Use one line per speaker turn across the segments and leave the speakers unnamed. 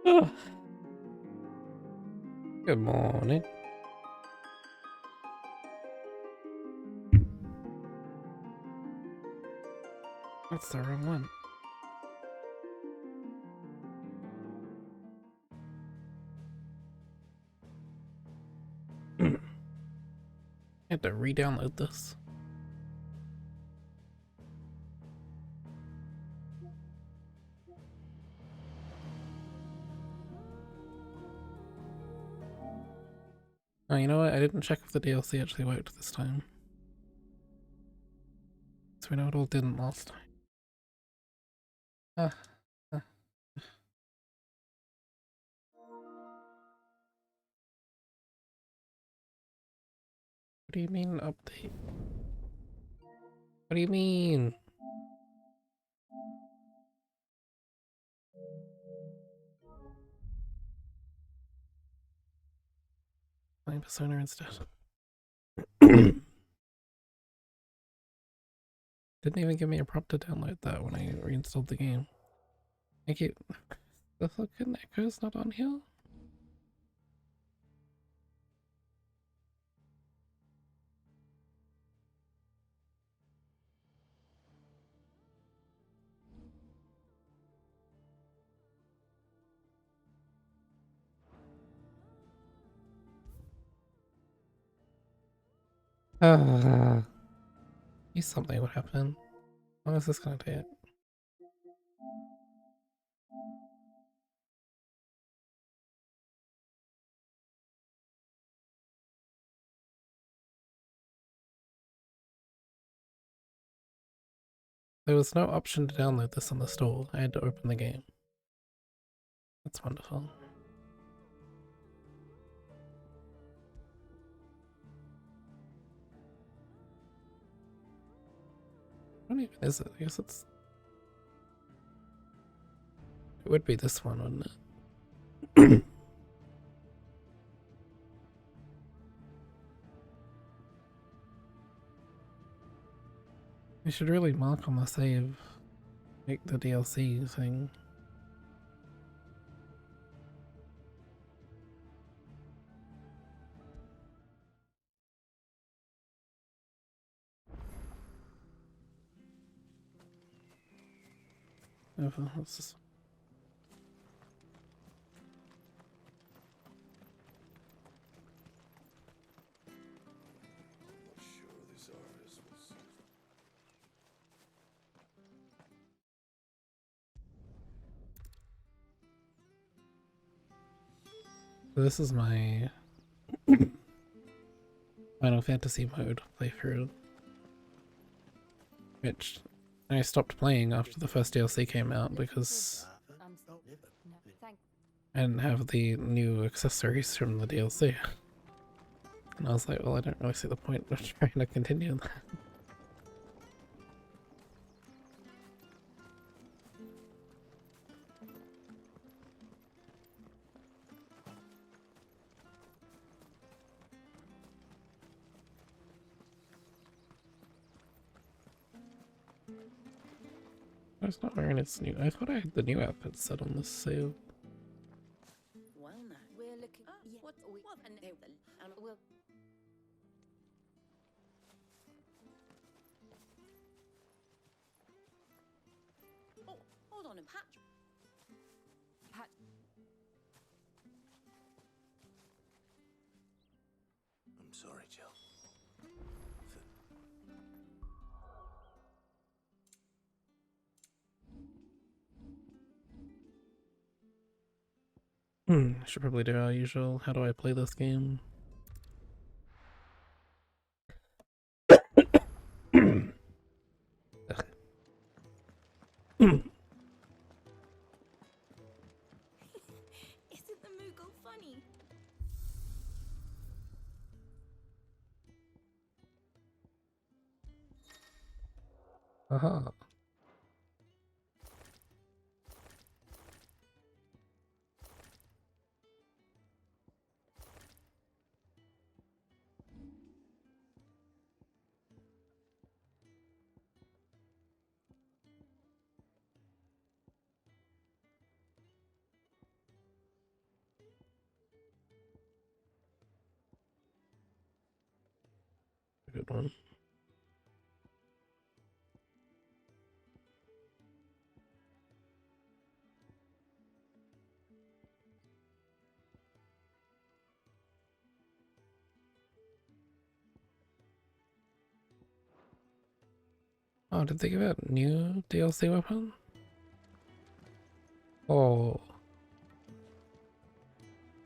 Ugh. Good morning. That's the wrong one. I had to re-download this. Oh, you know what? I didn't check if the DLC actually worked this time. So we know it all didn't last time. What do you mean update? What do you mean? Playing Persona instead. Didn't even give me a prompt to download that when I reinstalled the game. Thank you. The fucking echo's not on here? Knew something would happen. How long is this gonna take? There was no option to download this on the store. I had to open the game. That's wonderful. What even is it? I guess it would be this one, wouldn't it? We should really mark on the save, like the DLC thing. What's this? So this is my Final Fantasy mode playthrough, which I stopped playing after the first DLC came out because I didn't have the new accessories from the DLC. And I was like, well, I don't really see the point of trying to continue that. I was not wearing its new. I thought I had the new outfit set on this save.
Well, now we're looking. What we and they will. Oh, hold on a patch.
I'm sorry, Jill.
I should probably do our usual. How do I play this game?
Isn't the Moogle funny?
Aha. good one. Oh, did they give out new DLC weapon? Oh.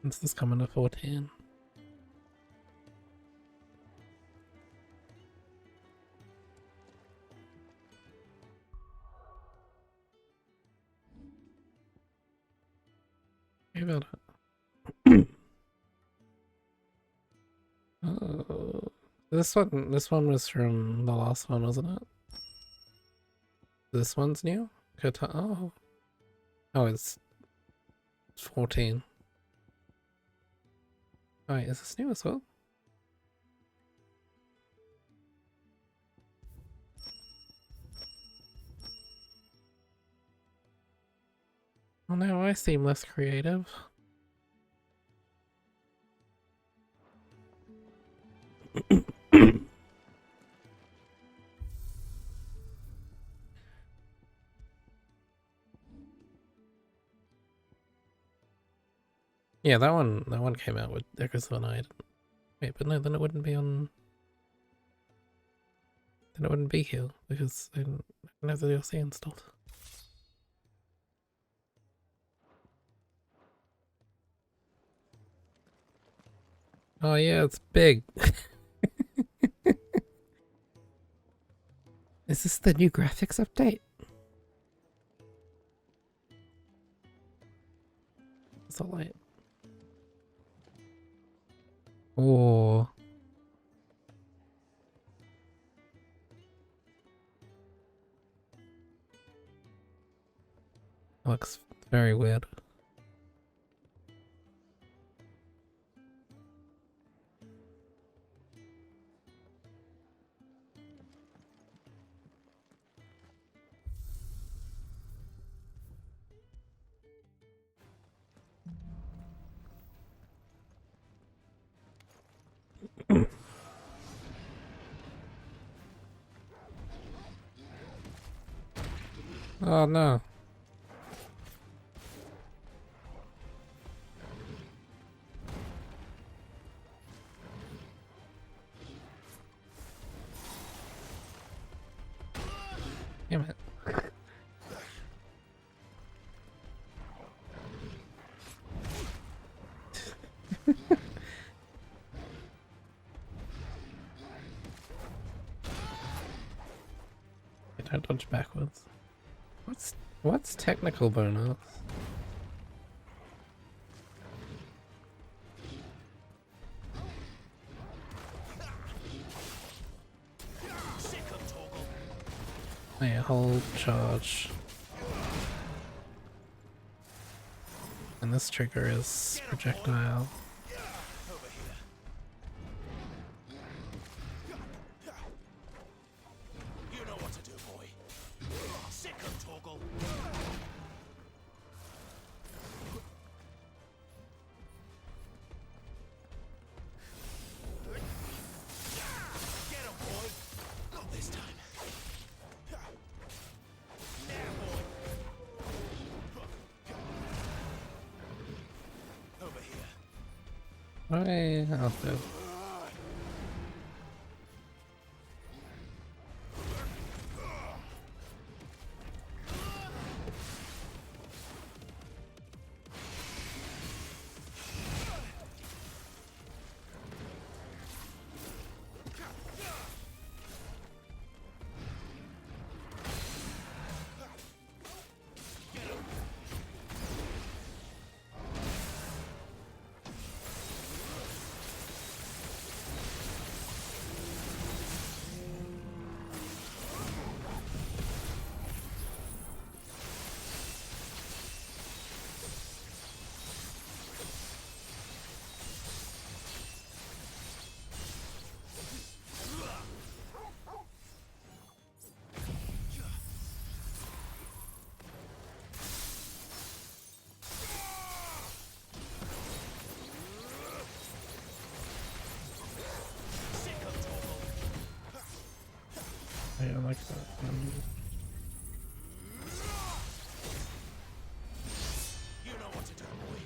When's this coming to 14? How about it? Oh. This one was from the last one, wasn't it? This one's new? Oh. Oh, it's 14. Alright, is this new as well? Oh no, I seem less creative. Yeah, that one came out with Echoes of the Night. Wait, but no, then it wouldn't be on. Then it wouldn't be here because I didn't have the DLC installed. Oh yeah, it's big. Is this the new graphics update? It's a light. Oh. Looks very weird. Oh no. Damn it. I don't dodge backwards. What's technical bonus? Oh yeah, hold charge. And this trigger is projectile.
You know what to do, boy. Sick of toggle. Get him, boy. Not this time. There, boy. Over here.
Alright, I'll do. I like that.
You know what to do, boy.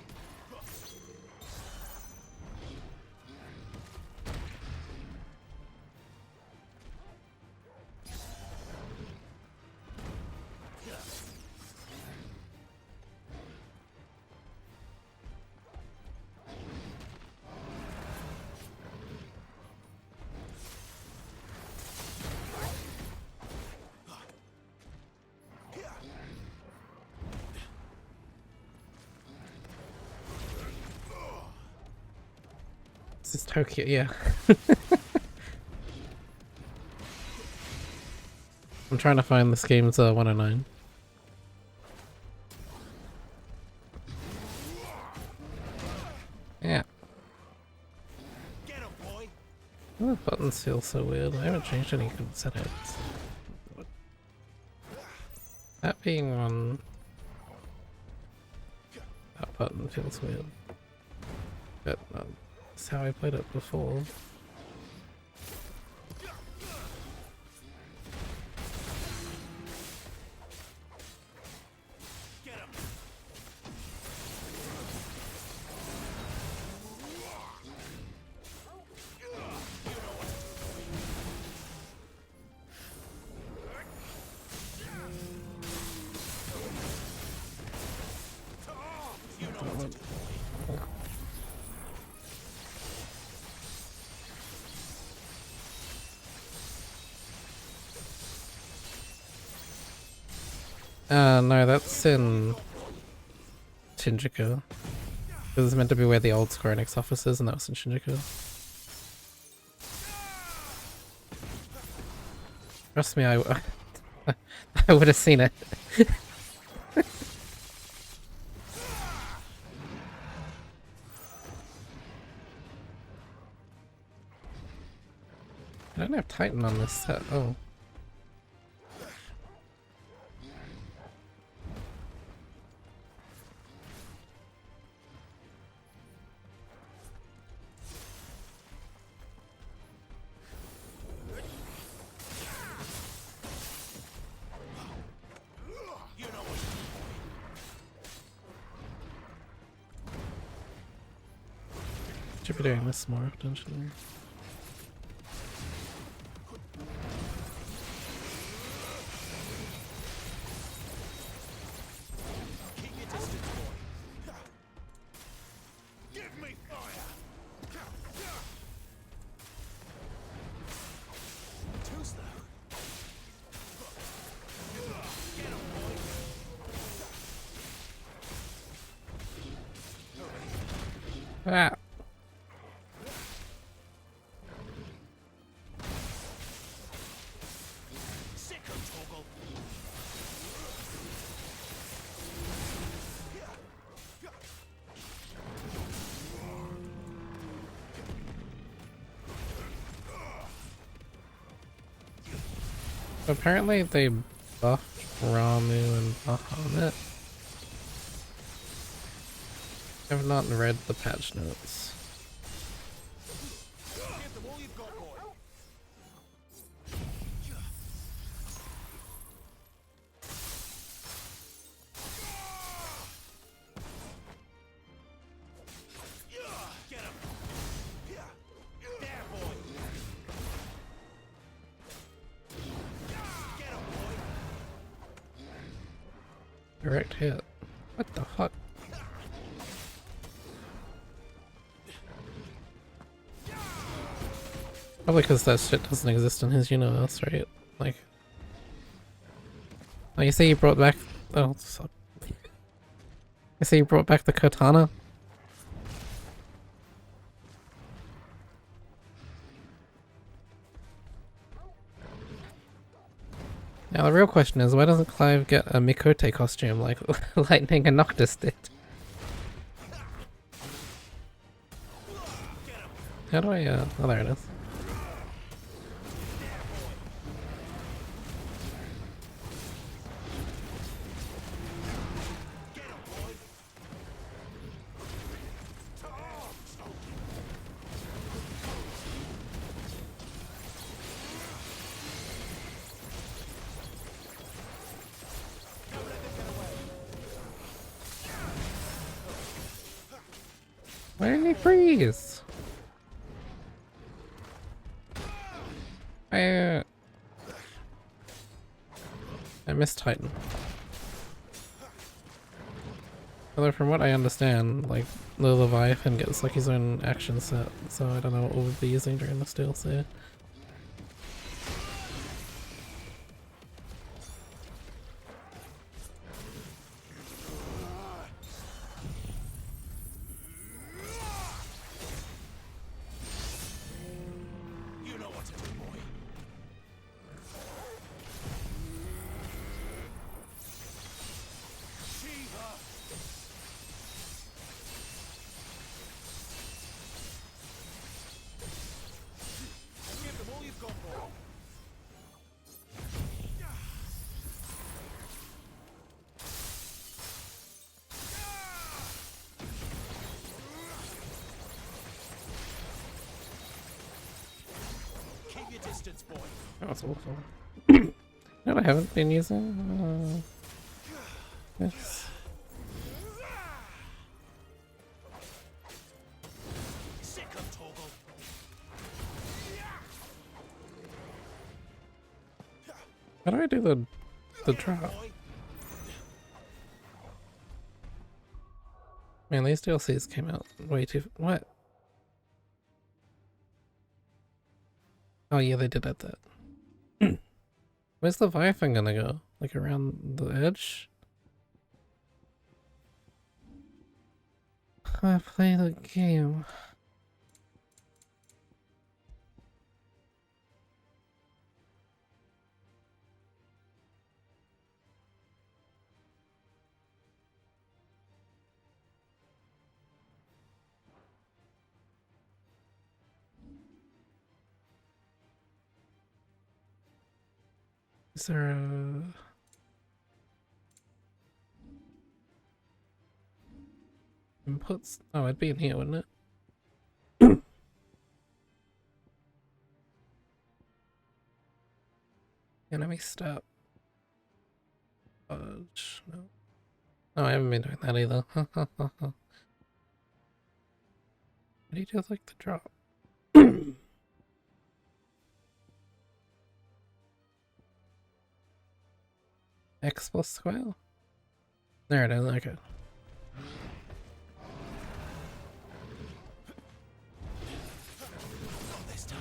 This is Tokyo, yeah. I'm trying to find this game's 109. Yeah.
Get him, boy.
Oh, the buttons feel so weird. I haven't changed any good settings. That being on... That button feels weird. But that's how I played it before.
Get him. You know what to do.
No, that's in Shinjuku. It was meant to be where the old Square Enix office is, and that was in Shinjuku. Trust me, I would have seen it. I don't have Titan on this set. Oh.
You know what to do, boy.
Should be doing this more often, shouldn't we?
Keep your distance, boy. Give me fire. Too slow. Get him, boy.
Ah!
Sicko toggle.
Apparently they buffed Ramu and Bahamut. I've not read the patch notes.
Give them all you've got, boy. Get him. There, boy. Get him, boy.
Direct hit. What the fuck? Probably because that shit doesn't exist in his universe, right? Like... Oh, you say you brought back... Oh, fuck. You say you brought back the katana? Now the real question is, why doesn't Clive get a Mikote costume like Lightning and Noctis did? How do I, oh there it is. Why didn't he freeze? I missed Titan. Although from what I understand, like, the Leviathan gets like his own action set, so I don't know what we'll be using during this DLC.
You know what to do, boy. Shiva! Give them all you've got, boy. Keep your distance, boy.
That was awful. You know what I haven't been using? This.
Sick of Toggle.
How do I do the drop?
Boy.
Man, these DLCs came out way too. What? Oh yeah, they did add that. Where's the Leviathan gonna go? Like around the edge? I play the game. Is there a... inputs? Oh, it'd be in here, wouldn't it? Enemy step. Fudge. No. No, I haven't been doing that either. What do you do with like the drop? X plus square? There it is, okay.
Not this time.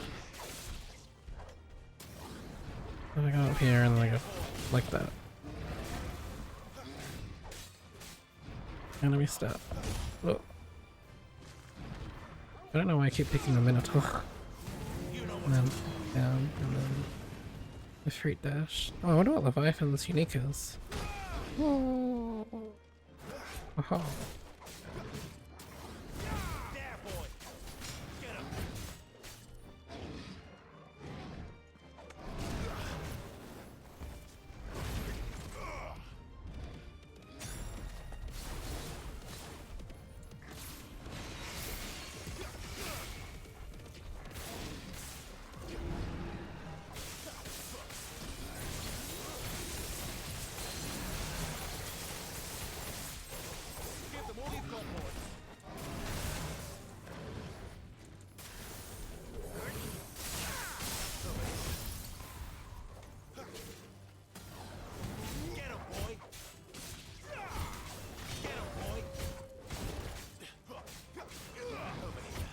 Then I go up here and then I go like that. Enemy step. Oh. I don't know why I keep picking the Minotaur.
You know what
And then down, and then the straight dash. Oh, I wonder what Leviathan's unique is. Oh. Aha.
there, boy. Get him. Give them all you've got, boy. Get him, boy. Get him, boy. Over here.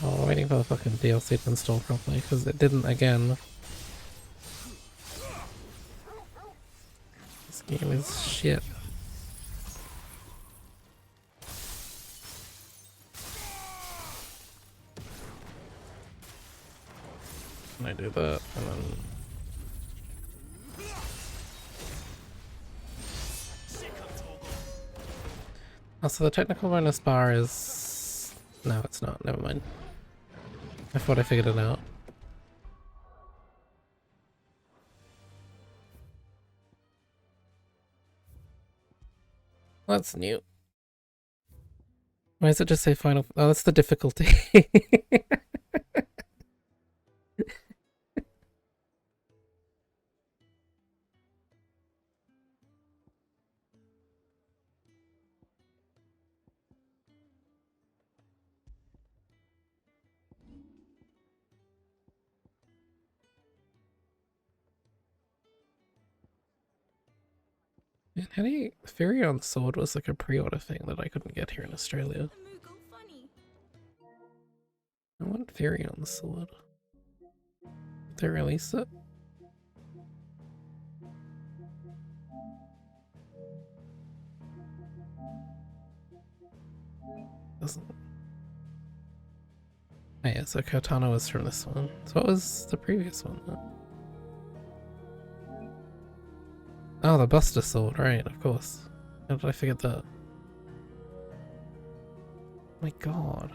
Oh, waiting for the fucking DLC to install properly because it didn't again. This game is shit. And I do that, and then
Sick of Toggle.
also the technical bonus bar is no, it's not. Never mind. I thought I figured it out. That's new. Why does it just say final? Oh, that's the difficulty. Man, how do you... Furion Sword was like a pre-order thing that I couldn't get here in Australia. I want Furion Sword. Did they release it? Doesn't. Oh yeah, so Katana was from this one. So what was the previous one then? Oh, the Buster Sword, right, of course. How did I forget that? My god.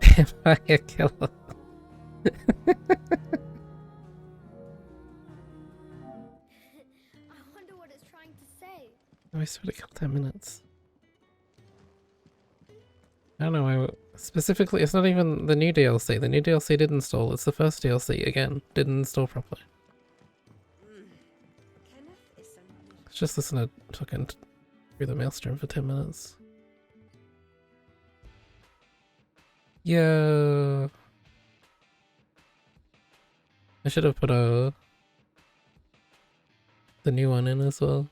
Vampire Killer.
I wonder what it's trying to say.
Oh, I swear to kill 10 minutes. I don't know, specifically, it's not even the new DLC. The new DLC did install. It's the first DLC, again. Didn't install properly. Let's just listen to fucking through the maelstrom for 10 minutes. Yeah. I should have put the new one in as well.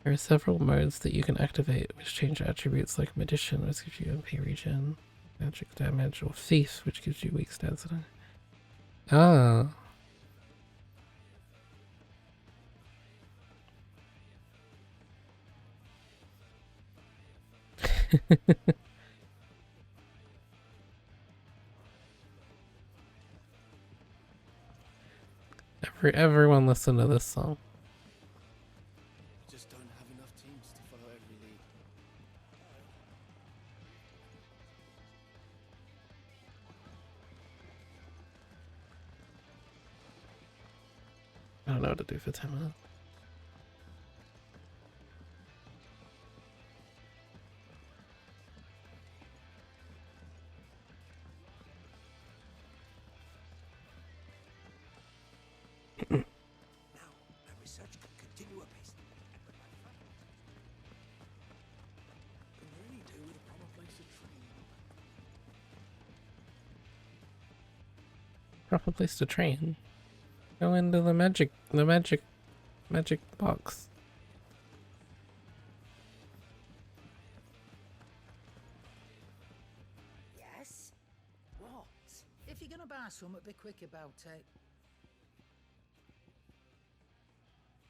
There are several modes that you can activate which change attributes like Magician, which gives you MP regen, magic damage, or Thief, which gives you weak stats. Ah. Everyone listen to this song.
Just don't have enough teams to follow every lead.
I don't know what to do for 10 minutes.
Research can continue apace. Can really do with a proper place to train.
Proper place to train. Go into the magic box.
Yes? What? If you're gonna buy something, be quick about it.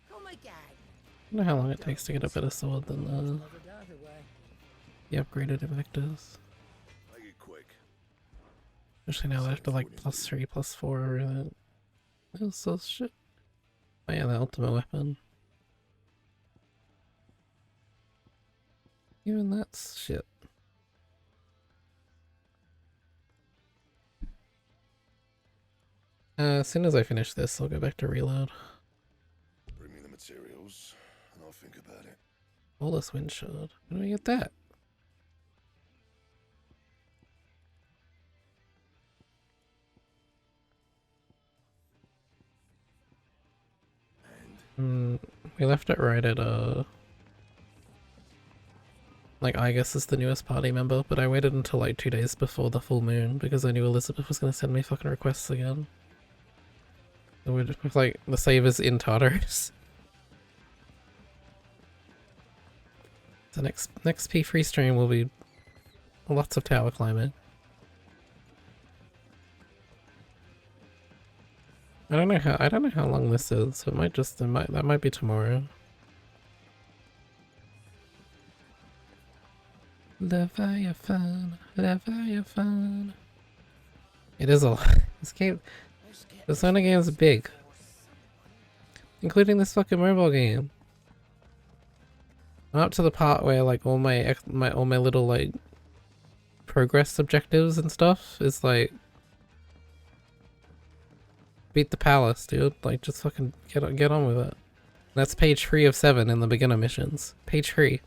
Come again.
I wonder how long it takes to get a better sword than
Love it either way.
the upgraded Invictus.
Make it quick.
Especially now they have to like +3, +4 or everything. That's so shit. Oh yeah, the ultimate weapon. Even that's shit. As soon as I finish this, I'll go back to reload.
Bring me the materials, and I'll think about it.
Bolus wind shard. When do we get that? We left it right at like I guess is the newest party member, but I waited until like 2 days before the full moon because I knew Elizabeth was gonna send me fucking requests again. So we're just with like the savers in Tartarus. The next P3 stream will be lots of tower climbing. I don't know how long this is, so that might be tomorrow. Leviathan. It is a lot. This game, the Sonic game is big. Including this fucking mobile game. I'm up to the part where like all my little like progress objectives and stuff is like Beat the palace, dude. Like, just fucking get on with it. That's page 3 of 7 in the beginner missions. Page 3.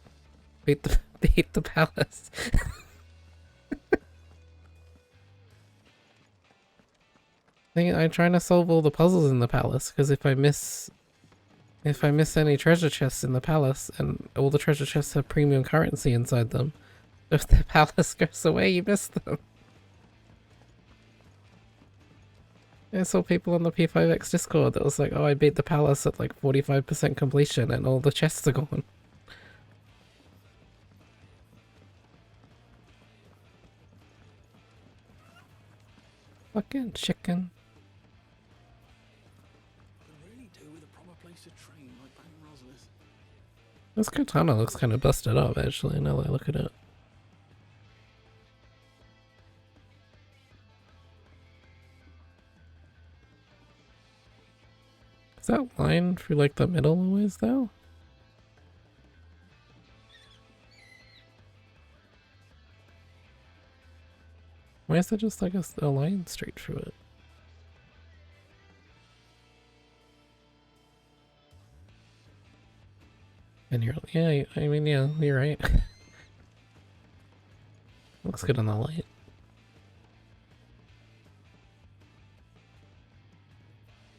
Beat the palace. I'm trying to solve all the puzzles in the palace, because if I miss any treasure chests in the palace, and all the treasure chests have premium currency inside them, if the palace goes away, you miss them. I saw people on the P5X Discord that was like, oh, I beat the palace at like 45% completion and all the chests are gone. Fucking chicken.
Really do with a proper place to train like Bang Rosalind.
This katana looks kind of busted up actually, now that I look at it. Is that line through like the middle always though? Why is there just like a line straight through it? And you're, yeah, I mean, yeah, you're right. Looks good on the light.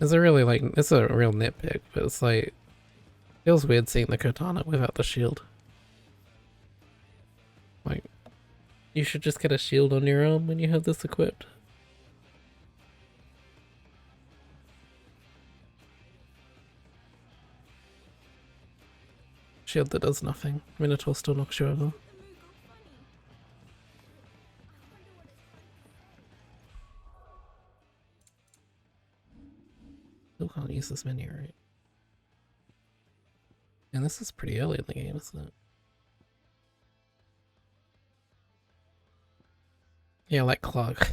It's a really like, it's a real nitpick, but it's like, feels weird seeing the katana without the shield. Like, you should just get a shield on your arm when you have this equipped. Shield that does nothing. Minotaur still knocks you over. Still can't use this menu, right? And this is pretty early in the game, isn't it? Yeah, like Clark.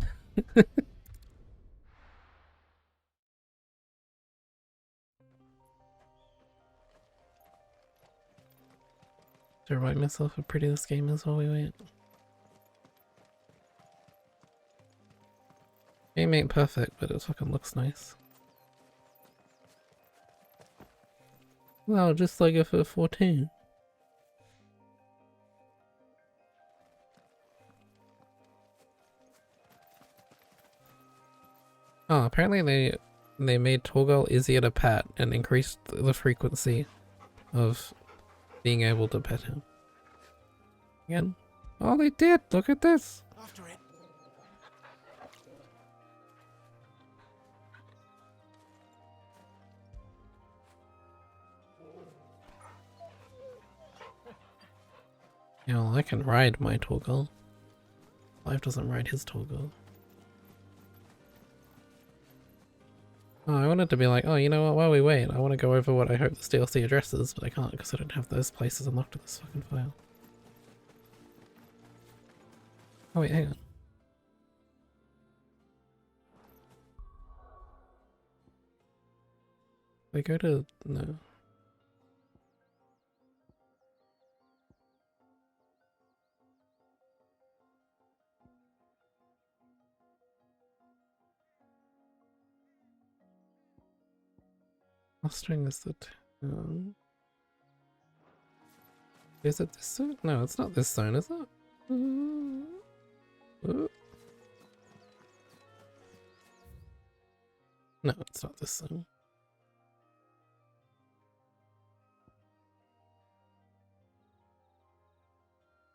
To remind myself how pretty this game is while we wait. Game ain't perfect, but it fucking looks nice. Wow, just like if it were 14. Oh, apparently they made Torgal easier to pet and increased the frequency of being able to pet him. Again? Oh, they did! Look at this!
After it.
You know, I can ride my Torgal. Life doesn't ride his Torgal. Oh, I wanted to be like, oh, you know what, while we wait, I want to go over what I hope this DLC addresses, but I can't because I don't have those places unlocked in this fucking file. Oh wait, hang on. We go to... no. Mustering is the town. Is it this zone? No, it's not this zone, is it? No, it's not this zone.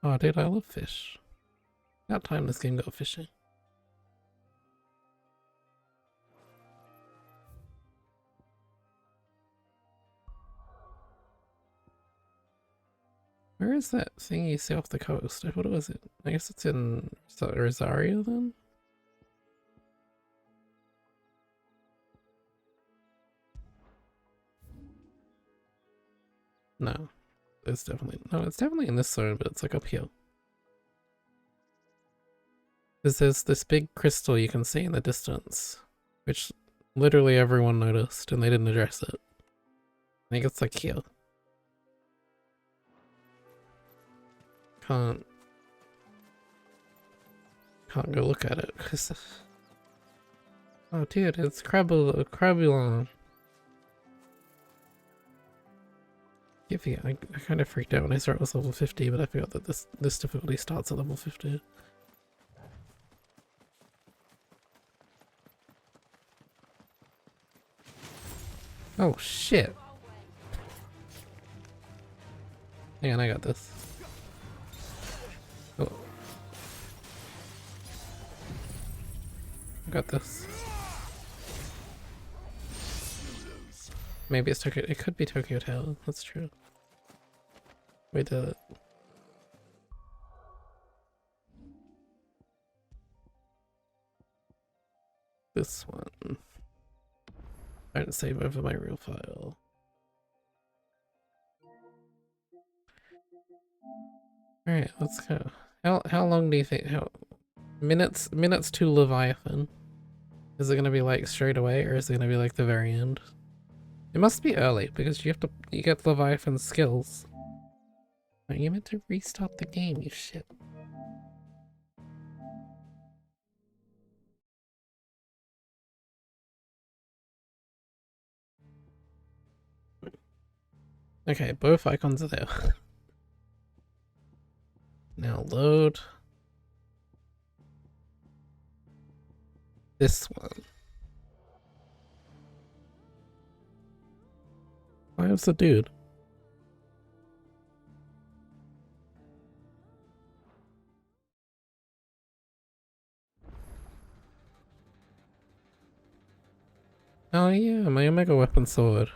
Oh, dude, I love fish. About time this game got fishing. Where is that thing you see off the coast? What was it? I guess it's in Rosario then? No. It's definitely... no, it's definitely in this zone, but it's like up here. Because there's this big crystal you can see in the distance, which literally everyone noticed and they didn't address it. I think it's like here. Can't go look at it because Oh dude, it's Crabulon. I kind of freaked out when I saw it was level 50, but I forgot that this difficulty starts at level 50. Oh shit! Hang on, I got this. Oh. I got this. Maybe it's Tokyo. It could be Tokyo Tower. That's true. We did it. This one. I didn't save over my real file. Alright, let's go. How long do you think? How minutes to Leviathan? Is it gonna be like straight away, or is it gonna be like the very end? It must be early because you get Leviathan's skills. Oh, you meant to restart the game, you shit. Okay, both icons are there. Now load this one. Why is the dude? Oh yeah, my Omega Weapon sword.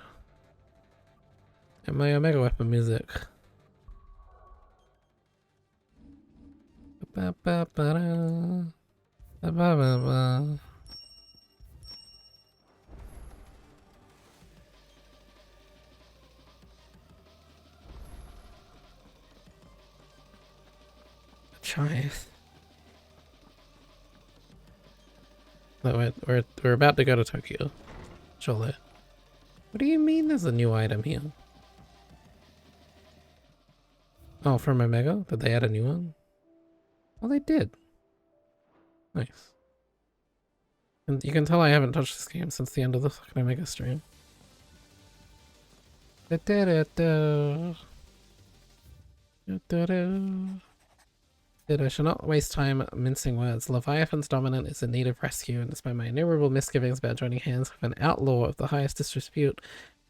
And my Omega Weapon music. Ba ba ba da. Ba ba ba ba. Try. No, we're about to go to Tokyo. Surely. What do you mean there's a new item here? Oh, from Omega? Did they add a new one? Well, they did. Nice. And you can tell I haven't touched this game since the end of the fucking Omega stream. Da da da da. Da da da. I shall not waste time mincing words. Leviathan's dominant is in need of rescue, and despite my innumerable misgivings about joining hands with an outlaw of the highest disrepute,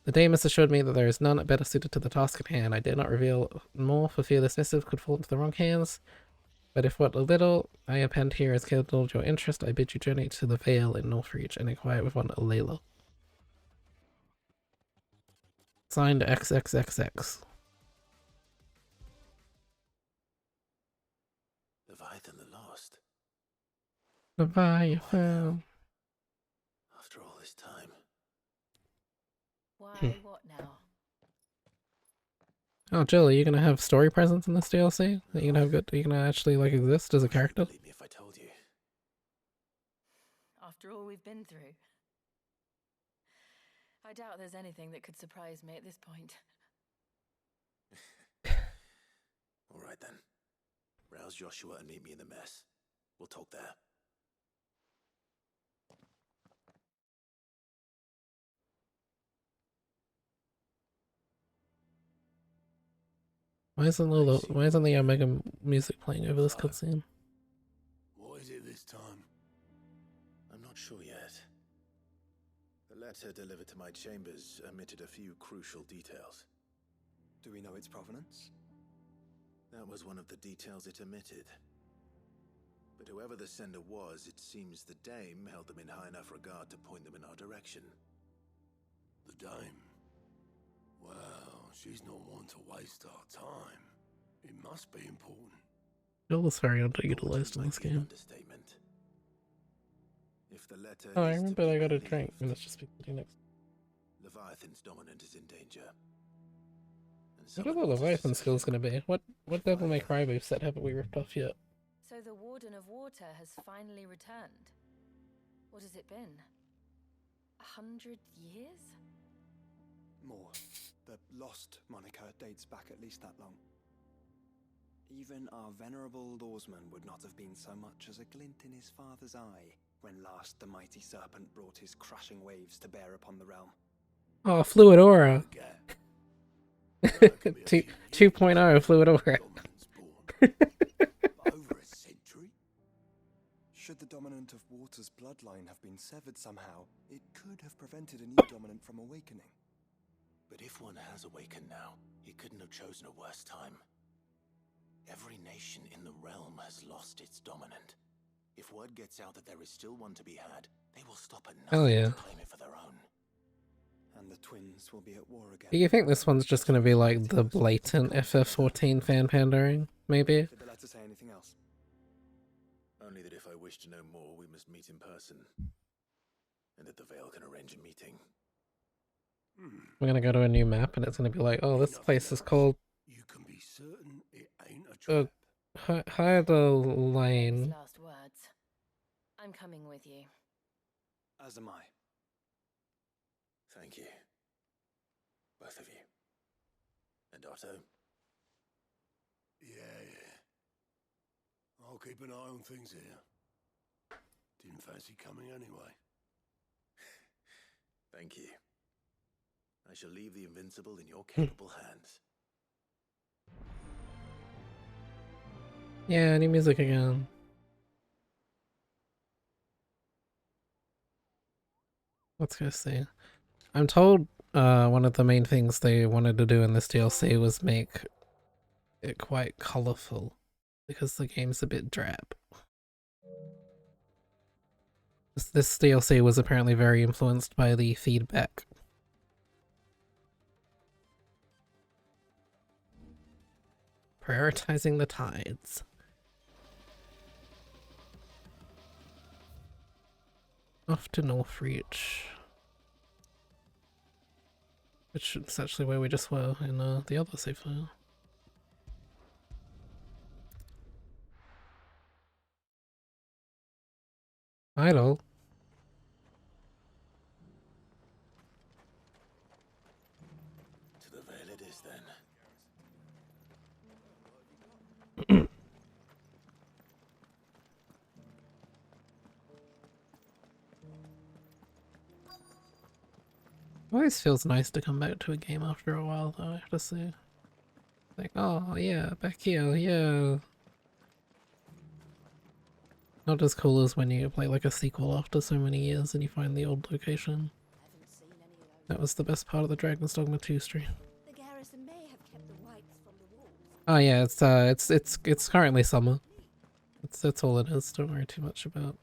the dame has assured me that there is none better suited to the task at hand. I dare not reveal more for fear this missive could fall into the wrong hands, but if what little I append here has kindled your interest, I bid you journey to the Vale in Northreach and inquire with one Layla. Signed XXXX.
Leviathan the Lost.
Leviathan.
After all this time.
Why, what now?
Oh, Jill, are you gonna have story presence in this DLC? Are you gonna have good? Are you gonna actually like exist as a character?
Believe me if I told you.
After all we've been through. I doubt there's anything that could surprise me at this point.
All right then. Rouse Joshua and meet me in the mess. We'll talk there.
Why isn't the Omega music playing over this cutscene?
What is it this time? I'm not sure yet. The letter delivered to my chambers omitted a few crucial details.
Do we know its provenance?
That was one of the details it omitted. But whoever the sender was, it seems the dame held them in high enough regard to point them in our direction.
The dame? Well, she's not one to waste our time. It must be important.
Jill is very underutilized in this game.
Understatement. If the letter
Oh, I
is to
remember
be
I got a
believed,
drink. Let's just be sitting next.
Leviathan's dominant is in danger. And
What are the
someone wants us to
Leviathan
save
skills
him.
gonna be? What Devil May Cry moveset haven't we ripped off yet?
So the Warden of Water has finally returned. What has it been? 100 years?
More. The Lost moniker dates back at least that long. Even our venerable lawsman would not have been so much as a glint in his father's eye when last the mighty serpent brought his crushing waves to bear upon the realm.
Oh, fluid aura.
Gap. That could be a
Two,
few
2.0
years
fluid
before
aura.
dominance born. Over a century?
Should the dominant of water's bloodline have been severed somehow, it could have prevented a new dominant from awakening.
But if one has awakened now, he couldn't have chosen a worse time. Every nation in the realm has lost its dominant. If word gets out that there is still one to be had, they will stop at
Hell
nothing
yeah.
to claim it for their own.
And the twins will be at war again.
Do you think this one's just gonna be like the blatant FF14 fan pandering? Maybe?
Did the letter say anything else?
Only that if I wish to know more, we must meet in person. And that the Veil can arrange a meeting.
We're gonna go to a new map and it's gonna be like, oh, this place is called
You can be certain it ain't a trap.
Hyder
His
Lane.
last words. I'm coming with you.
As am I.
Thank you. Both of you. And Otto?
Yeah. I'll keep an eye on things here. Didn't fancy coming anyway.
Thank you. I shall leave the Invincible in your capable hands.
Yeah, new music again. Let's go see. I'm told one of the main things they wanted to do in this DLC was make it quite colorful because the game's a bit drab. This DLC was apparently very influenced by the feedback. Prioritizing the tides. Off to Northreach. Which is actually where we just were in the other save file. Idle.
To the Veil it is then.
Always feels nice to come back to a game after a while, though, I have to say. Like, oh yeah, back here, yeah. Not as cool as when you play like a sequel after so many years and you find the old location. That was the best part of the Dragon's Dogma 2 stream.
The garrison may have kept the whites from the wolves.
Oh yeah, it's currently summer. That's all it is. Don't worry too much about.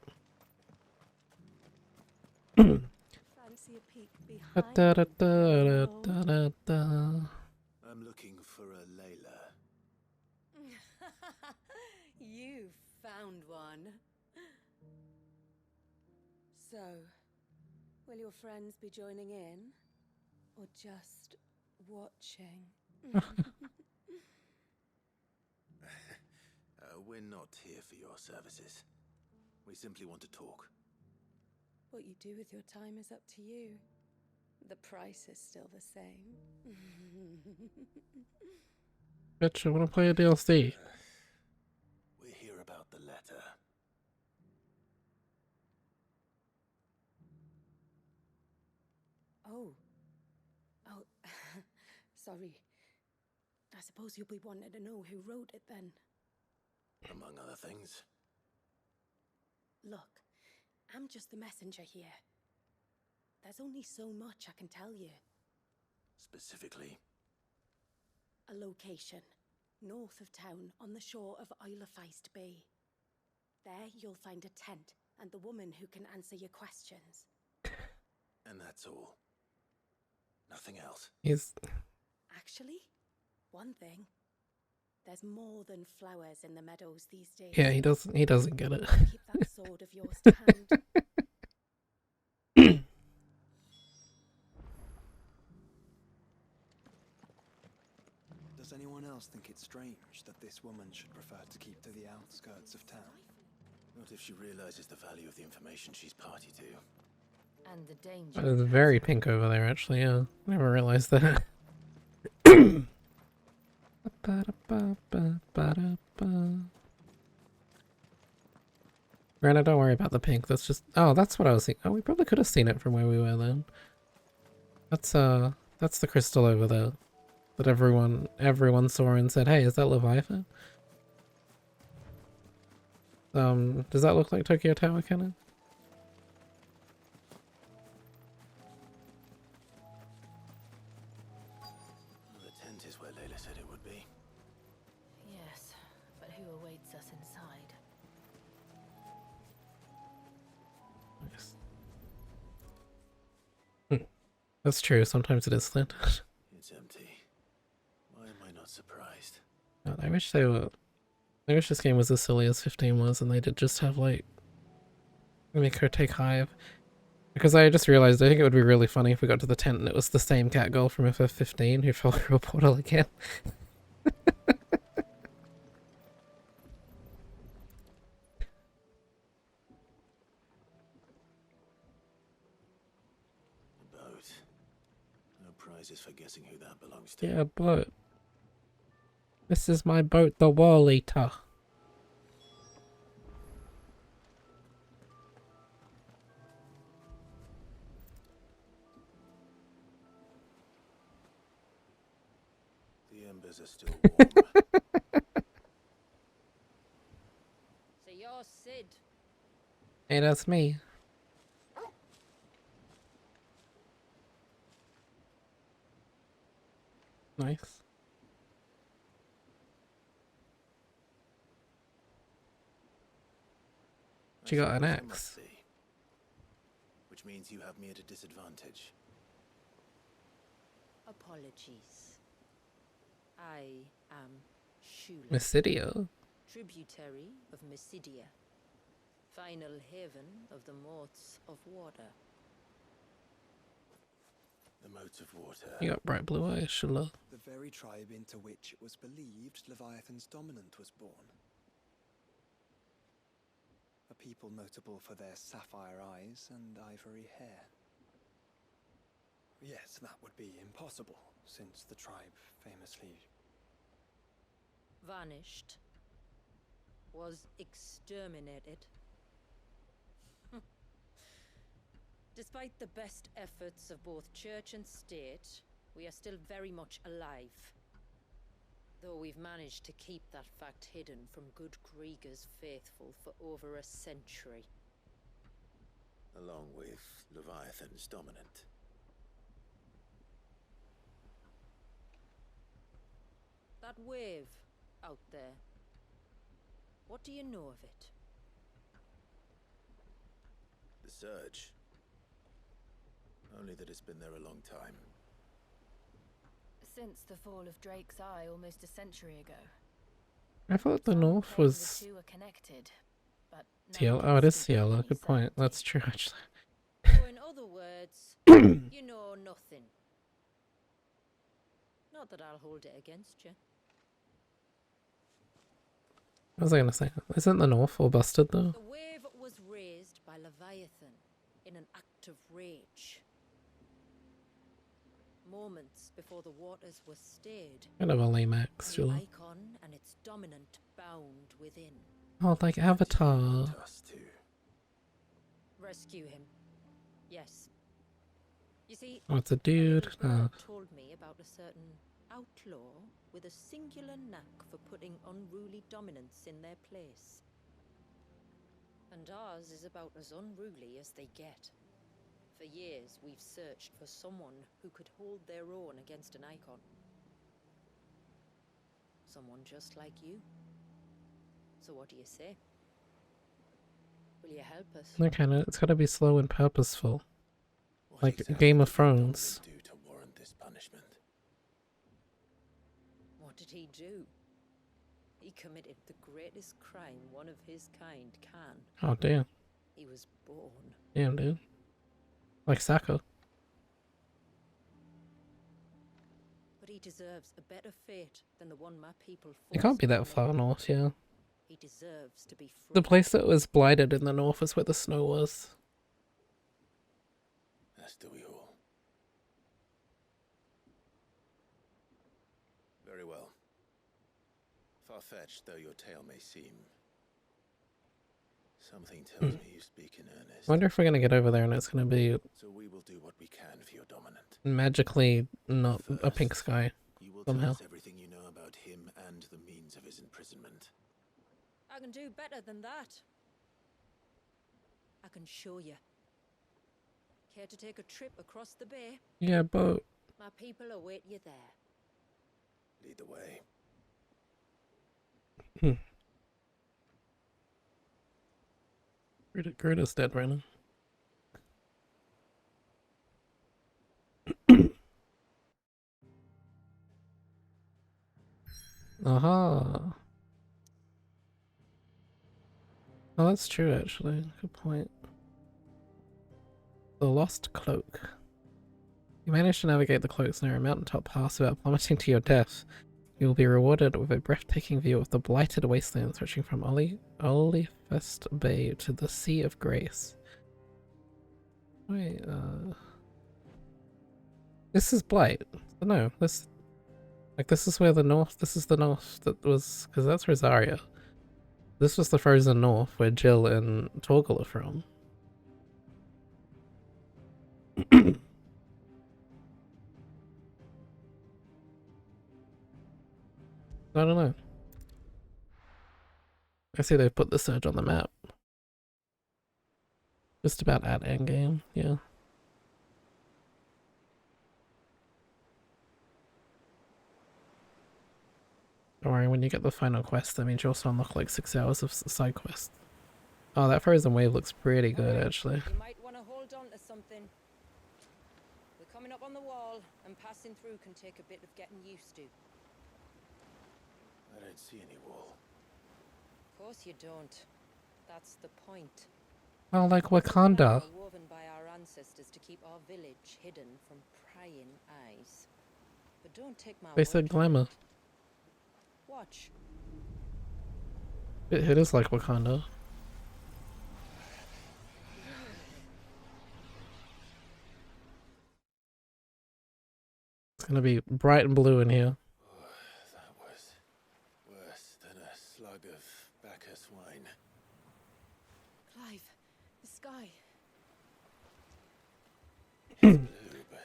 Fancy a peek behind
Da, da,
the
da,
veil.
da, da, da.
I'm looking for a Layla.
You found one. So, will your friends be joining in? Or just watching?
We're not here for your services. We simply want to talk.
What you do with your time is up to you. The price is still the same.
Bitch, I wanna play a DLC.
We're here about the letter.
Oh. Sorry. I suppose you'll be wanting to know who wrote it then.
Among other things.
Look, I'm just the messenger here. There's only so much I can tell you.
Specifically,
A location, north of town, on the shore of Isle of Feist Bay. There you'll find a tent and the woman who can answer your questions.
and that's all. Nothing else.
He's
Actually, one thing. There's more than flowers in the meadows these days.
yeah, he doesn't get it.
Keep that sword of yours to hand.
Does anyone else think it's strange that this woman should prefer to keep to the outskirts of town?
Not if she realizes the value of the information she's party to.
And the danger.
It's very pink over there, actually. Yeah, never realized that. Ba-da-ba-ba-ba-da-ba. Granted, don't worry about the pink. That's just... Oh, that's what I was thinking. Oh, we probably could have seen it from where we were then. That's the crystal over there. That everyone saw and said, hey, is that Leviathan? Does that look like Tokyo Tower Cannon?
The tent is where Layla said it would be.
Yes, but who awaits us inside?
Nice. That's true, sometimes it is thin.
It's empty. Why am I not surprised?
God, I wish this game was as silly as 15 was and they did just have like make her take Hive. Because I just realized I think it would be really funny if we got to the tent and it was the same cat girl from FF15 who fell through a portal again.
The boat. No prizes for guessing who that belongs to.
Yeah, but this is my boat, the Wall Eater.
The embers are still warm.
So you're Sid.
Hey, that's me. Nice. She got an
I
axe.
must see. Which means you have me at a disadvantage.
Apologies. I am Shula,
Mysidio.
tributary of Mysidia, final haven of the moats of water.
The moats of water.
You got bright blue eyes, Shula.
The very tribe into which it was believed Leviathan's dominant was born. A people notable for their sapphire eyes and ivory hair. Yes, that would be impossible, since the tribe famously...
Vanished. Was exterminated. Despite the best efforts of both church and state, we are still very much alive. Though we've managed to keep that fact hidden from good Krieger's faithful for over a century.
Along with Leviathan's dominant.
That wave out there. What do you know of it?
The surge. Only that it's been there a long time.
Since the fall of Drake's Eye almost a century ago.
I thought the
Some
north
claim
was
the two are connected, but no
Ciela.
one
Oh, it
can
is
speak with
Ciela.
any
Good point.
certainty.
That's true, actually.
So in other words, you know nothing. Not that I'll hold it against you.
What was I gonna say? Isn't the north all busted though?
The wave was raised by Leviathan in an act of rage. Moments before the waters were stayed,
Kind of a lame axe,
the
Shula.
icon and its dominant bound within.
Oh, like Avatar.
Want us to.
Rescue him. Yes. You see,
Oh, it's a dude.
Lord
Oh.
told me about a certain outlaw with a singular knack for putting unruly dominants in their place. And ours is about as unruly as they get. For years, we've searched for someone who could hold their own against an icon. Someone just like you. So what do you say? Will you help us?
It's gotta be slow and purposeful.
What
Like
exactly
Game of
did the dominant
Thrones.
do to warrant this punishment?
What did he do? He committed the greatest crime one of his kind can.
Oh, damn.
He was born.
Damn, dude. Like Sako.
But he deserves a better fate than the one my people forced.
It can't be that
upon
far
him.
north, yeah.
He deserves to be free.
The place that was blighted in the north is where the snow was.
As do we all. Very well. Far-fetched though your tale may seem, Something tells me you speak in earnest.
I wonder if we're gonna get over there and it's gonna be
So we will do what we can for your dominant.
magically not a pink
First,
sky
You will
somehow.
tell us everything you know about him and the means of his imprisonment.
I can do better than that. I can show you. Care to take a trip across the bay?
Yeah, but
My people await you there.
Lead the way.
Gruda's dead right now. Aha. Oh, that's true actually. Good point. The Lost Cloak. You managed to navigate the cloak's narrow mountaintop pass without plummeting to your death. You will be rewarded with a breathtaking view of the blighted wasteland stretching from Olifest Bay to the Sea of Grace. Wait, this is Blight. No, this is where the north, this is the north that was, because that's Rosaria. This was the frozen north where Jill and Torgal are from. I don't know. I see they've put the Surge on the map. Just about at endgame, yeah. Don't worry, when you get the final quest, that means you also unlock like 6 hours of side quests. Oh, that frozen wave looks pretty good, actually.
You might want to hold on to something. We're coming up on the wall, and passing through can take a bit of getting used to.
I don't see any wall.
Of course you don't. That's the point.
Oh, like Wakanda.
Woven by our ancestors to keep our village hidden from prying eyes. But don't take my
They
word
said
for
glamour.
it. Watch.
It is like Wakanda. It's gonna be bright and blue in here.
Oh, that was worse than a slug of Bacchus wine.
Clive, the sky.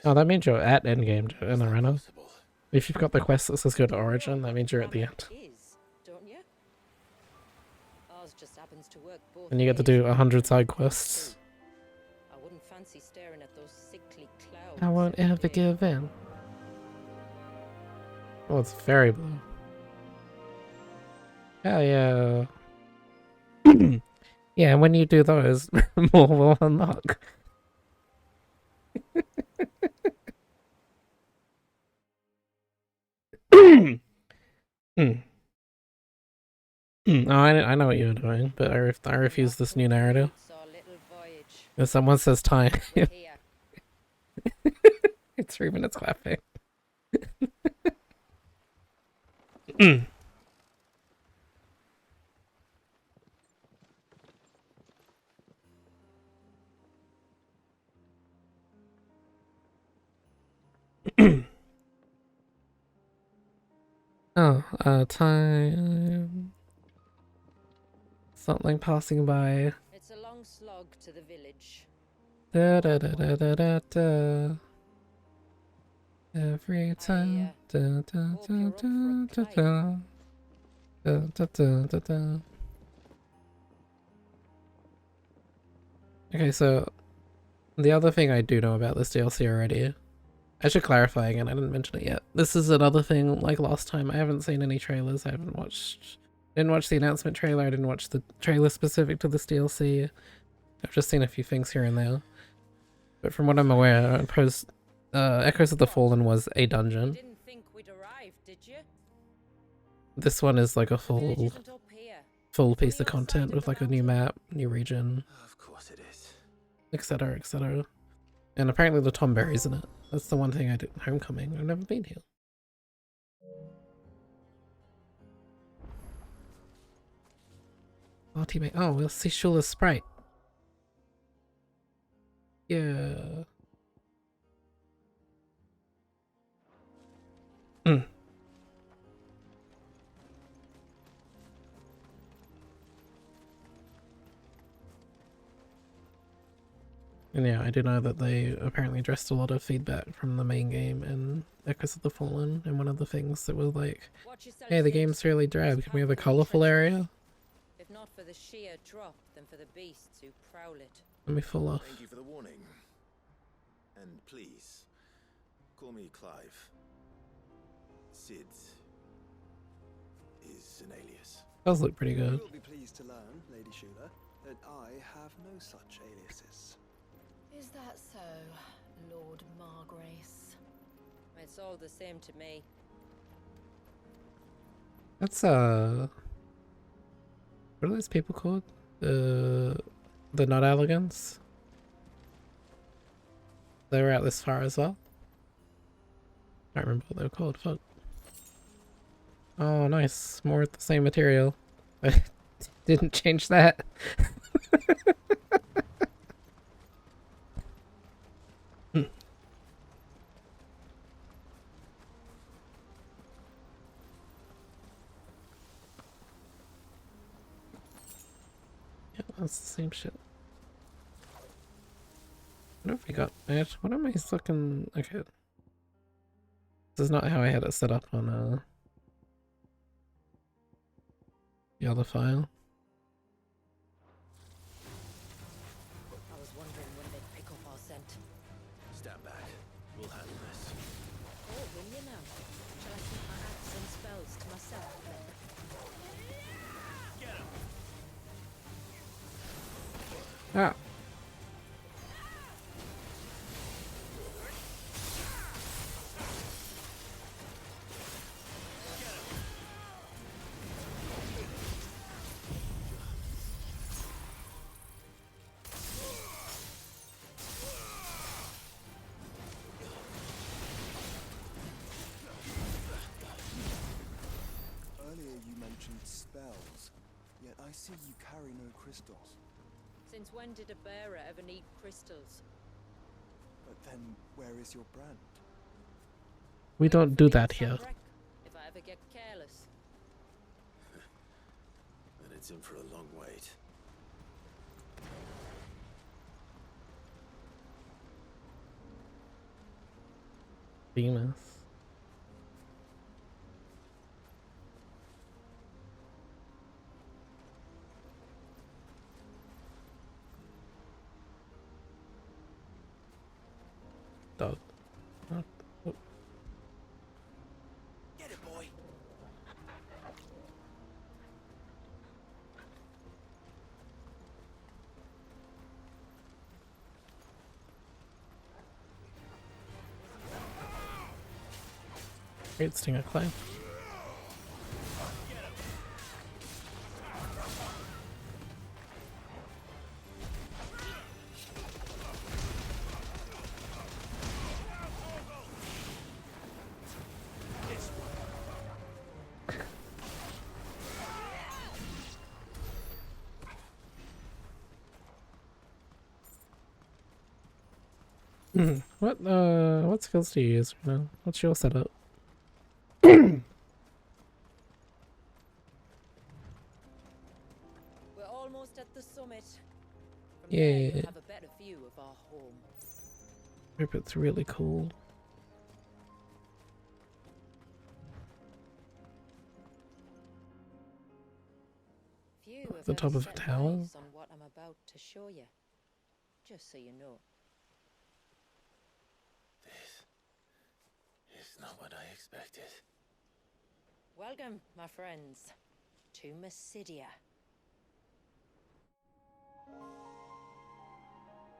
Oh, that means you're at endgame in the runner.
Possible.
If you've got the quest that says go to Origin, that means you're at the end.
Is, don't you? Ours just happens to work both
And you get to
ways.
do 100 side quests.
I wouldn't fancy staring at those sickly clouds.
I won't
every
ever
day.
give in. Oh, it's very blue. Hell yeah. Yeah, and when you do those, more will unlock. Oh, I know what you're doing, but I refuse this new narrative.
Our little voyage.
If someone says time,
We're here.
it's 3 minutes clapping. Oh, time. Something passing by.
It's a long slog to the village.
Da da da da da da da. Every time. Da da da
hope you're up
da
for a
da da. Da da da da da. Okay, so the other thing I do know about this DLC already, I should clarify again, I didn't mention it yet. This is another thing like last time, I haven't seen any trailers, I didn't watch the announcement trailer, I didn't watch the trailer specific to this DLC. I've just seen a few things here and there. But from what I'm aware, Echoes of the Fallen was a dungeon.
Didn't think we'd arrived, did you?
This one is like a
The village
full
isn't up here.
piece of content with like a new map, new region,
Of course it is.
etc, etc. And apparently the Tomberry's in it. That's the one thing I did in Homecoming. I've never been here. Party mate. Oh, we'll see Shula's sprite. Yeah. And yeah, I do know that they apparently addressed a lot of feedback from the main game and Echoes of the Fallen, and one of the things that was like, hey, the game's really drab, can we have a colourful area?
If not for the sheer drop, then for the beasts who prowl it.
Let me fall off.
Thank you for the warning. And please, call me Clive. Sid is an alias.
Does look pretty good.
You'll be pleased to learn, Lady Shula, that I have no such aliases.
Is that so, Lord Margrace?
It's all the same to me.
That's what are those people called? The Not Elegants? They were out this far as well? I don't remember what they were called, fuck. Oh nice, more of the same material. I didn't change that. Yeah, that's the same shit. What have we got? What am I looking? Okay. This is not how I had it set up on the other file.
I was wondering when they'd pick up our scent.
Stand back. We'll handle this.
Oh, will you now? Shall I keep my acts and spells to myself then?
Get him!
Ah.
Earlier you mentioned spells, yet I see you carry no crystals.
Since when did a bearer ever need crystals?
But then, where is your brand?
We don't do that here.
If I ever get careless.
Then it's in for a long wait.
Bemis. Dog. Oh.
Get it, boy!
Great Stinger Clay. What skills do you use right now? What's your setup?
We're almost at the summit. From there,
Yeah.
you'll have a better view of our home.
Hope it's really cool.
Few have
The top
ever
of a
set
tower?
eyes on what I'm about to show you. Just so you know.
This is not what I expected.
Welcome, my friends, to Mysidia.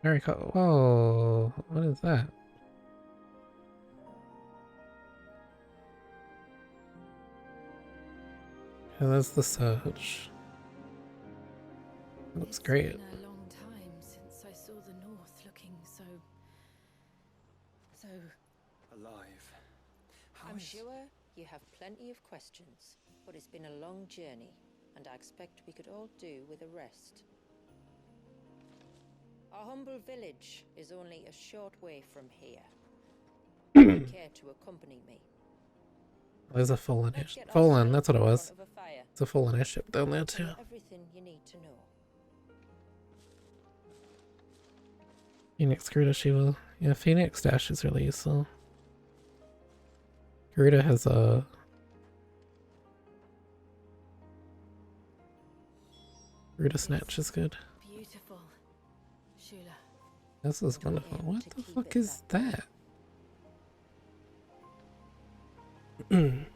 Very cool. Whoa, what is that? Yeah, that's the search. Looks great.
It's been a long time since I saw the North looking so
Alive. How
I'm
is-
sure you have plenty of questions, but it's been a long journey, and I expect we could all do with a rest. Our humble village is only a short way from here. Would you care to accompany me?
There's a fallen
Let's
airship.
get
Fallen,
ourselves
that's what it
in
was.
front of a fire.
It's a fallen airship down there
I'll
too.
tell you everything you need to know.
Phoenix, Garuda, Shiva. Yeah, Phoenix Dash is really useful. Garuda has a... Garuda Snatch is good.
Beautiful. Shula.
This is
Don't
wonderful.
aim
What
to
the
keep
fuck
it
is
that
that?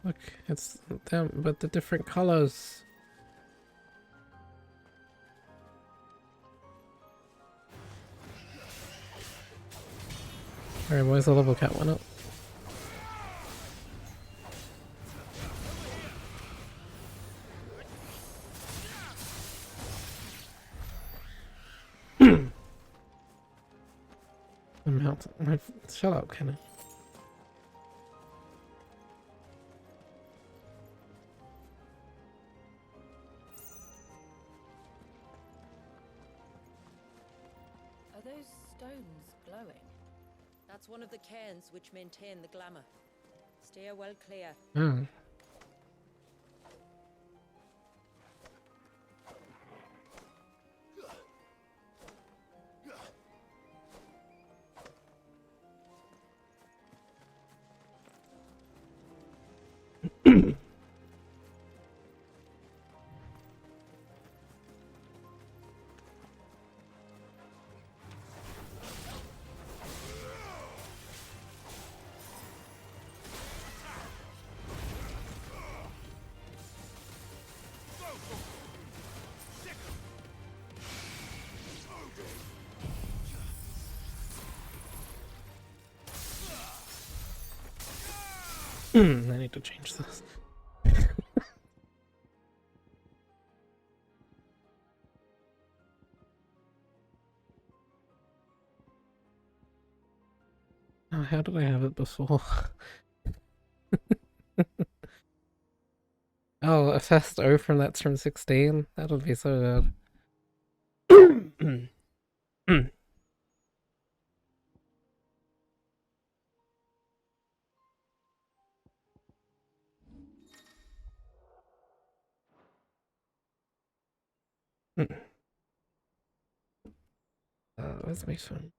Look, it's them, but the different colors. Alright, boys, the level cap went up. Shut up, Kenneth.
Are those stones glowing?
That's one of the cairns which maintain the glamour. Steer well clear.
Oh. I need to change this. Oh, how did I have it before? Oh, a fast O from that's from 16? That would be so bad. Where's my phone?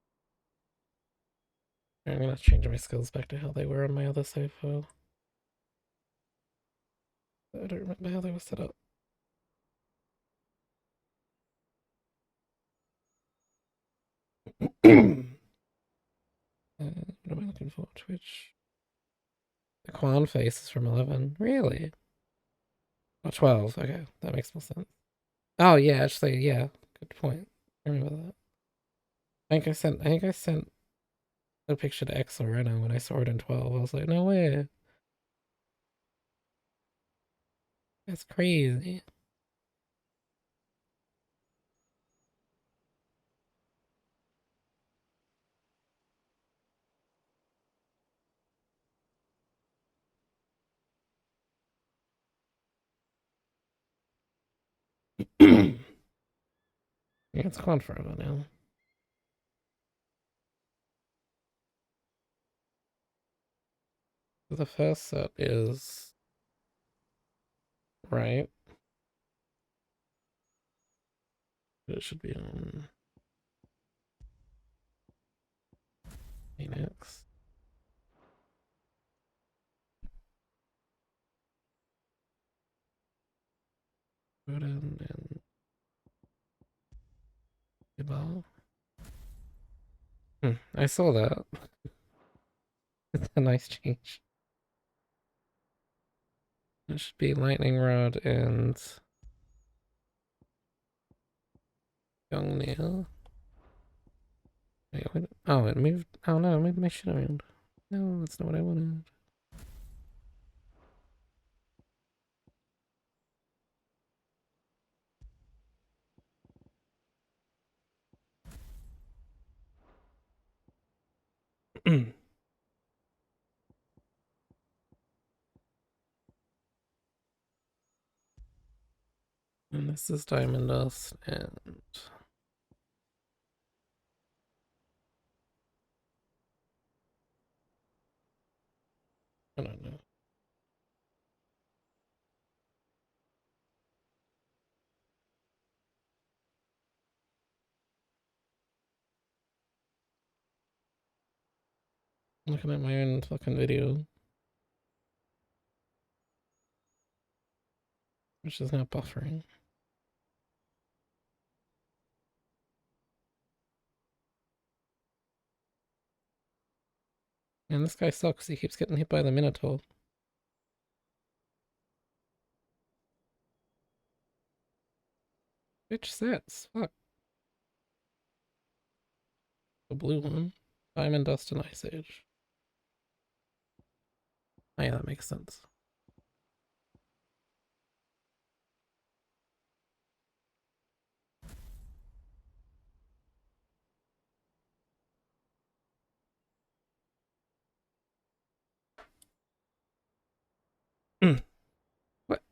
I'm gonna change my skills back to how they were on my other save file. I don't remember how they were set up. What am I looking for? Twitch. The Quan face is from 11. Really? Oh, 12. Okay, that makes more sense. Oh yeah, actually, yeah. Good point. I remember that. I think I sent a picture to X Lorena when I saw it in 12. I was like, no way. That's crazy. Yeah, it's gone forever now. The first set is right. It should be on Phoenix. Odin and Ibal. I saw that. It's a nice change. It should be Lightning Rod and Gungnir. Wait, what? Oh, it moved. Oh no, it moved my shit around. No, that's not what I wanted. And this is Diamond Dust, and I don't know. Looking at my own fucking video, which is now buffering. And this guy sucks, he keeps getting hit by the Minotaur. Bitch sets, fuck. The blue one. Diamond Dust and Ice Age. Oh yeah, that makes sense. What?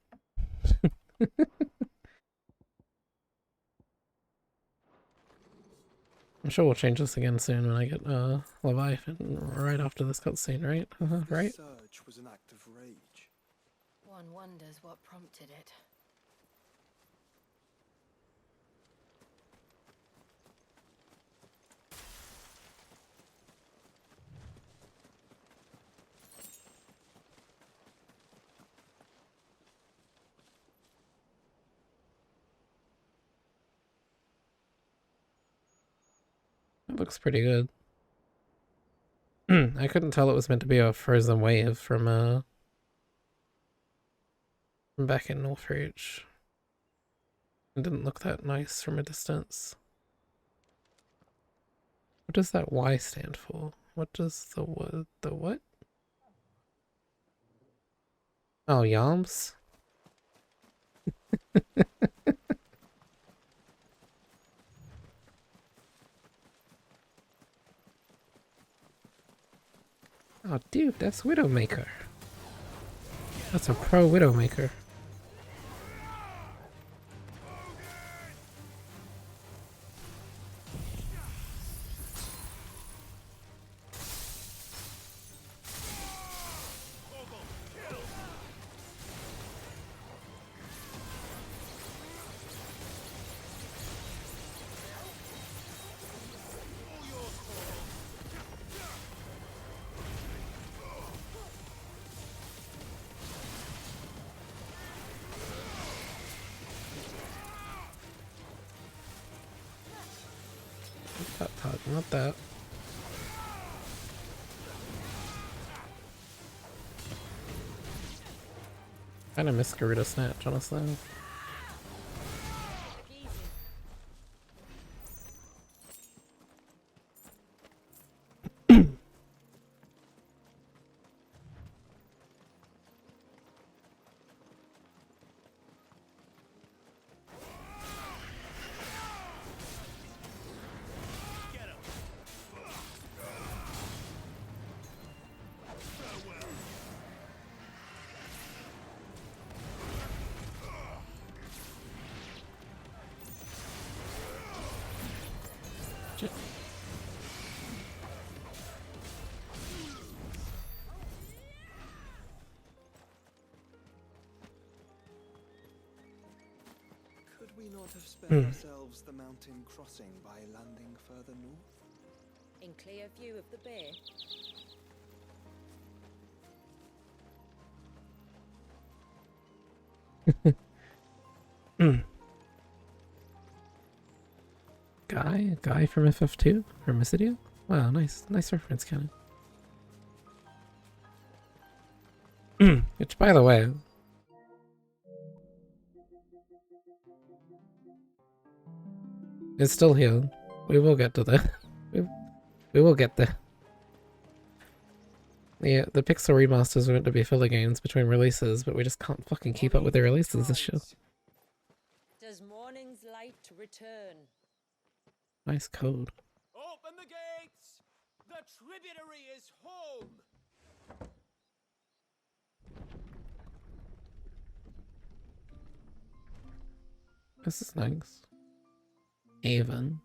I'm sure we'll change this again soon when I get Leviathan right after this cutscene, right? Right?
The surge was an act of rage.
One wonders what prompted it.
It looks pretty good. I couldn't tell it was meant to be a frozen wave from back in Northreach. It didn't look that nice from a distance. What does that Y stand for? What does the what? Oh, Yams? Oh, dude, that's Widowmaker. That's a pro Widowmaker. Not that. Kinda miss Garuda Snatch, honestly.
Could we not have spared ourselves the mountain crossing by landing further north?
In clear view of the bay. Guy from
FF2? From Mysidia? Wow, nice reference, Canon. Which, by the way, is still here. We will get to that. We will get there. Yeah, the Pixel remasters are meant to be filler games between releases, but we just can't fucking keep up with the releases this year.
Does morning's light return?
Nice code.
Open the gates! The tributary is home!
This is nice. Avon.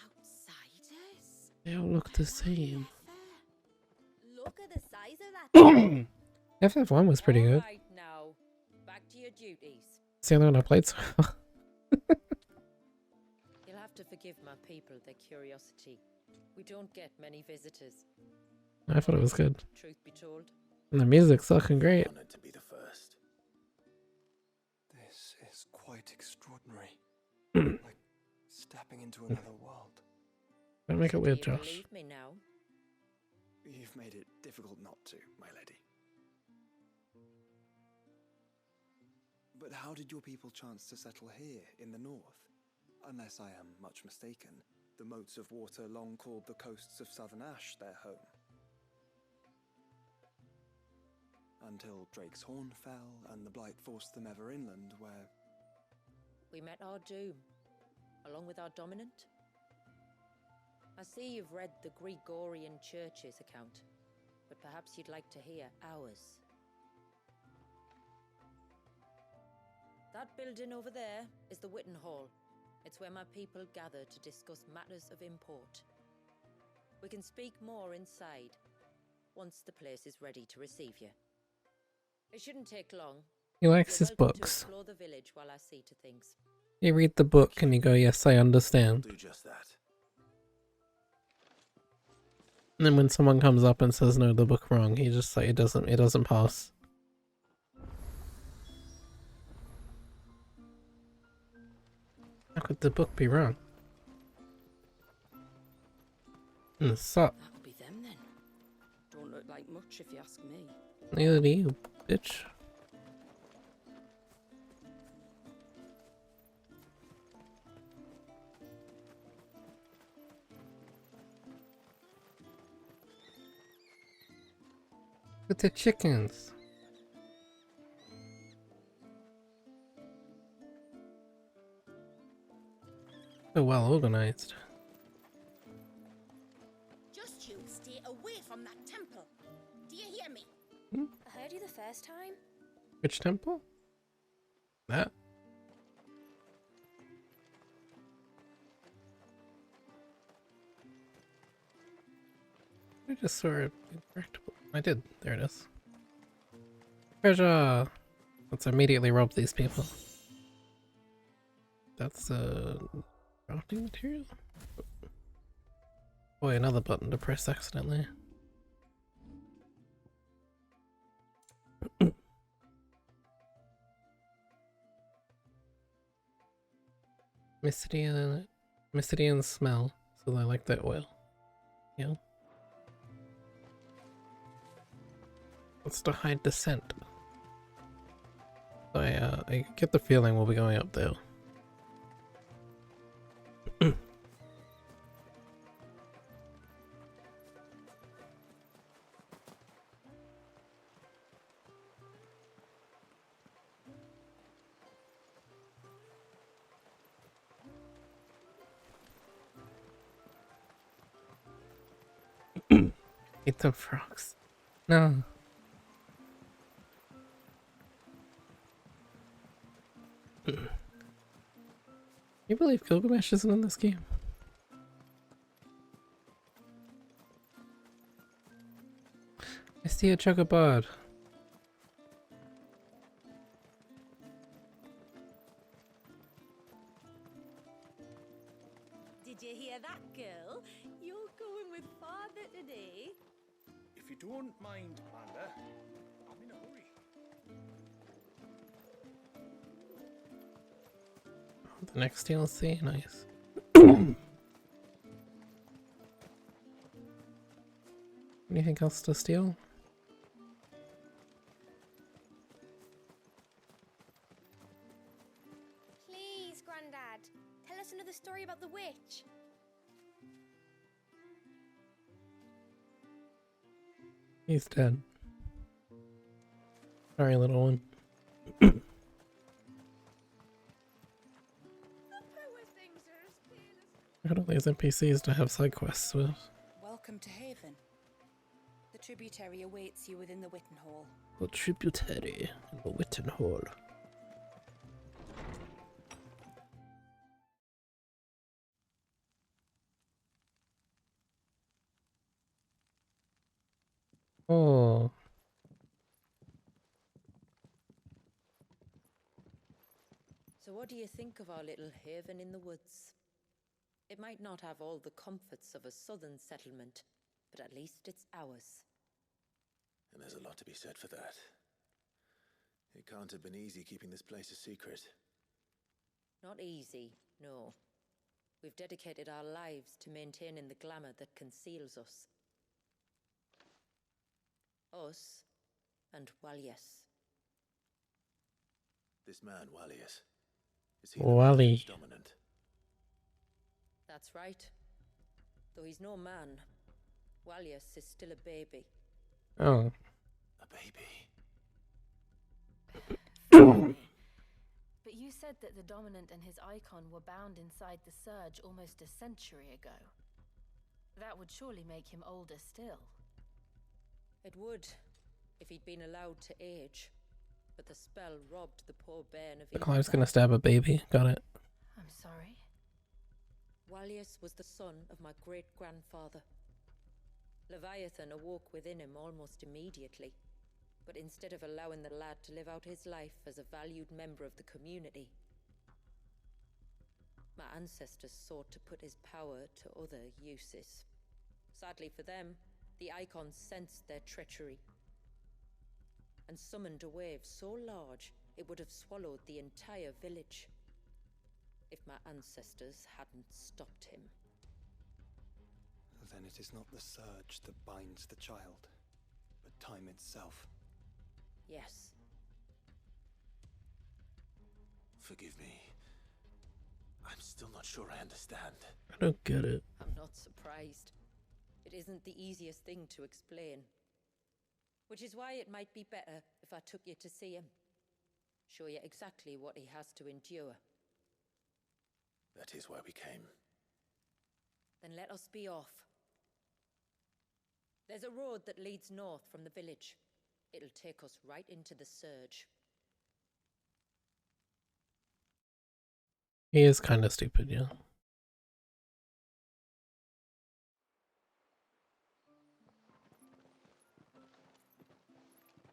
Outsiders?
They all look the same.
Look at the size of that.
FF1 was pretty good.
Right now, back to your duties.
It's the only one I played so far.
You'll have to forgive my people their curiosity. We don't get many visitors.
I thought it was good.
Truth be told.
And the music's fucking great.
Honored to be the first.
This is quite extraordinary. Like stepping into another world.
Don't make it weird,
Do you
Josh.
believe me now?
You've made it difficult not to, my lady. But how did your people chance to settle here in the north? Unless I am much mistaken, the moats of water long called the coasts of southern Ash their home. Until Drake's Horn fell and the Blight forced them ever inland, where...
We met our doom, along with our dominant. I see you've read the Gregorian Church's account, but perhaps you'd like to hear ours. That building over there is the Witten Hall. It's where my people gather to discuss matters of import. We can speak more inside, once the place is ready to receive you. It shouldn't take long.
He likes
You're
his
welcome to
books.
explore the village while I see to things.
You read the book and you go, yes, I understand.
Do just that.
And then when someone comes up and says no, the book wrong, he just like it doesn't pass. How could the book be wrong? Suck.
That'll be them then. Don't look like much if you ask me.
Neither do you, bitch. With the chickens. So well organized.
Just you stay away from that temple. Do you hear me?
I heard you the first time.
Which temple? That? I just saw it incorrectable. I did. There it is. Treasure! Let's immediately rob these people. That's crafting material? Boy, another button to press accidentally. Mystidian smell, so I like that oil. Yeah. What's to hide the scent? So I get the feeling we'll be going up there. Eat the frogs. No. Can you believe Gilgamesh isn't in this game? I see a chocobird.
Did you hear that, girl? You're going with father today.
If you don't mind, Commander, I'm in a hurry.
The next DLC, nice. Anything else to steal?
Please, Grandad, tell us another story about the witch.
He's dead. Sorry, little one. I got all these NPCs to have side quests with.
Welcome to Haven. The tributary awaits you within the Witten Hall.
The tributary in the Witten Hall. Oh.
So what do you think of our little haven in the woods? It might not have all the comforts of a southern settlement, but at least it's ours.
And there's a lot to be said for that. It can't have been easy keeping this place a secret.
Not easy, no. We've dedicated our lives to maintaining the glamour that conceals us. Us and Walius.
This man, Walius, is he
Wally.
the dominant?
That's right. Though he's no man, Walius is still a baby.
Oh.
A baby?
But you said that the Dominant and his icon were bound inside the Surge almost a century ago. That would surely make him older still.
It would, if he'd been allowed to age. But the spell robbed the poor bairn of his
Clive's gonna stab a baby. Got it.
I'm sorry.
Walius was the son of my great-grandfather. Leviathan awoke within him almost immediately, but instead of allowing the lad to live out his life as a valued member of the community, my ancestors sought to put his power to other uses. Sadly for them, the icons sensed their treachery and summoned a wave so large it would have swallowed the entire village if my ancestors hadn't stopped him.
Then it is not the surge that binds the child, but time itself.
Yes.
Forgive me. I'm still not sure I understand.
I don't get it.
I'm not surprised. It isn't the easiest thing to explain. Which is why it might be better if I took you to see him. Show you exactly what he has to endure.
That is why we came.
Then let us be off. There's a road that leads north from the village. It'll take us right into the Surge.
He is kind of stupid, yeah.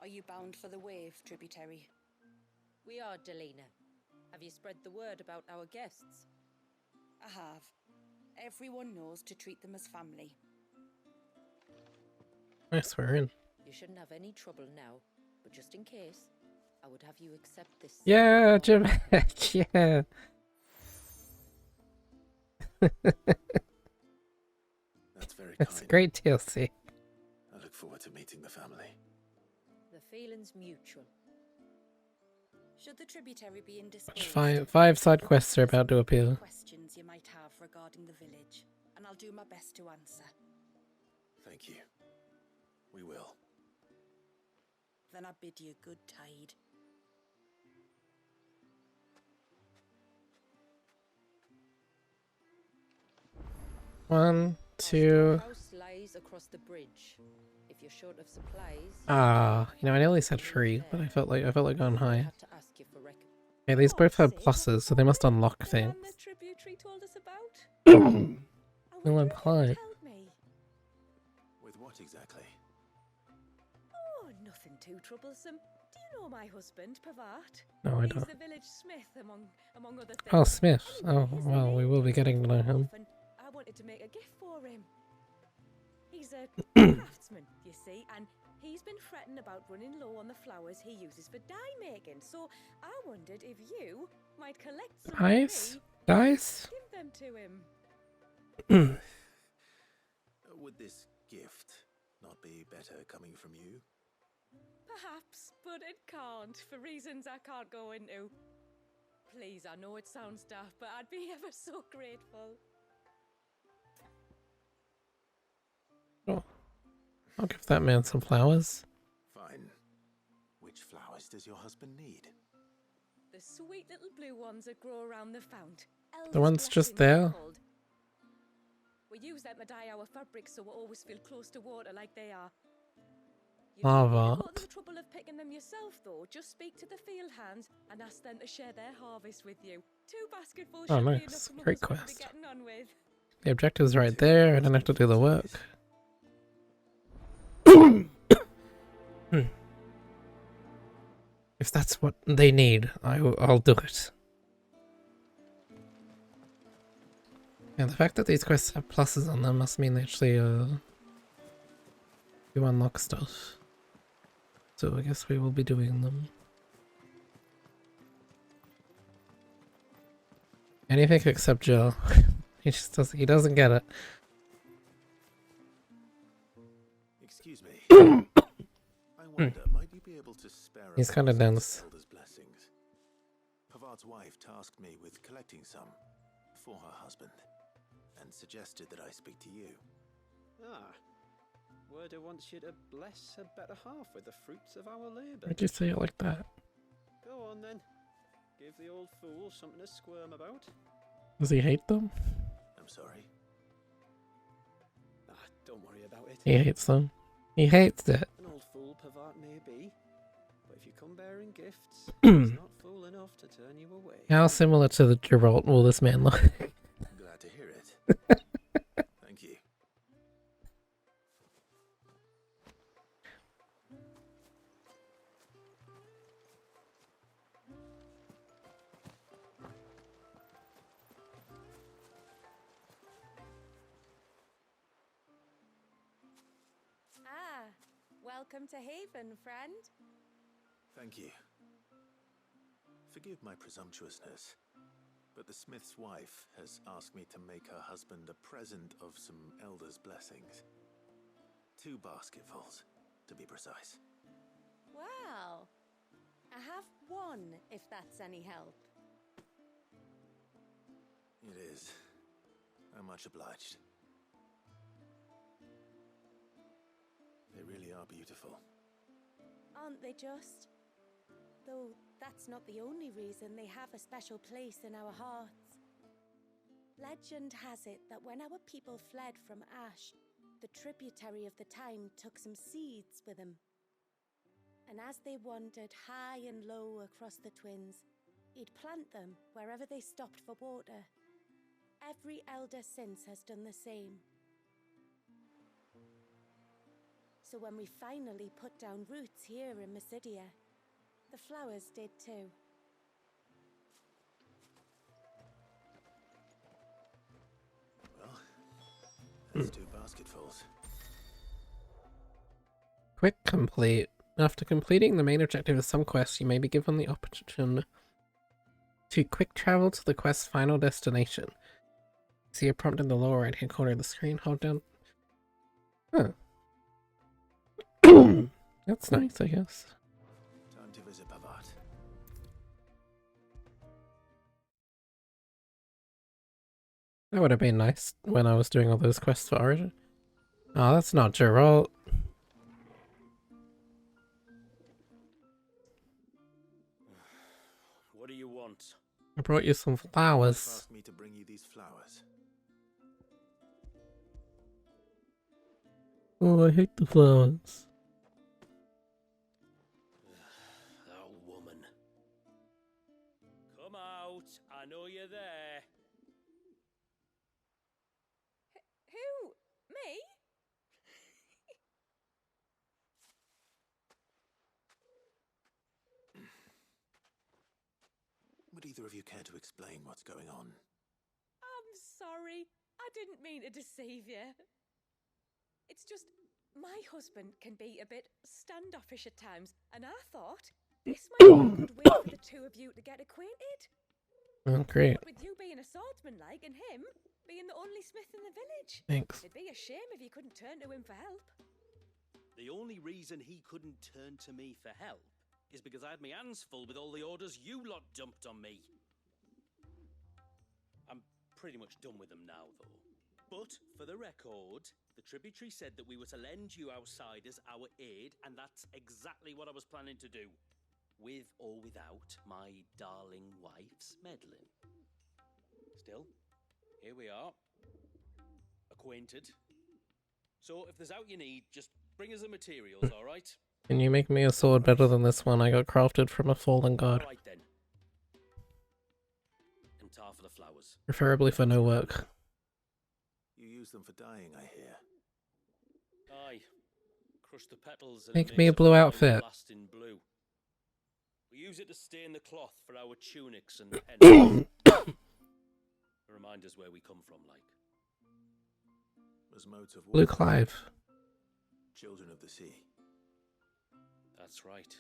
Are you bound for the Wave, tributary?
We are, Delina. Have you spread the word about our guests?
I have. Everyone knows to treat them as family.
I swear in.
You shouldn't have any trouble now, but just in case, I would have you accept this.
Yeah, Jamek, yeah.
That's very
That's
kind.
great TLC.
I look forward to meeting the family.
The feeling's mutual.
Should the tributary be indisposed,
Five side quests are about to appear.
questions you might have regarding the village, and I'll do my best to answer.
Thank you. We will.
Then I bid you good tide.
One,
Our
two.
storehouse lies across the bridge. If you're short of supplies,
Ah, you know, I nearly said free, but I felt like going
I
high.
had to ask you for
Okay, these both have pluses, so they must unlock
The
things.
man the tributary told us about? I
No,
wonder
I'm
if
Clive.
you told me.
With what exactly?
Oh, nothing too troublesome. Do you know my husband, Pavat?
No, I
He's
don't.
the village smith, among other things.
Oh, Smith.
Anyway,
Oh,
his
well, we
name
will be
is
getting to know him.
Wolf, and I wanted to make a gift for him. He's a craftsman, you see, and he's been fretting about running low on the flowers he uses for dye making. So I wondered if you might collect some for
Dice?
me
Dice?
and give them to him.
Would this gift not be better coming from you?
Perhaps, but it can't, for reasons I can't go into. Please, I know it sounds daft, but I'd be ever so grateful.
Oh, I'll give that man some flowers.
Fine. Which flowers does your husband need?
The sweet little blue ones that grow around the fount.
The ones just there?
We use them to dye our fabrics so we always feel close to water like they are. You
Ah,
don't need to go
what?
to the trouble of picking them yourself, though. Just speak to the field hands and ask them to share their harvest with you. 2 basketfuls
Oh,
should be
nice.
enough for
Great
Mother's Will to be
quest.
getting on with.
The objective's right there, I don't have to do the work. If that's what they need, I'll do it. Yeah, the fact that these quests have pluses on them must mean they actually, you unlock stuff. So I guess we will be doing them. Anything except Joe. He doesn't get it.
Excuse me. I wonder, might you be able to spare
He's
a
kinda
basket of
dense.
Elder's blessings? Pavard's wife tasked me with collecting some for her husband, and suggested that I speak to you.
Ah, Werder wants you to bless her better half with the fruits of our labour.
Why'd you say it like that?
Go on then. Give the old fool something to squirm about.
Does he hate them?
I'm sorry.
Ah, don't worry about it.
He hates them. He hates it.
An old fool Pavard may be, but if you come bearing gifts, he's not fool enough to turn you away.
How similar to the Geralt will this man look?
Glad to hear it. Thank you.
Ah, welcome to Haven, friend.
Thank you. Forgive my presumptuousness, but the smith's wife has asked me to make her husband a present of some elder's blessings. 2 basketfuls, to be precise.
Well, I have one, if that's any help.
It is. I'm much obliged. They really are beautiful.
Aren't they just? Though that's not the only reason they have a special place in our hearts. Legend has it that when our people fled from Ash, the tributary of the Tyne took some seeds with them. And as they wandered high and low across the Twins, he'd plant them wherever they stopped for water. Every elder since has done the same. So when we finally put down roots here in Mysidia, the flowers did too.
Well, that's 2 basketfuls.
Quick complete. After completing the main objective of some quests, you may be given the option to quick travel to the quest's final destination. See a prompt in the lower right hand corner of the screen. Hold down. Huh. That's nice, I guess.
Time to visit Pavard.
That would have been nice when I was doing all those quests for Origin. Oh, that's not Geralt.
What do you want?
I brought you some flowers.
Asked me to bring you these flowers.
Oh, I hate the flowers.
That woman. Come out. I know you're there.
Who? Me?
Would either of you care to explain what's going on?
I'm sorry. I didn't mean to deceive you. It's just, my husband can be a bit standoffish at times, and I thought this might be a good way for the 2 of you to get acquainted.
Oh, great.
What with you being a swordsman like, and him being the only smith in the village.
Thanks.
It'd be a shame if you couldn't turn to him for help.
The only reason he couldn't turn to me for help is because I had my hands full with all the orders you lot dumped on me. I'm pretty much done with them now, though. But, for the record, the tributary said that we were to lend you outsiders our aid, and that's exactly what I was planning to do. With or without my darling wife's meddling. Still, here we are. A acquainted. So if there's out you need, just bring us the materials, alright?
Can you make me a sword better than this one I got crafted from a fallen god?
Alright then. And tar for the flowers.
Preferably for no work.
You use them for dyeing, I hear.
Aye. Crush the petals and
Make
it
me a
makes
blue
fine
outfit.
lasting blue. We use it to stain the cloth for our tunics and pennants. Remind us where we come from, like.
As modes of
Blue
water,
Clive.
children of the sea.
That's right.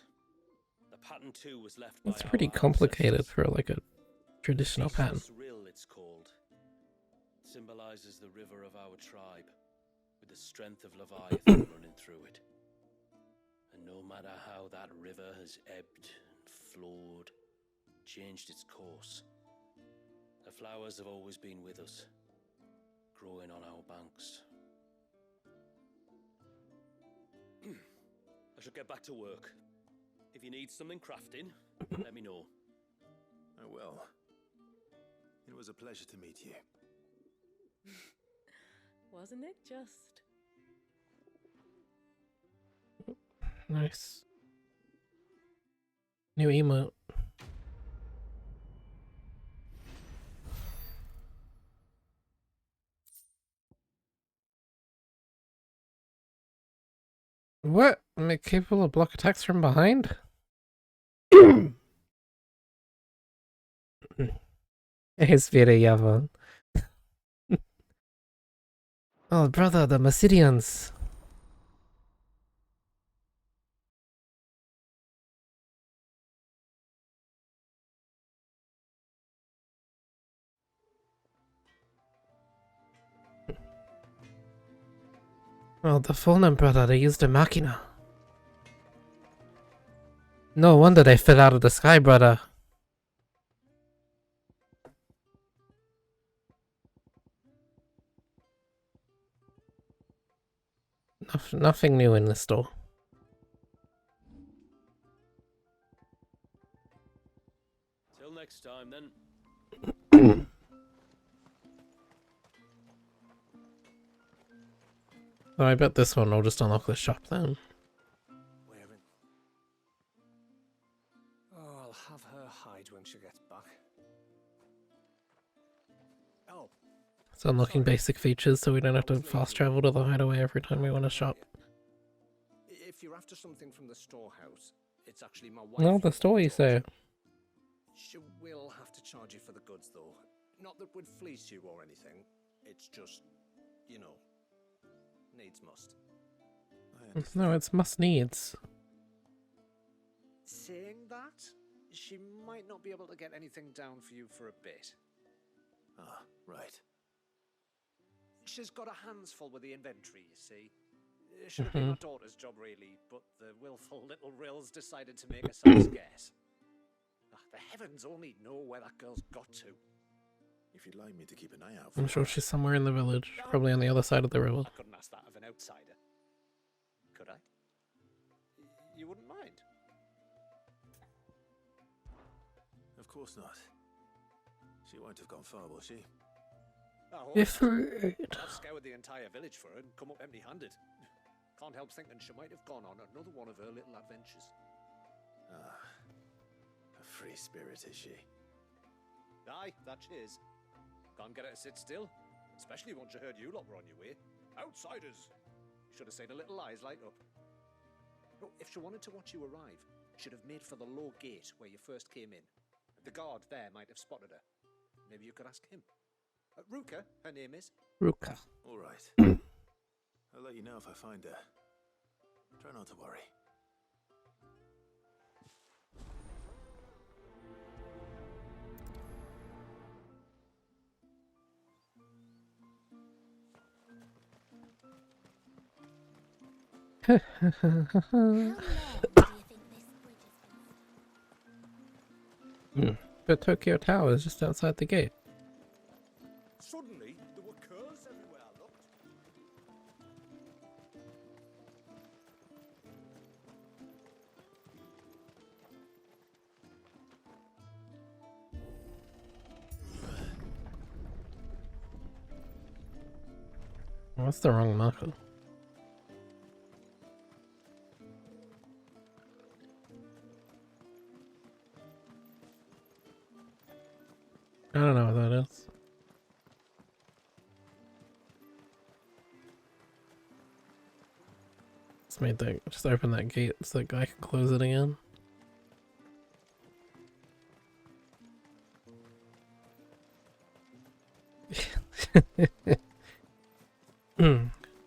The pattern too was left by
It's pretty
our
complicated
ancestors.
for like a traditional pattern.
XVI Rill, it's called. It symbolizes the river of our tribe, with the strength of Leviathan running through it. And no matter how that river has ebbed and flowed, changed its course, the flowers have always been with us, growing on our banks. I should get back to work. If you need something crafting, let me know.
Oh well. It was a pleasure to meet you.
Wasn't it just?
Nice. New emote. What? Am I capable of block attacks from behind? Espera, Yavan. Oh, brother, the Massidians. Oh, the Fulham brother, they used a machina. No wonder they fell out of the sky, brother. Nothing new in this store.
Till next time, then.
Oh, I bet this one will just unlock the shop then.
Oh, I'll have her hide when she gets back. Oh.
It's unlocking basic features so we don't have to fast travel to the hideaway every time we want to shop.
If you're after something from the storehouse, it's actually my wife.
No, the store you say.
She will have to charge you for the goods, though. Not that we'd fleece you or anything. It's just, you know, needs must.
No, it's must needs.
Saying that, she might not be able to get anything down for you for a bit.
Ah, right.
She's got her hands full with the inventory, you see. It should have been my daughter's job, really, but the willful little Rills decided to make herself scarce. The heavens only know where that girl's got to.
If you'd like me to keep an eye out for
I'm sure she's somewhere in the village, probably on the other side of the river.
I couldn't ask that of an outsider. Could I? You wouldn't mind?
Of course not. She won't have gone far, will she?
If
I've scoured the entire village for her and come up empty-handed. Can't help thinking she might have gone on another one of her little adventures.
Ah, a free spirit is she?
Aye, that she is. Can't get her to sit still, especially once she heard you lot were on your way. Outsiders! Should have seen her little eyes light up. No, if she wanted to watch you arrive, she'd have made for the low gate where you first came in. The guard there might have spotted her. Maybe you could ask him. Ruka, her name is.
Ruka.
All right. I'll let you know if I find her. Try not to worry.
But Tokyo Tower is just outside the gate.
Suddenly, there were curls everywhere I looked.
Oh, that's the wrong marker. I don't know what that is. Just open that gate so that guy can close it again.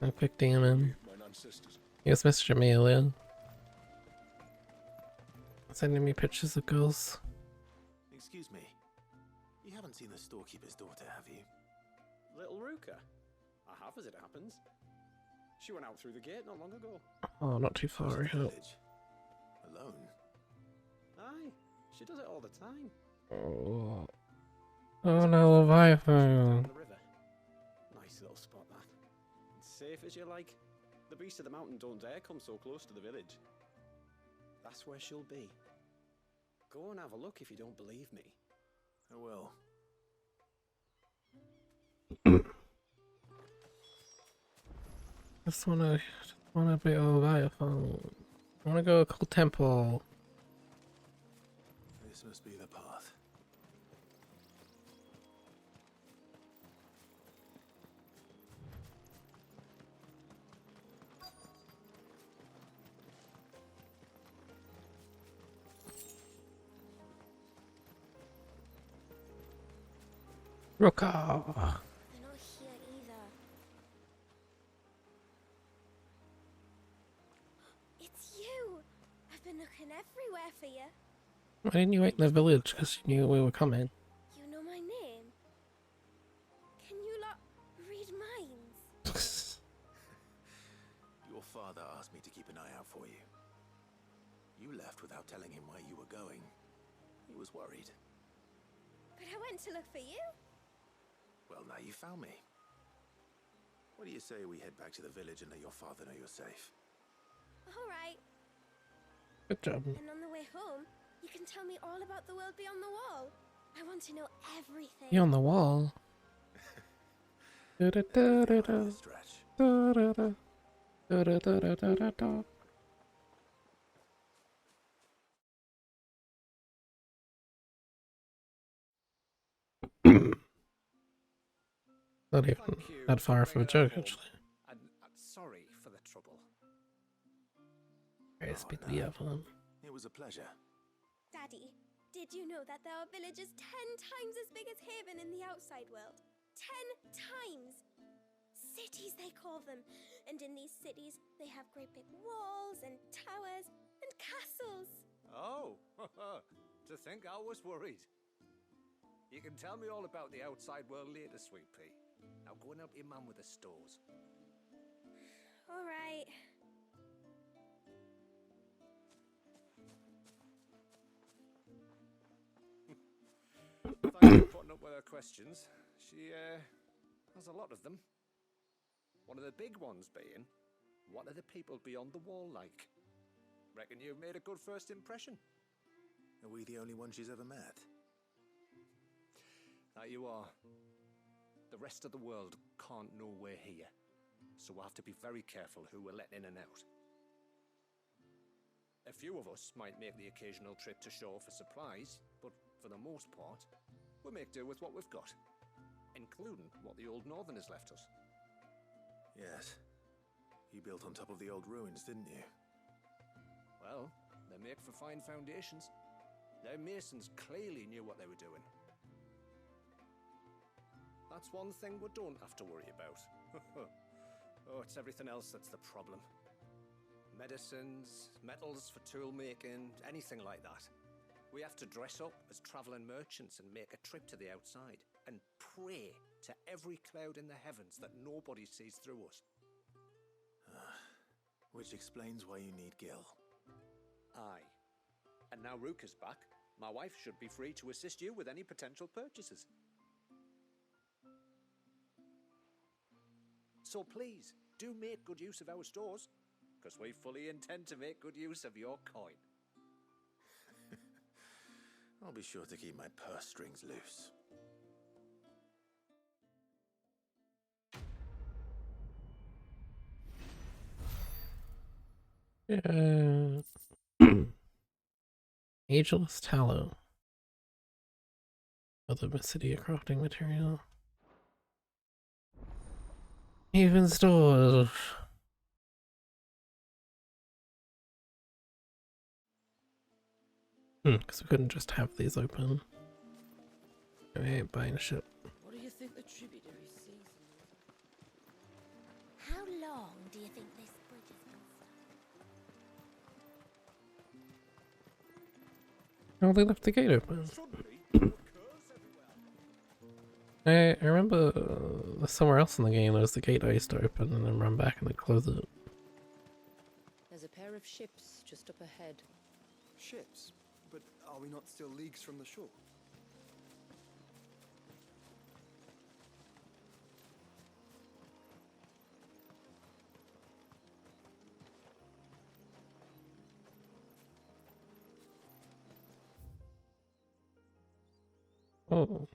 A quick DM. He was messaging me earlier. Sending me pictures of girls.
Excuse me. You haven't seen the storekeeper's daughter, have you?
Little Ruka? I have, as it happens. She went out through the gate not long ago.
Oh, not too far out.
Alone?
Aye, she does it all the time.
Oh. Oh no, Leviathan.
Down the river. Nice little spot, that. It's safe as you like. The beasts of the mountain don't dare come so close to the village. That's where she'll be. Go and have a look if you don't believe me.
I will.
Just wanna be a Leviathan. I wanna go to a cool temple.
This must be the path.
Roka.
They're not here either. It's you! I've been looking everywhere for you.
Why didn't you wait in the village? Because you knew we were coming.
You know my name? Can you lot read minds?
Your father asked me to keep an eye out for you. You left without telling him where you were going. He was worried.
But I went to look for you.
Well, now you found me. What do you say we head back to the village and let your father know you're safe?
All right.
Good job.
And on the way home, you can tell me all about the world beyond the wall. I want to know everything.
You on the wall. Da da da da da. Da da da. Da da da da da da da. Not even that far from a joke, actually.
And sorry for the trouble.
Praise be to the Evelyn.
It was a pleasure.
Daddy, did you know that there are villages 10 times as big as Haven in the outside world? 10 times! Cities, they call them. And in these cities, they have great big walls and towers and castles.
Oh, to think I was worried. You can tell me all about the outside world later, Sweet Pea. Now go and help your mum with the stores.
All right.
Thanks for putting up with her questions. She has a lot of them. One of the big ones being, what are the people beyond the wall like? Reckon you've made a good first impression.
Are we the only one she's ever met?
That you are. The rest of the world can't know we're here, so we'll have to be very careful who we're letting in and out. A few of us might make the occasional trip to shore for supplies, but for the most part, we'll make do with what we've got, including what the old Northerners left us.
Yes. You built on top of the old ruins, didn't you?
Well, they make for fine foundations. Their masons clearly knew what they were doing. That's one thing we don't have to worry about. Oh, it's everything else that's the problem. Medicines, metals for tool making, anything like that. We have to dress up as traveling merchants and make a trip to the outside and pray to every cloud in the heavens that nobody sees through us.
Which explains why you need Gil.
Aye. And now Ruka's back, my wife should be free to assist you with any potential purchases. So please, do make good use of our stores, because we fully intend to make good use of your coin.
I'll be sure to keep my purse strings loose.
Yeah. Ageless tallow. Other Mysidia crafting material. Even stores. Because we couldn't just have these open. I ain't buying shit.
What do you think the tributary season is?
How long do you think this bridge has been stuck?
Oh, they left the gate open. I remember somewhere else in the game there was the gate I used to open and then run back and then close it.
There's a pair of ships just up ahead.
Ships? But are we not still leagues from the shore?
Oh.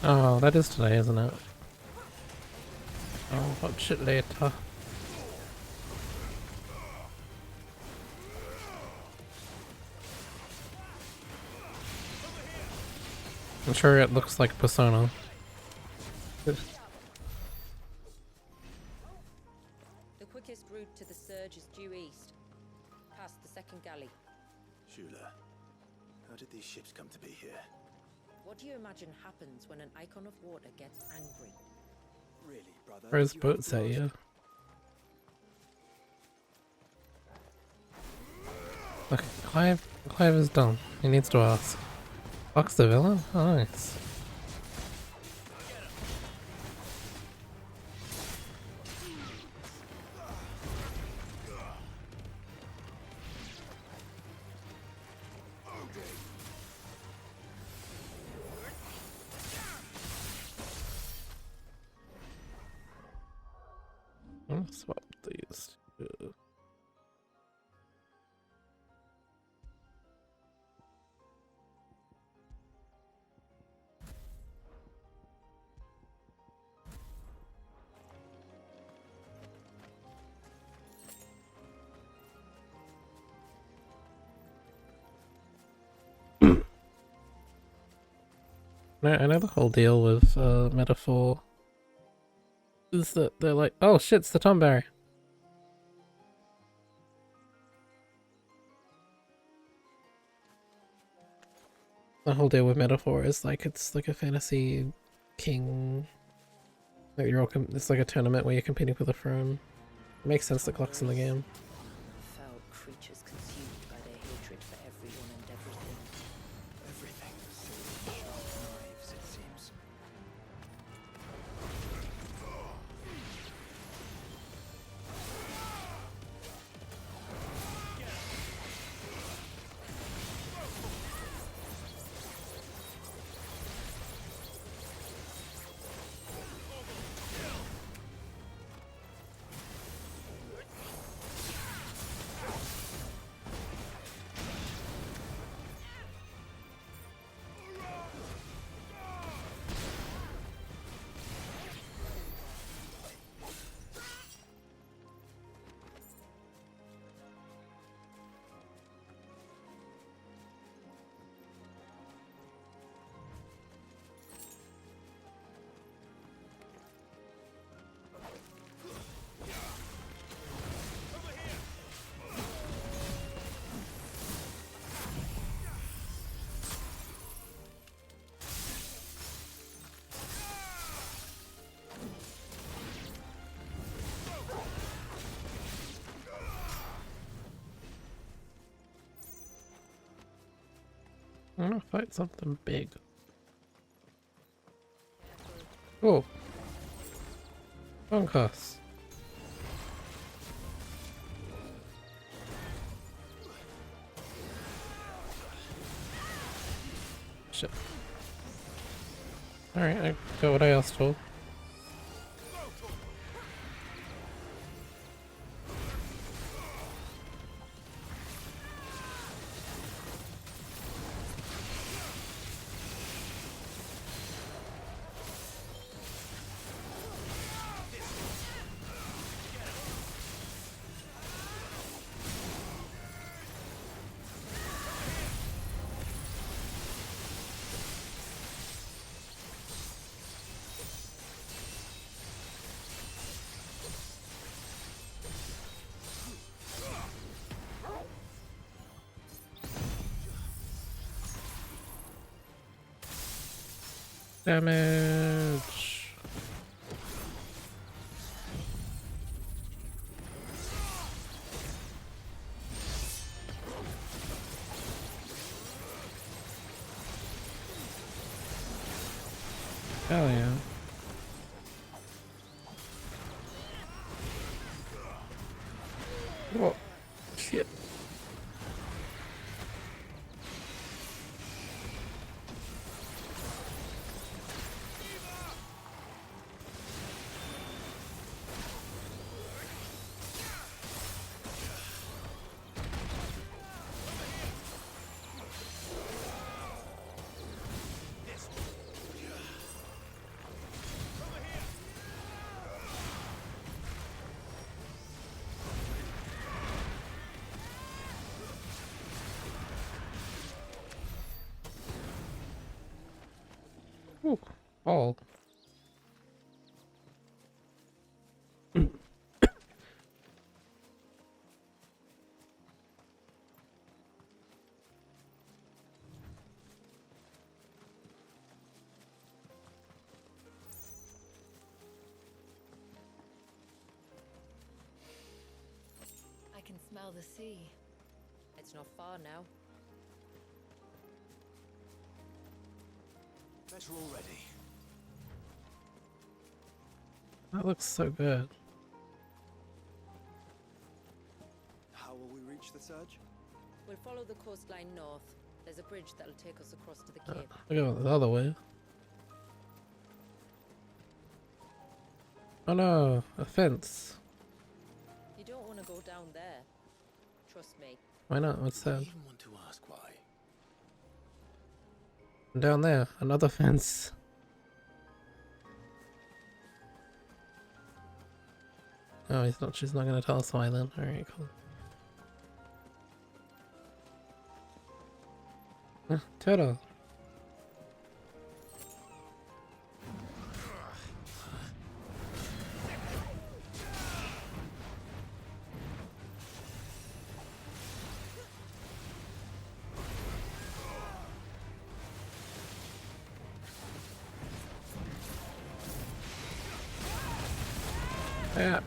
Oh, that is today, isn't it? I'll watch it later. I'm sure it looks like Persona.
The quickest route to the surge is due east, past the second galley.
Shula, how did these ships come to be here?
What do you imagine happens when an icon of water gets angry?
Really, brother?
Where's
You have
boats
to
at
ask-
you? Look, Clive is dumb. He needs to ask. Fox the villain? Oh, nice. I'm gonna swap these two. I know the whole deal with Metaphor is that they're like, oh shit, it's the Tomberry. The whole deal with Metaphor is like it's like a fantasy king. Like you're all it's like a tournament where you're competing for the throne. It makes sense that clock's in the game.
Foul creatures consumed by their hatred for everyone and everything.
Everything so sharp knives, it seems.
I wanna fight something big. Oh. Bonkas. shit. Alright, I got what I asked for. Damage. Hell yeah. What? Shit. Ooh, all.
I can smell the sea.
It's not far now.
Better already.
That looks so good.
How will we reach the surge?
We'll follow the coastline north. There's a bridge that'll take us across to the cape.
I go the other way. Oh no, a fence.
You don't want to go down there. Trust me.
Why not? What's
I
that?
even want to ask why.
Down there, another fence. Oh, she's not gonna tell us why then. Alright, cool. Turtle. Yeah.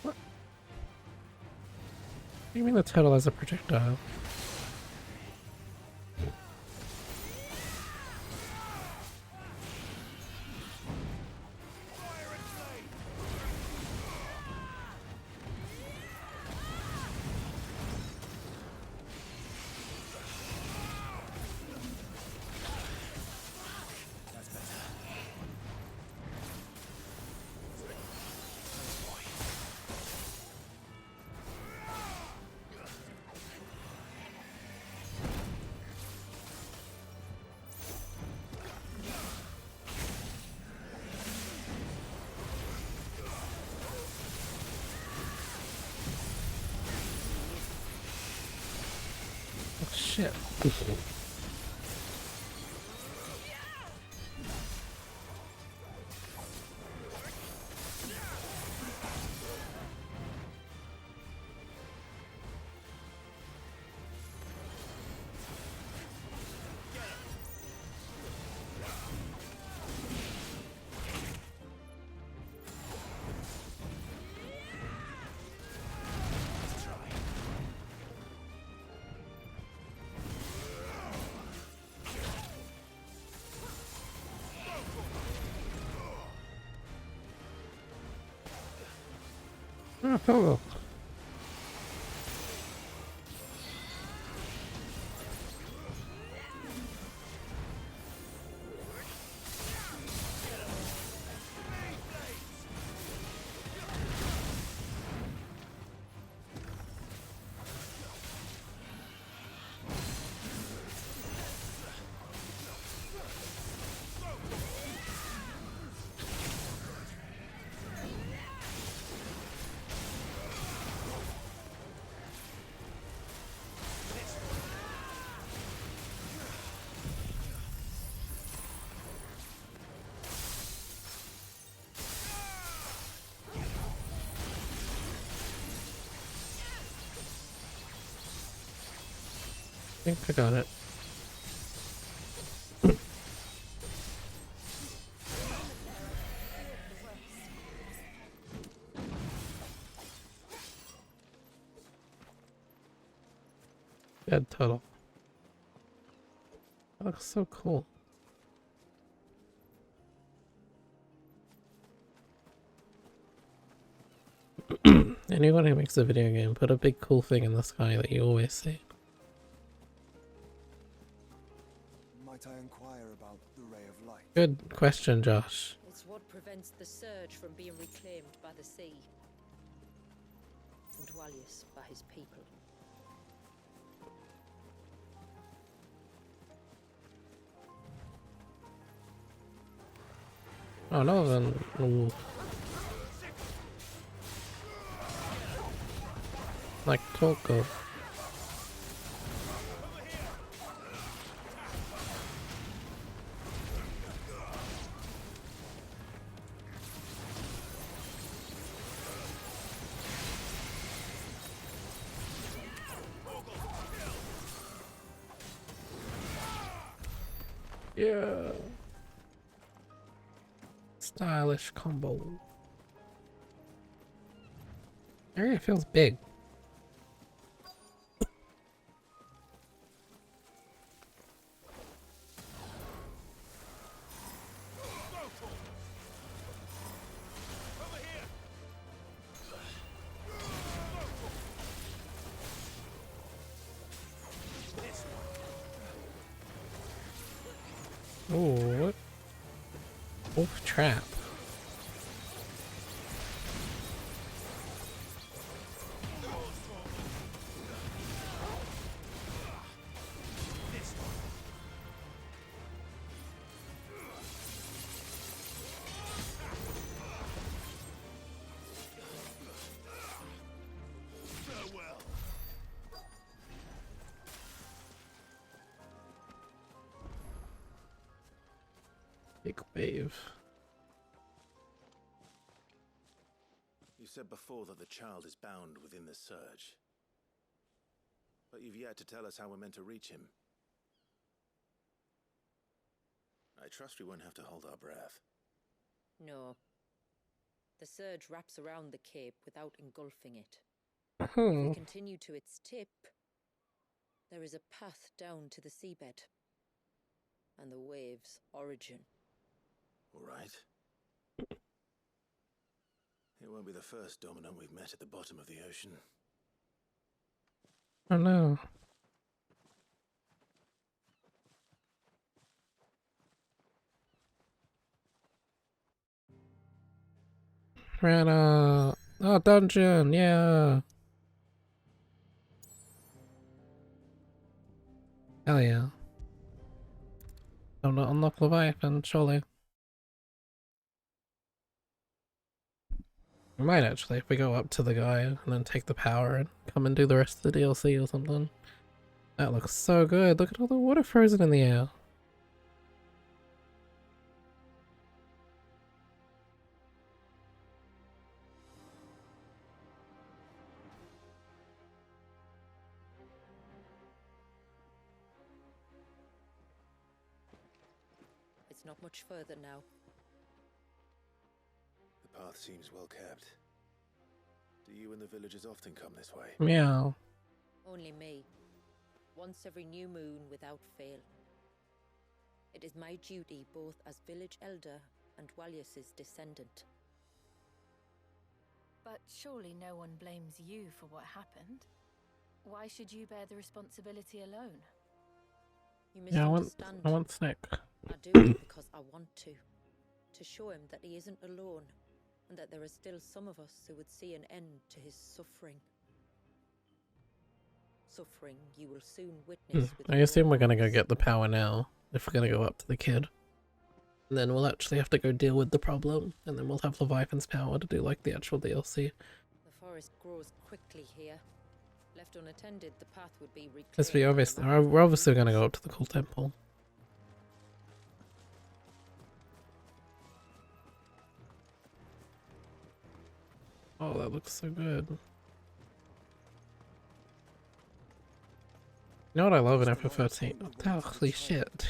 What? What do you mean the turtle has a projectile? Oh shit. Oh, cool. I think I got it. Dead total. That looks so cool. Anyone who makes a video game, put a big cool thing in the sky that you always see.
Might I inquire about the ray of light?
Good question, Josh.
It's what prevents the surge from being reclaimed by the sea. And Wallius by his people.
Oh no, then... Ooh. Like Toko. Yeah. Stylish combo. Area feels big. Oh, what? Wolf trap. Big wave.
You said before that the child is bound within the surge. But you've yet to tell us how we're meant to reach him. I trust we won't have to hold our breath.
No. The surge wraps around the cape without engulfing it. If
Hmm.
we continue to its tip, there is a path down to the seabed. And the wave's origin.
All right. It won't be the first dominant we've met at the bottom of the ocean.
Oh no. Rana. Oh, dungeon, yeah. Hell yeah. I'm not unlock Leviathan, surely. We might actually, if we go up to the guy and then take the power and come and do the rest of the DLC or something. That looks so good. Look at all the water frozen in the air.
It's not much further now.
The path seems well kept. Do you and the villagers often come this way?
Meow.
Only me. Once every new moon without fail. It is my duty both as village elder and Wallius's descendant.
But surely no one blames you for what happened. Why should you bear the responsibility alone?
You
Yeah,
misunderstand.
I want Snick.
I do it because I want to show him that he isn't alone, and that there are still some of us who would see an end to his suffering. Suffering you will soon witness with
I
your
assume
own
we're gonna go
eyes.
get the power now, if we're gonna go up to the kid. And then we'll actually have to go deal with the problem, and then we'll have Leviathan's power to do like the actual DLC.
The forest grows quickly here. Left unattended, the path would be reclaimed.
Let's be obvious, we're obviously gonna go up to the cool temple. Oh, that looks so good. You know what I love in FF13? Holy shit.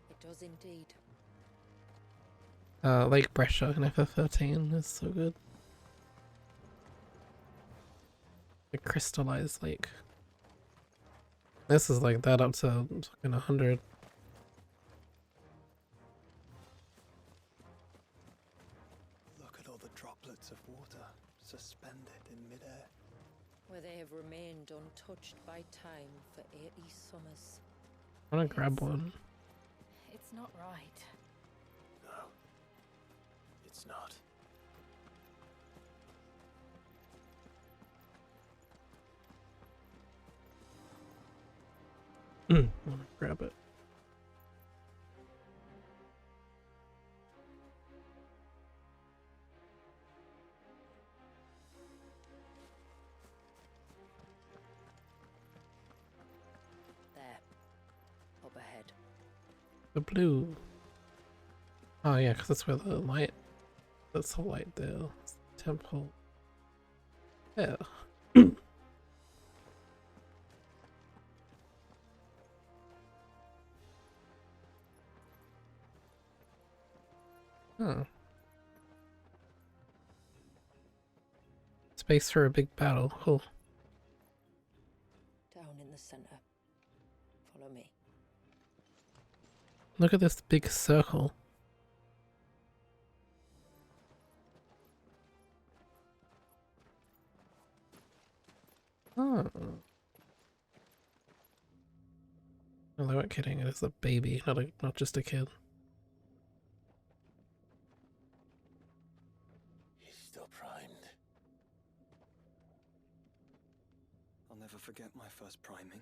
It does indeed.
Lake Brescia in FF13 is so good. The crystallized lake. This is like that up to fucking 100.
Look at all the droplets of water suspended in midair.
Where they have remained untouched by time for 80 summers.
I wanna grab one.
It's not right.
No, it's not.
I wanna grab it.
There. Up ahead.
The blue. Oh yeah, because that's where the light. That's the light there. It's the temple. Yeah. Huh. Space for a big battle. Cool.
Down in the center. Follow me.
Look at this big circle. Oh. Well, they weren't kidding. It is a baby, not just a kid.
He's still primed.
I'll never forget my first priming.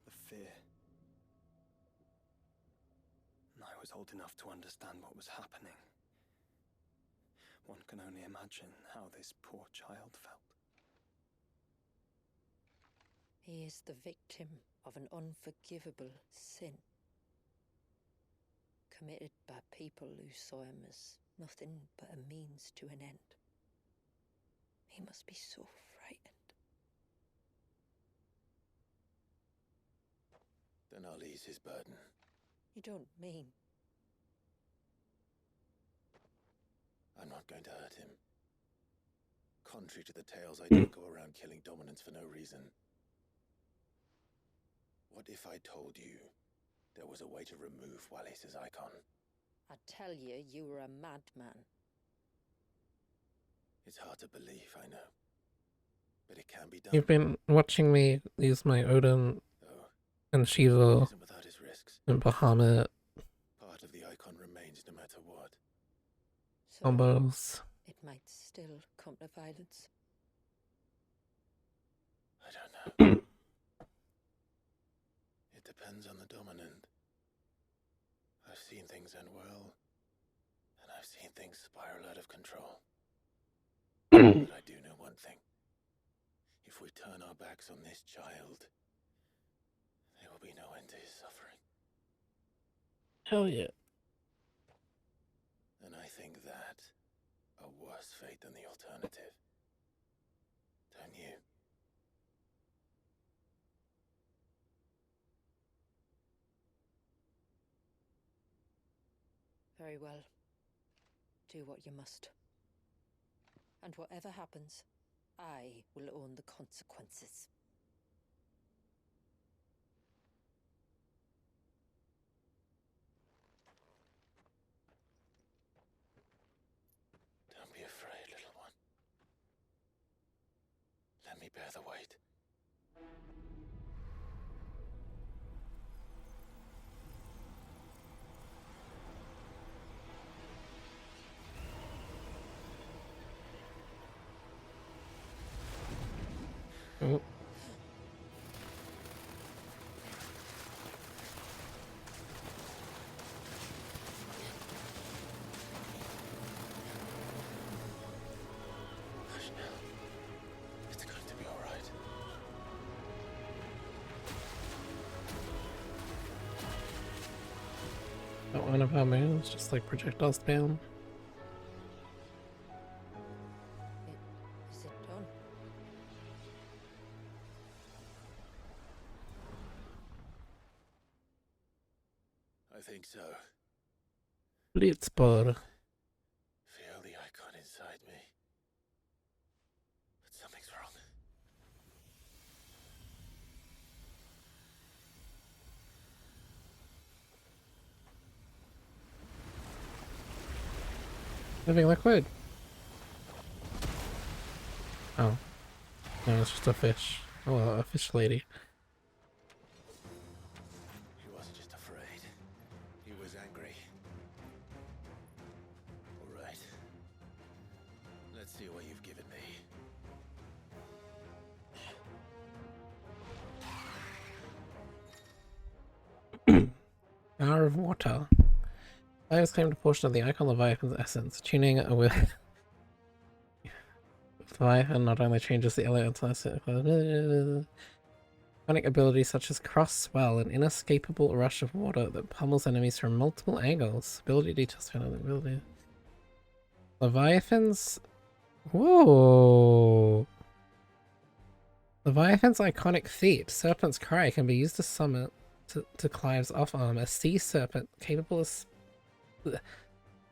The fear. I was old enough to understand what was happening. One can only imagine how this poor child felt.
He is the victim of an unforgivable sin. Committed by people who saw him as nothing but a means to an end. He must be so frightened.
Then I'll ease his burden.
You don't mean?
I'm not going to hurt him. Contrary to the tales, I don't go around killing dominants for no reason. What if I told you there was a way to remove Wallis's icon?
I tell you, you were a madman.
It's hard to believe, I know. But it can be done.
You've been watching me use my Odin and Shiva
Isn't without his risks.
and Bahamut
Part of the icon remains no matter what.
So
combos.
it might still come to violence.
I don't know. It depends on the dominant. I've seen things end well, and I've seen things spiral out of control. But I do know one thing. If we turn our backs on this child, there will be no end to his suffering.
Hell yeah.
And I think that a worse fate than the alternative. Don't you?
Very well. Do what you must. And whatever happens, I will own the consequences.
bear the weight.
Oh.
It's going to be all right.
Not one of our moves, just like projectile spam.
Is it done?
I think so.
Blitzball.
Feel the icon inside me. But something's wrong.
Living liquid. Oh. No, it's just a fish. Oh, well, a fish lady.
He wasn't just afraid. He was angry. All right. Let's see what you've given me.
Power of water. Players claimed a portion of the icon Leviathan's essence. Tuning with Leviathan not only changes the elements, iconic abilities such as cross swell, an inescapable rush of water that pummels enemies from multiple angles. Ability details found on the ability. Leviathan's. Whoa! Leviathan's iconic feat, Serpent's Cry, can be used to summon to Clive's off arm. A sea serpent capable of.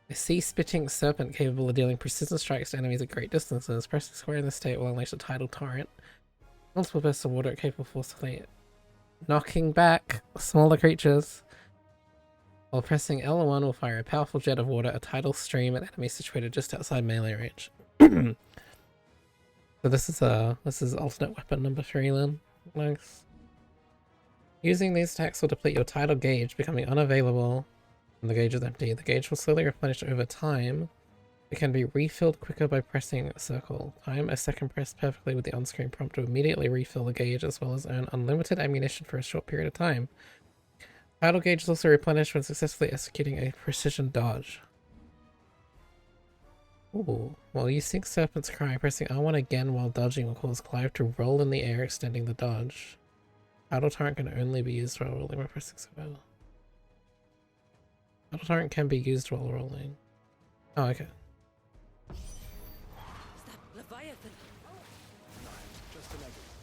A sea-spitting serpent capable of dealing precision strikes to enemies at great distances. Pressing square in the state will unleash a tidal torrent. Multiple bursts of water capable of forcefully knocking back smaller creatures. While pressing L1 will fire a powerful jet of water, a tidal stream at enemies situated just outside melee range. So this is alternate weapon number 3 then. Nice. Using these attacks will deplete your tidal gauge, becoming unavailable when the gauge is empty. The gauge will slowly replenish over time. It can be refilled quicker by pressing circle. Time a second press perfectly with the on-screen prompt to immediately refill the gauge, as well as earn unlimited ammunition for a short period of time. Tidal gauge is also replenished when successfully executing a precision dodge. Ooh. While using Serpent's Cry, pressing R1 again while dodging will cause Clive to roll in the air, extending the dodge. Tidal torrent can only be used while rolling by pressing circle. Tidal torrent can be used while rolling. Oh, okay.
Is that Leviathan?
No, just a negative,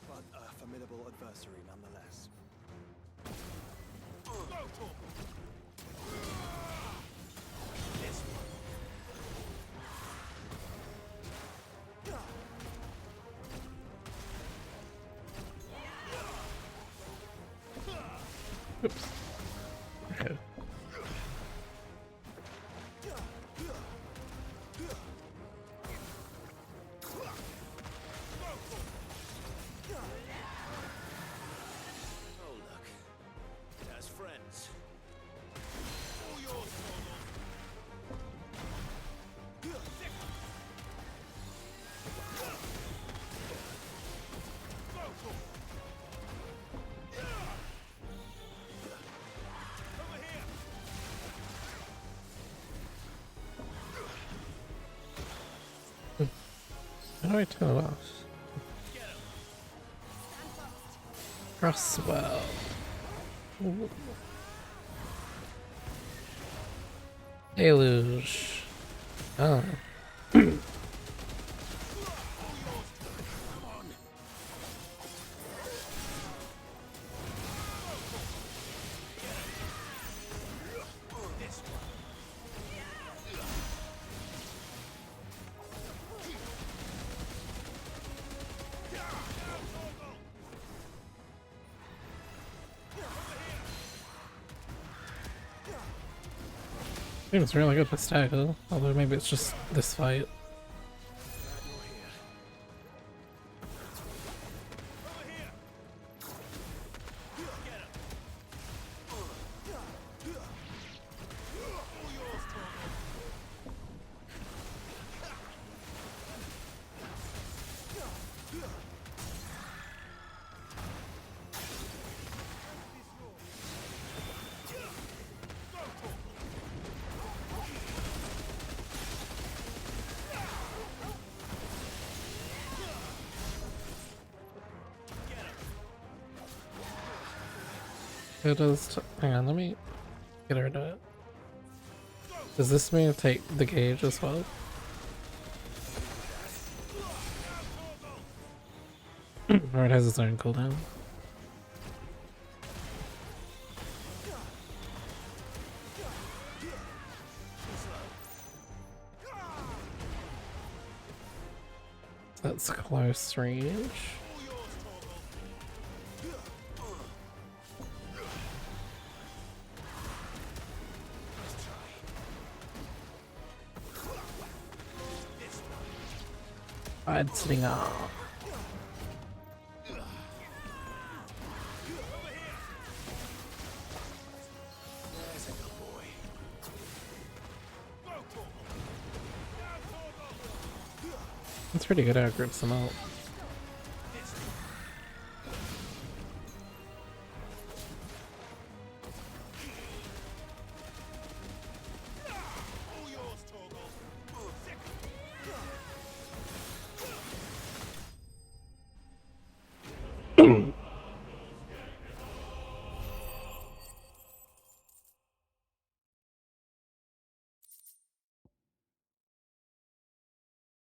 but a formidable adversary nonetheless.
Oops. Okay.
Oh, look. As friends. All yours,
How do I turn it off? Crosswell. Ooh. Deluge. Ah. I think it's really good for stagger, although maybe it's just this fight. It does. Hang on, let me get her to it. Does this move take the gauge as well? Or it has its own cooldown? That's close range. I'd sitting up. It's pretty good how it grips them out.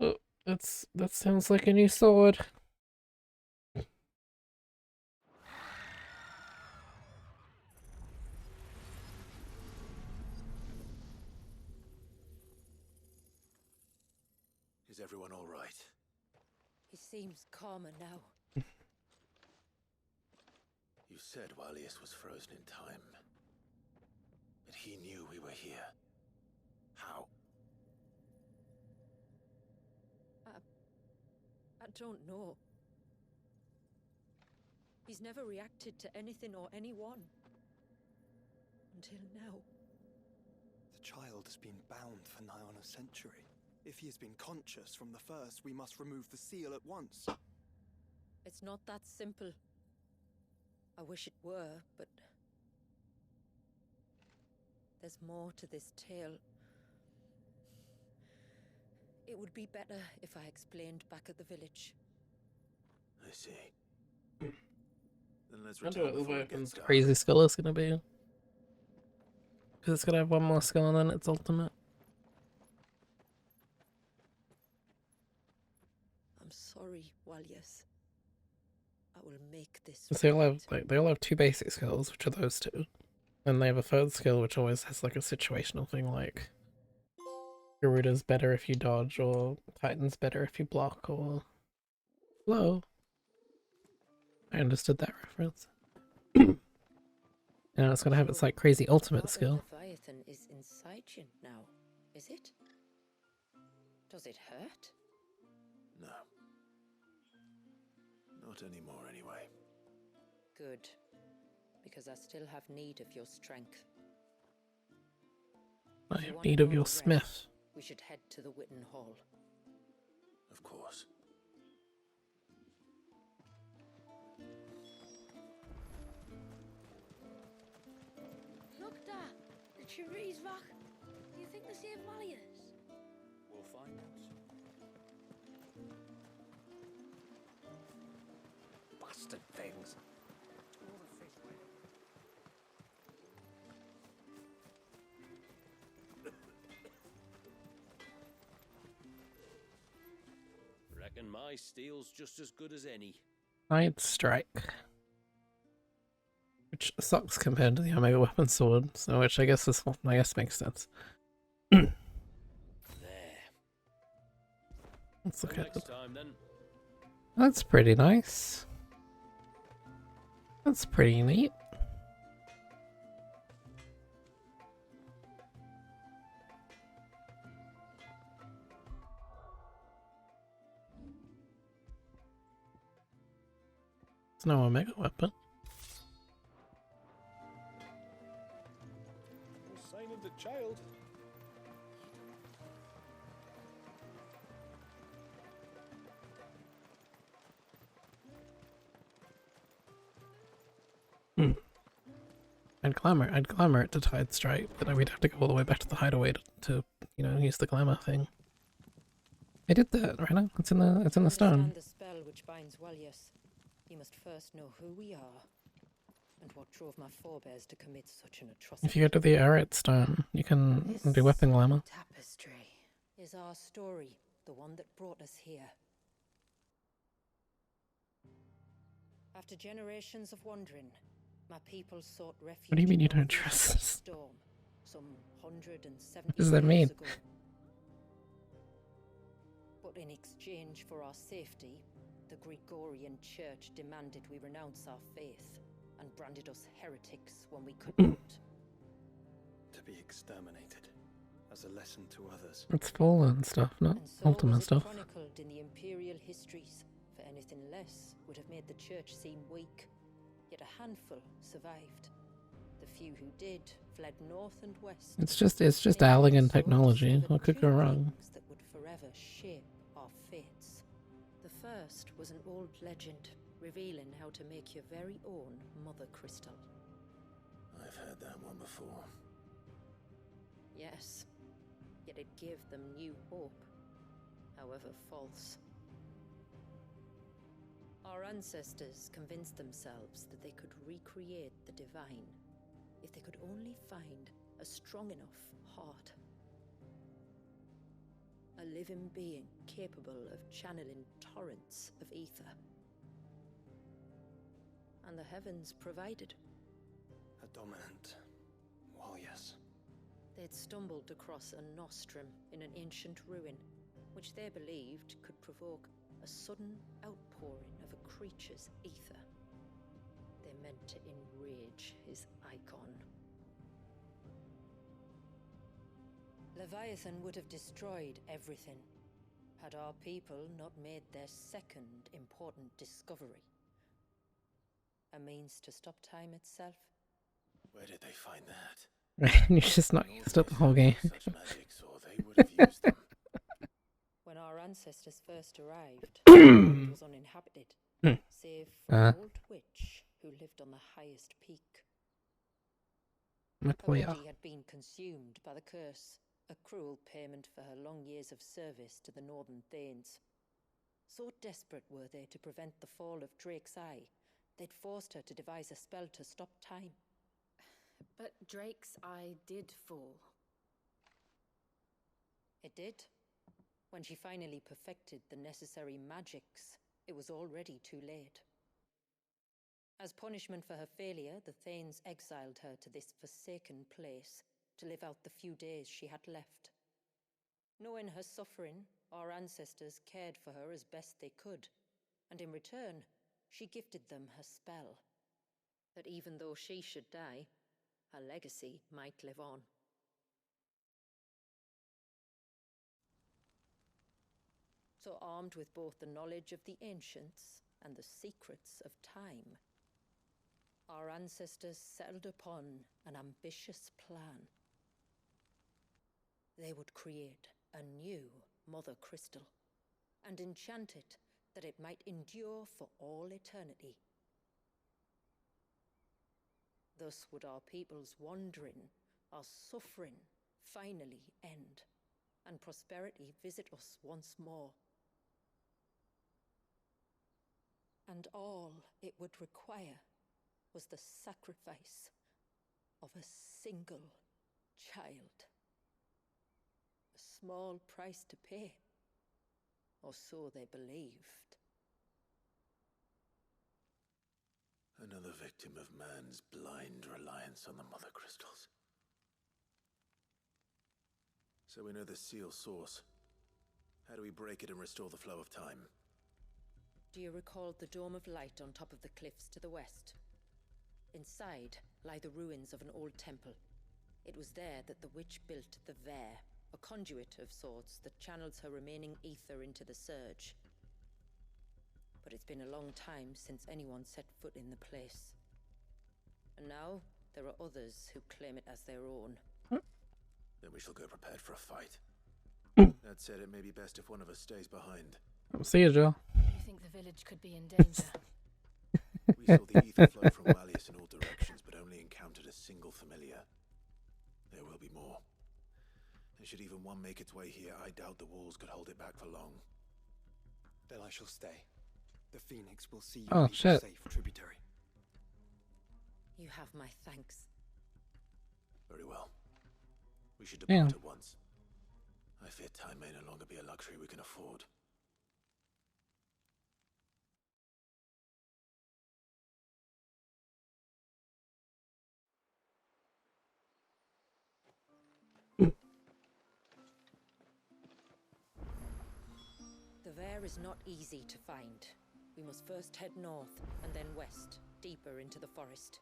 Oh, that sounds like a new sword.
Is everyone all right?
He seems calmer now.
You said Walius was frozen in time. But he knew we were here. How?
I don't know. He's never reacted to anything or anyone. Until now.
The child has been bound for nigh on a century. If he has been conscious from the first, we must remove the seal at once.
It's not that simple. I wish it were, but there's more to this tale. It would be better if I explained back at the village.
I see. Then let's
I wonder
return
what the
before it
weapon's
gets dark.
crazy skill is gonna be. Because it's gonna have one more skill than its ultimate.
I'm sorry, Walius. I will make this.
So they all have two basic skills, which are those two. And they have a third skill which always has like a situational thing like Garuda's better if you dodge, or Titan's better if you block, or Flow. I understood that reference. And it's gonna have its like crazy ultimate skill.
Leviathan is inside you now, is it? Does it hurt?
No. Not anymore, anyway.
Good. Because I still have need of your strength.
I have need of your
rest,
smith.
We should head to the Witten Hall.
Of course.
Look, Dad. The Charity's back. Do you think they saved Malleus?
We'll find out. Bastard things.
Reckon my steel's just as good as any.
Night Strike. Which sucks compared to the Omega Weapon Sword, so which I guess makes sense.
There.
Let's look
Till
at
next
it.
time, then.
That's pretty nice. That's pretty neat. It's no Omega Weapon.
No sign of the child.
I'd glamour it to Tide Strike, but then we'd have to go all the way back to the hideaway to you know, use the glamour thing. I did that, right now. It's in the stone.
The spell which binds Walius. You must first know who we are, and what drove my forebears to commit such an atrocity.
If you go to the Arit stone, you can do weapon glamour.
Tapestry is our story, the one that brought us here. After generations of wandering, my people sought refuge.
What do you mean you don't
north of
trust
the
us?
storm, some 170
What does that mean?
years ago. But in exchange for our safety, the Gregorian Church demanded we renounce our faith and branded us heretics when we could not.
To be exterminated, as a lesson to others.
It's fallen stuff, not
And so
ultimate
was it
stuff.
chronicled in the imperial histories, for anything less would have made the church seem weak. Yet a handful survived. The few who did fled north and west.
It's just elegant technology. What could go wrong?
That would forever shape our fates. The first was an old legend revealing how to make your very own mother crystal.
I've heard that one before.
Yes, yet it gave them new hope, however false. Our ancestors convinced themselves that they could recreate the divine if they could only find a strong enough heart. A living being capable of channeling torrents of ether. And the heavens provided.
A dominant. Well, yes.
They'd stumbled across a nostrum in an ancient ruin, which they believed could provoke a sudden outpouring of a creature's ether. They meant to enrage his icon. Leviathan would have destroyed everything, had our people not made their second important discovery. A means to stop time itself.
Where did they find that?
You're just not used to the whole game.
Such magics, or they would have used them.
When our ancestors first arrived, the world was uninhabited, save for an old witch who lived on the highest peak. Her body had been consumed by the curse, a cruel payment for her long years of service to the Northern Thanes. So desperate were they to prevent the fall of Drake's Eye, they'd forced her to devise a spell to stop time.
But Drake's Eye did fall.
It did. When she finally perfected the necessary magics, it was already too late. As punishment for her failure, the Thanes exiled her to this forsaken place to live out the few days she had left. Knowing her suffering, our ancestors cared for her as best they could, and in return, she gifted them her spell. That even though she should die, her legacy might live on. So armed with both the knowledge of the ancients and the secrets of time, our ancestors settled upon an ambitious plan. They would create a new Mother Crystal and enchant it that it might endure for all eternity. Thus would our people's wandering, our suffering, finally end, and prosperity visit us once more. And all it would require was the sacrifice of a single child. A small price to pay, or so they believed.
Another victim of man's blind reliance on the Mother Crystals. So we know the seal source. How do we break it and restore the flow of time?
Do you recall the dome of light on top of the cliffs to the west? Inside lie the ruins of an old temple. It was there that the witch built the Vare, a conduit of sorts that channels her remaining ether into the surge. But it's been a long time since anyone set foot in the place. And now there are others who claim it as their own.
Then we shall go prepared for a fight. That said, it may be best if one of us stays behind.
See you, Joel.
You think the village could be in danger?
We saw the ether flow from Walius in all directions, but only in encountered a single familiar. There will be more. And should even one make its way here, I doubt the walls could hold it back for long.
Then I shall stay. The Phoenix will see you
Oh,
leave a
shit.
safe tributary.
You have my thanks.
Very well. We should
Yeah.
depart at once. I fear time may no longer be a luxury we can afford.
The Vare is not easy to find. We must first head north and then west, deeper into the forest.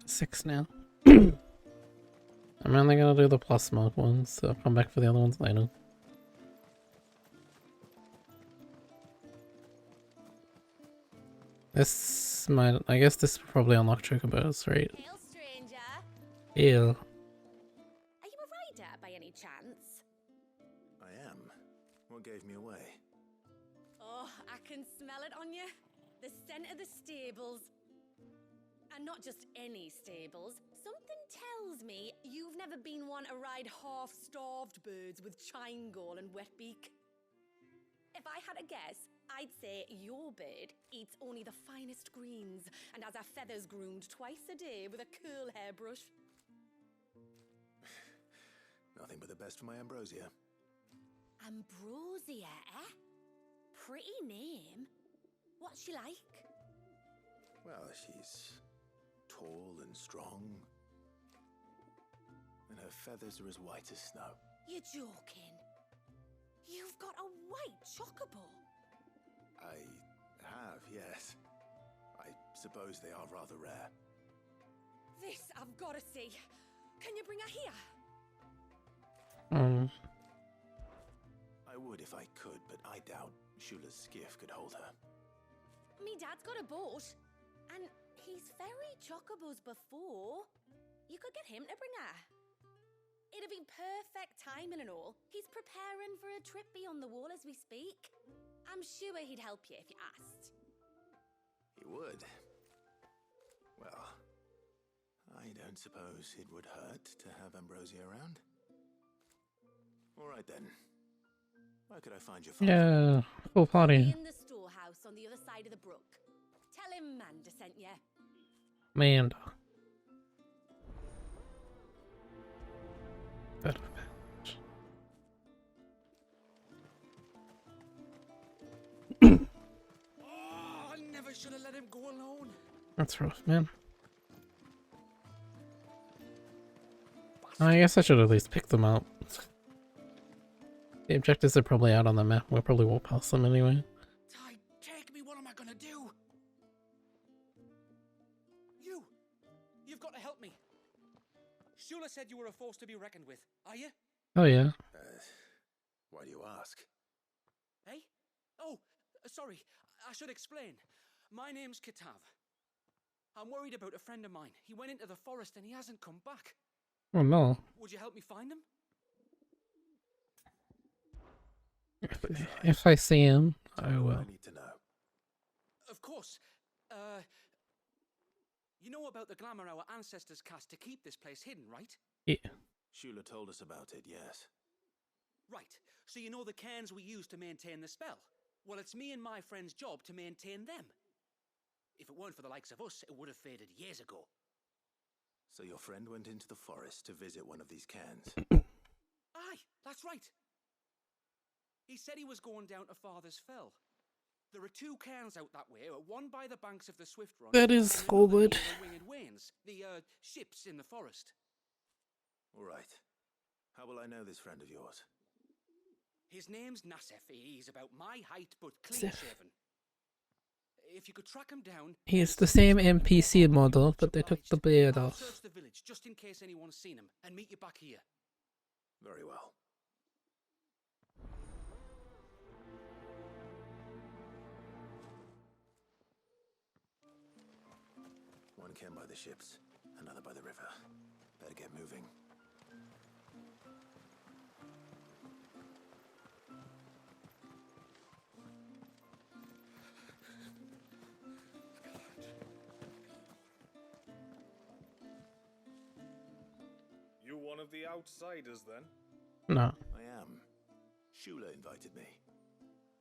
6 now. I'm only gonna do the plus mark ones, so I'll come back for the other ones later. This might, I guess this will probably unlock chocobos, right?
Hail, stranger.
Yeah.
Are you a rider by any chance?
I am. What gave me away?
Oh, I can smell it on you. The scent of the stables. And not just any stables. Something tells me you've never been one to ride half-starved birds with chine-gall and wet beak. If I had a guess, I'd say your bird eats only the finest greens and has her feathers groomed twice a day with a curl hairbrush.
Nothing but the best for my Ambrosia.
Ambrosia, eh? Pretty name. What's she like?
Well, she's tall and strong. And her feathers are as white as snow.
You're joking. You've got a white chocobo.
I have, yes. I suppose they are rather rare.
This I've got to see. Can you bring her here?
I would if I could, but I doubt Shula's skiff could hold her.
Me dad's got a boat. And he's ferried chocobos before. You could get him to bring her. It'd be perfect timing and all. He's preparing for a trip beyond the wall as we speak. I'm sure he'd help you if you asked.
He would. Well, I don't suppose it would hurt to have Ambrosia around. All right then. Where could I find your father?
Yeah, full party.
In the storehouse on the other side of the brook. Tell him Manda sent you.
Manda.
Oh, I never should have let him go alone.
That's rough, man. I guess I should at least pick them up. The objectives are probably out on the map. We'll probably walk past them anyway.
Ty, take me. What am I gonna do? You've got to help me. Shula said you were a force to be reckoned with. Are you?
Oh yeah.
Why do you ask?
Hey? Oh, sorry. I should explain. My name's Kitav. I'm worried about a friend of mine. He went into the forest and he hasn't come back.
Oh no.
Would you help me find him?
If I see him, I will.
I need to know.
Of course. You know about the glamour our ancestors cast to keep this place hidden, right?
Yeah.
Shula told us about it, yes.
Right. So you know the cairns we use to maintain the spell? Well, it's me and my friend's job to maintain them. If it weren't for the likes of us, it would have faded years ago.
So your friend went into the forest to visit one of these cairns?
Aye, that's right. He said he was going down to Father's Fell. There are two cairns out that way, one by the banks of the Swift Run.
That is
and another
forward.
near the Winged Wains, the ships in the forest.
All right. How will I know this friend of yours?
His name's Nassef. He's about my height, but clean-shaven. If you could track him down...
He's the same NPC model, but they took the beard
I'll
off.
search the village, just in case anyone's seen him, and meet you back here.
Very well. One cairn by the ships, another by the river. Better get moving.
one of the outsiders then?
No.
I am. Shula invited me.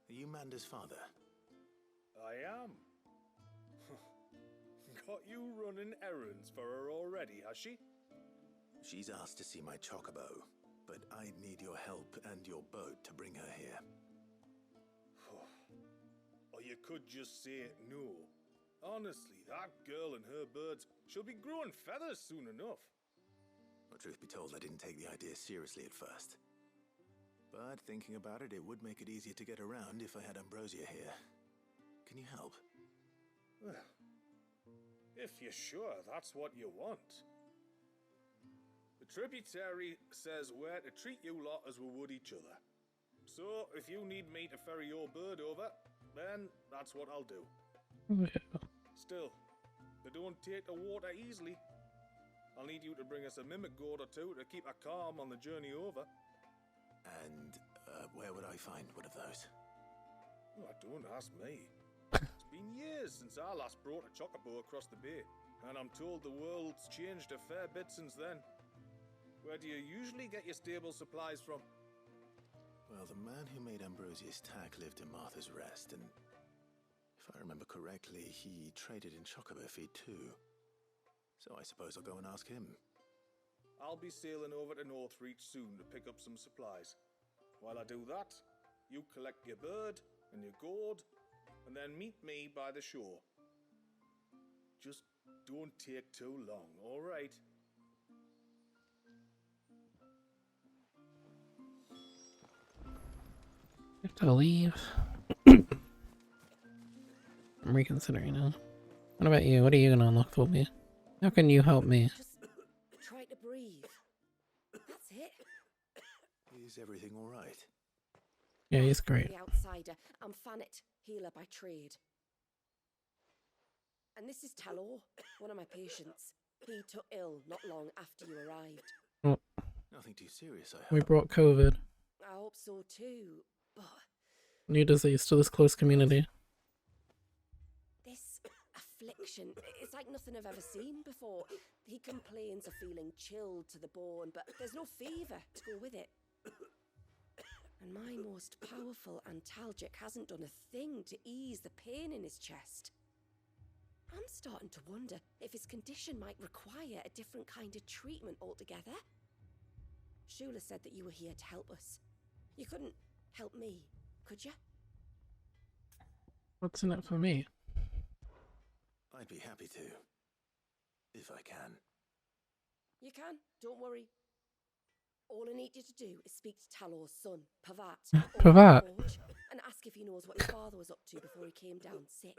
Are you Manda's father?
I am. Got you running errands for her already, has she?
She's asked to see my chocobo, but I'd need your help and your boat to bring her here.
Or you could just say no. Honestly, that girl and her birds, she'll be growing feathers soon enough.
Well, truth be told, I didn't take the idea seriously at first. But thinking about it, it would make it easier to get around if I had Ambrosia here. Can you help?
Well, if you're sure that's what you want. The tributary says we're to treat you lot as we would each other. So, if you need me to ferry your bird over, then that's what I'll do.
Yeah.
Still, they don't take the water easily. I'll need you to bring us a mimic gourd or two to keep her calm on the journey over.
And where would I find one of those?
Oh, don't ask me. It's been years since I last brought a chocobo across the bay, and I'm told the world's changed a fair bit since then. Where do you usually get your stable supplies from?
Well, the man who made Ambrosia's tack lived in Martha's Rest, and if I remember correctly, he traded in chocobo feed too. So I suppose I'll go and ask him.
I'll be sailing over to Northreach soon to pick up some supplies. While I do that, you collect your bird and your gourd, and then meet me by the shore. Just don't take too long, all right?
I have to leave. I'm reconsidering now. What about you? What are you gonna unlock for me? How can you help me?
Just try to breathe. That's it.
Is everything all right?
Yeah, he's great.
The outsider. I'm Fanit, healer by trade. And this is Talor, one of my patients. He took ill not long after you arrived.
Oh,
Nothing too serious, I hope.
we brought COVID.
I hope so too, but
New disease to this close community.
this affliction, it's like nothing I've ever seen before. He complains of feeling chilled to the bone, but there's no fever to go with it. And my most powerful antalgic hasn't done a thing to ease the pain in his chest. I'm starting to wonder if his condition might require a different kind of treatment altogether. Shula said that you were here to help us. You couldn't help me, could you?
What's in it for me?
I'd be happy to. If I can.
You can, don't worry. All I need you to do is speak to Talor's son, Pavat,
Pavat.
and ask if he knows what his father was up to before he came down sick.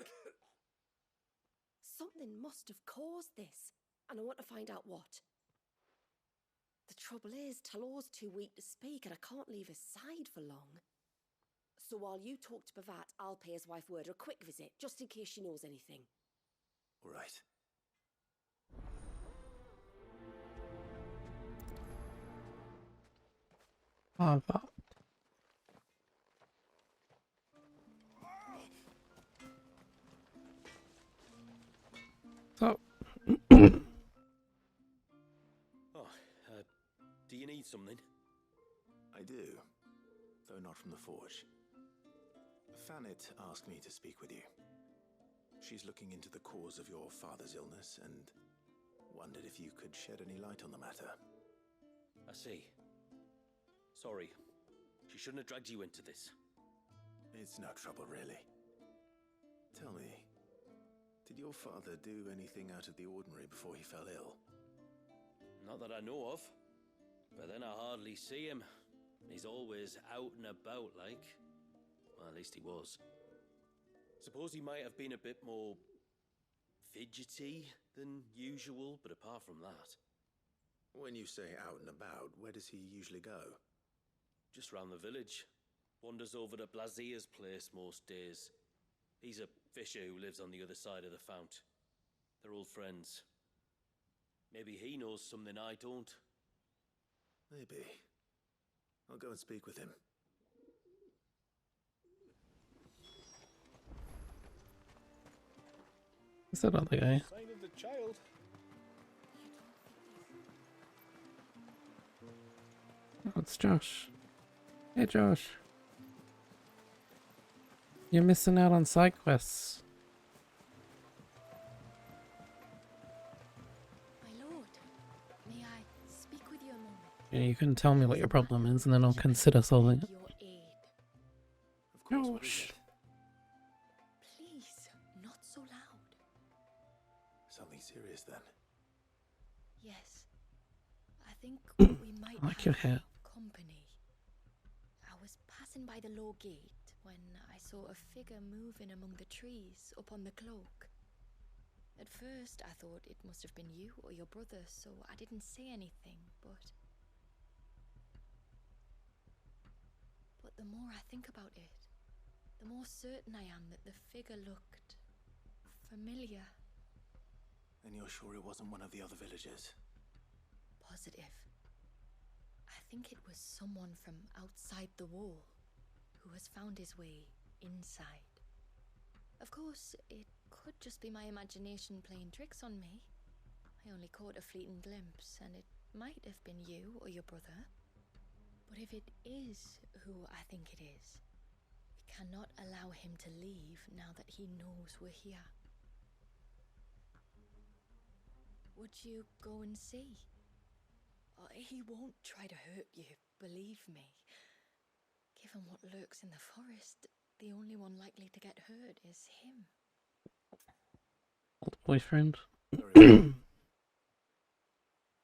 Something must have caused this, and I want to find out what. The trouble is, Talor's too weak to speak, and I can't leave his side for long. So while you talk to Pavat, I'll pay his wife word a quick visit, just in case she knows anything.
All right.
Lava. So.
Do you need something?
I do, though not from the forge. Fanit asked me to speak with you. She's looking into the cause of your father's illness and wondered if you could shed any light on the matter.
I see. Sorry. She shouldn't have dragged you into this.
It's no trouble, really. Tell me, did your father do anything out of the ordinary before he fell ill?
Not that I know of. But then I hardly see him. He's always out and about, like. Well, at least he was. Suppose he might have been a bit more fidgety than usual, but apart from that...
When you say out and about, where does he usually go?
Just round the village. Wanders over to Blasia's place most days. He's a fisher who lives on the other side of the fount. They're old friends. Maybe he knows something I don't.
Maybe. I'll go and speak with him.
Is that other guy?
Sign of the child.
it's Josh. Hey, Josh. You're missing out on side quests.
My lord, may I speak with you a moment?
Yeah, you can tell me what your problem is, and then I'll consider solving it.
Your aid.
Of course, what is
Josh.
it?
Please, not so loud.
Something serious then.
Yes. I think we might
I like
have
your hair.
company. I was passing by the low gate when I saw a figure moving among the trees up on the cloak. At first, I thought it must have been you or your brother, so I didn't say anything, but the more I think about it, the more certain I am that the figure looked familiar.
And you're sure it wasn't one of the other villagers?
Positive. I think it was someone from outside the wall who has found his way inside. Of course, it could just be my imagination playing tricks on me. I only caught a fleeting glimpse, and it might have been you or your brother. But if it is who I think it is, we cannot allow him to leave now that he knows we're here. Would you go and see? He won't try to hurt you, believe me. Given what lurks in the forest, the only one likely to get hurt is him.
Old boyfriend.
Very well.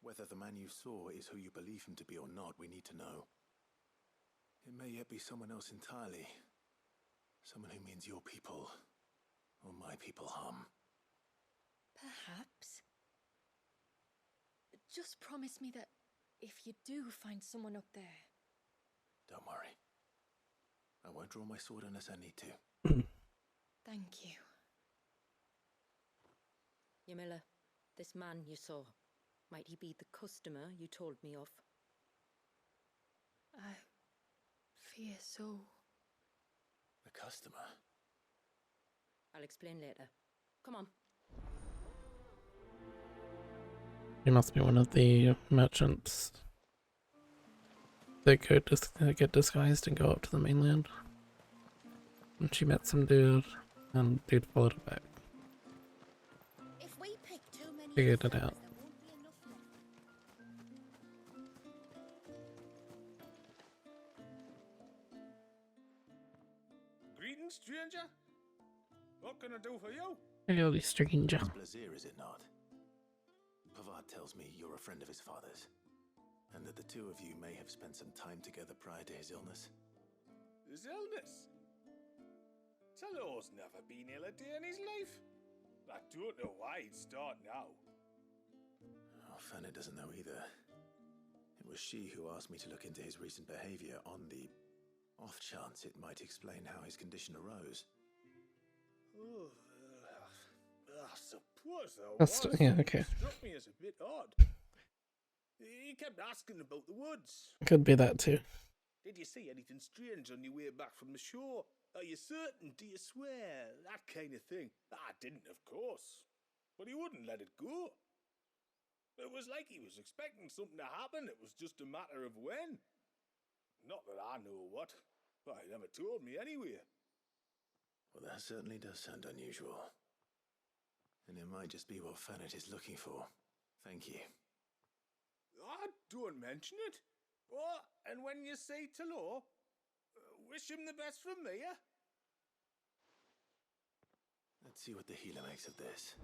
Whether the man you saw is who you believe him to be or not, we need to know. It may yet be someone else entirely. Someone who means your people, or my people, harm.
Perhaps. Just promise me that if you do find someone up there...
Don't worry. I won't draw my sword unless I need to.
Thank you.
Yamila, this man you saw, might he be the customer you told me of?
I fear so.
The customer?
I'll explain later. Come on.
He must be one of the merchants. They could get disguised and go up to the mainland. And she met some dude, and dude followed her back.
If we pick too many
Figured it out.
there won't be enough left.
Greetings, stranger. What can I do for you?
Hello, stranger.
It's Blazier, is it not? Pavard tells me you're a friend of his father's, and that the two of you may have spent some time together prior to his illness.
His illness? Talor's never been ill a day in his life. I don't know why he'd start now.
Oh, Fanny doesn't know either. It was she who asked me to look into his recent behavior on the off chance it might explain how his condition arose.
Oh, I suppose there
That's
was.
yeah, okay.
It struck me as a bit odd. He kept asking about the woods.
Could be that too.
Did you see anything strange on your way back from the shore? Are you certain? Do you swear? That kind of thing. I didn't, of course. But he wouldn't let it go. It was like he was expecting something to happen. It was just a matter of when. Not that I know what. But he never told me anyway.
Well, that certainly does sound unusual. And it might just be what Fanet is looking for. Thank you.
Don't mention it. Oh, and when you say Talor, wish him the best from me, eh?
Let's see what the healer makes of this.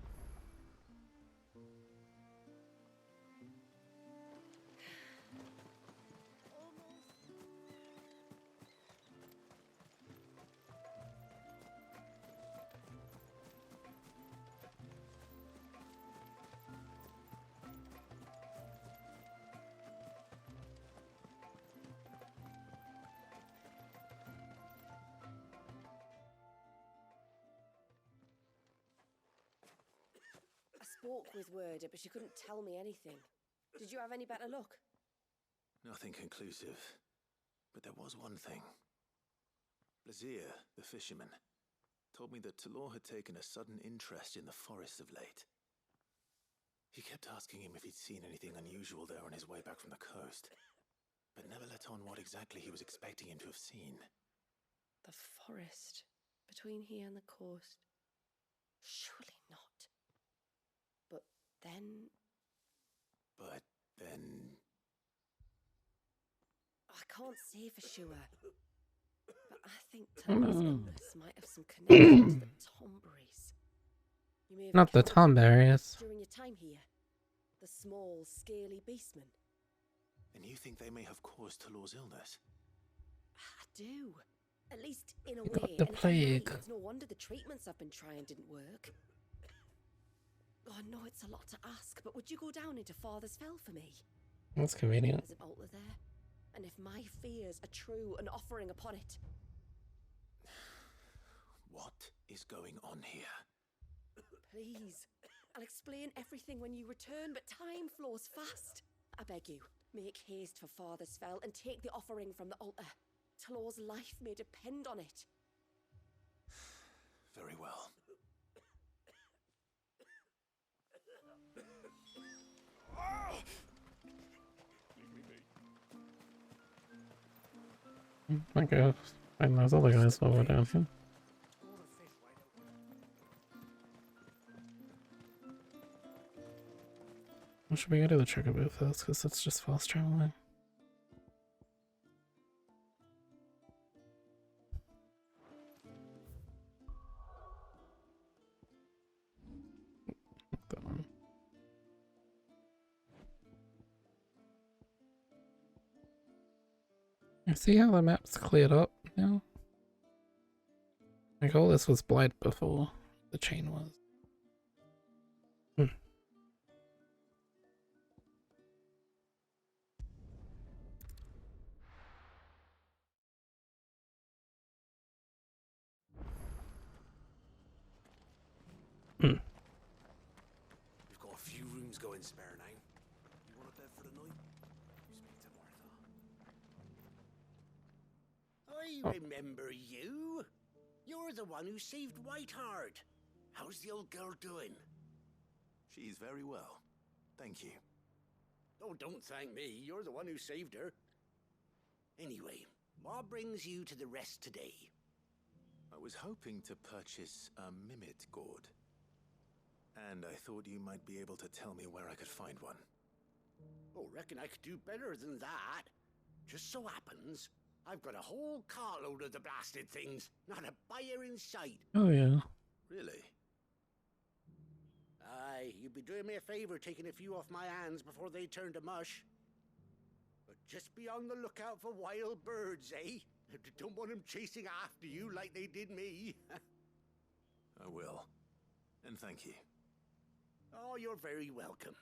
I spoke with Werder, but she couldn't tell me anything. Did you have any better luck?
Nothing conclusive. But there was one thing. Blazier, the fisherman, told me that Talor had taken a sudden interest in the forest of late. He kept asking him if he'd seen anything unusual there on his way back from the coast. but never let on what exactly he was expecting him to have seen.
The forest between here and the coast. Surely not. But then I can't say for sure. But I think Tom's illness might have some connection to the Tomberries. You may have
Not the
encountered them
Tomberries.
during your time here. The small, scaly beastmen.
And you think they may have caused Talor's illness?
I do. At least in a
He got
way.
the
And if I'm right,
plague.
it's no wonder the treatments I've been trying didn't work. Oh, I know it's a lot to ask, but would you go down into Father's Fell for me?
That's convenient.
There's an altar there. And if my fears are true, an offering upon it.
What is going on here?
Please. I'll explain everything when you return, but time flows fast. I beg you, make haste for Father's Fell and take the offering from the altar. Talor's life may depend on it.
Very well.
Okay, find those other guys while we're down here. Or should we go to the trigger booth first, because it's just fast traveling? That one. You see how the map's cleared up now? Like all this was blind before the chain was.
We've got a few rooms going spare now. You want a bed for the night? You speak to Martha.
I remember you. You're the one who saved Whiteheart. How's the old girl doing?
She's very well. Thank you.
Oh, don't thank me. You're the one who saved her. Anyway, what brings you to the rest today?
I was hoping to purchase a Mimit gourd. And I thought you might be able to tell me where I could find one.
Oh, reckon I could do better than that. Just so happens, I've got a whole carload of the blasted things. Not a buyer in sight.
Oh yeah.
Really?
Aye, you'd be doing me a favor taking a few off my hands before they turn to mush. But just be on the lookout for wild birds, eh? Don't want them chasing after you like they did me.
I will. And thank you.
Oh, you're very welcome.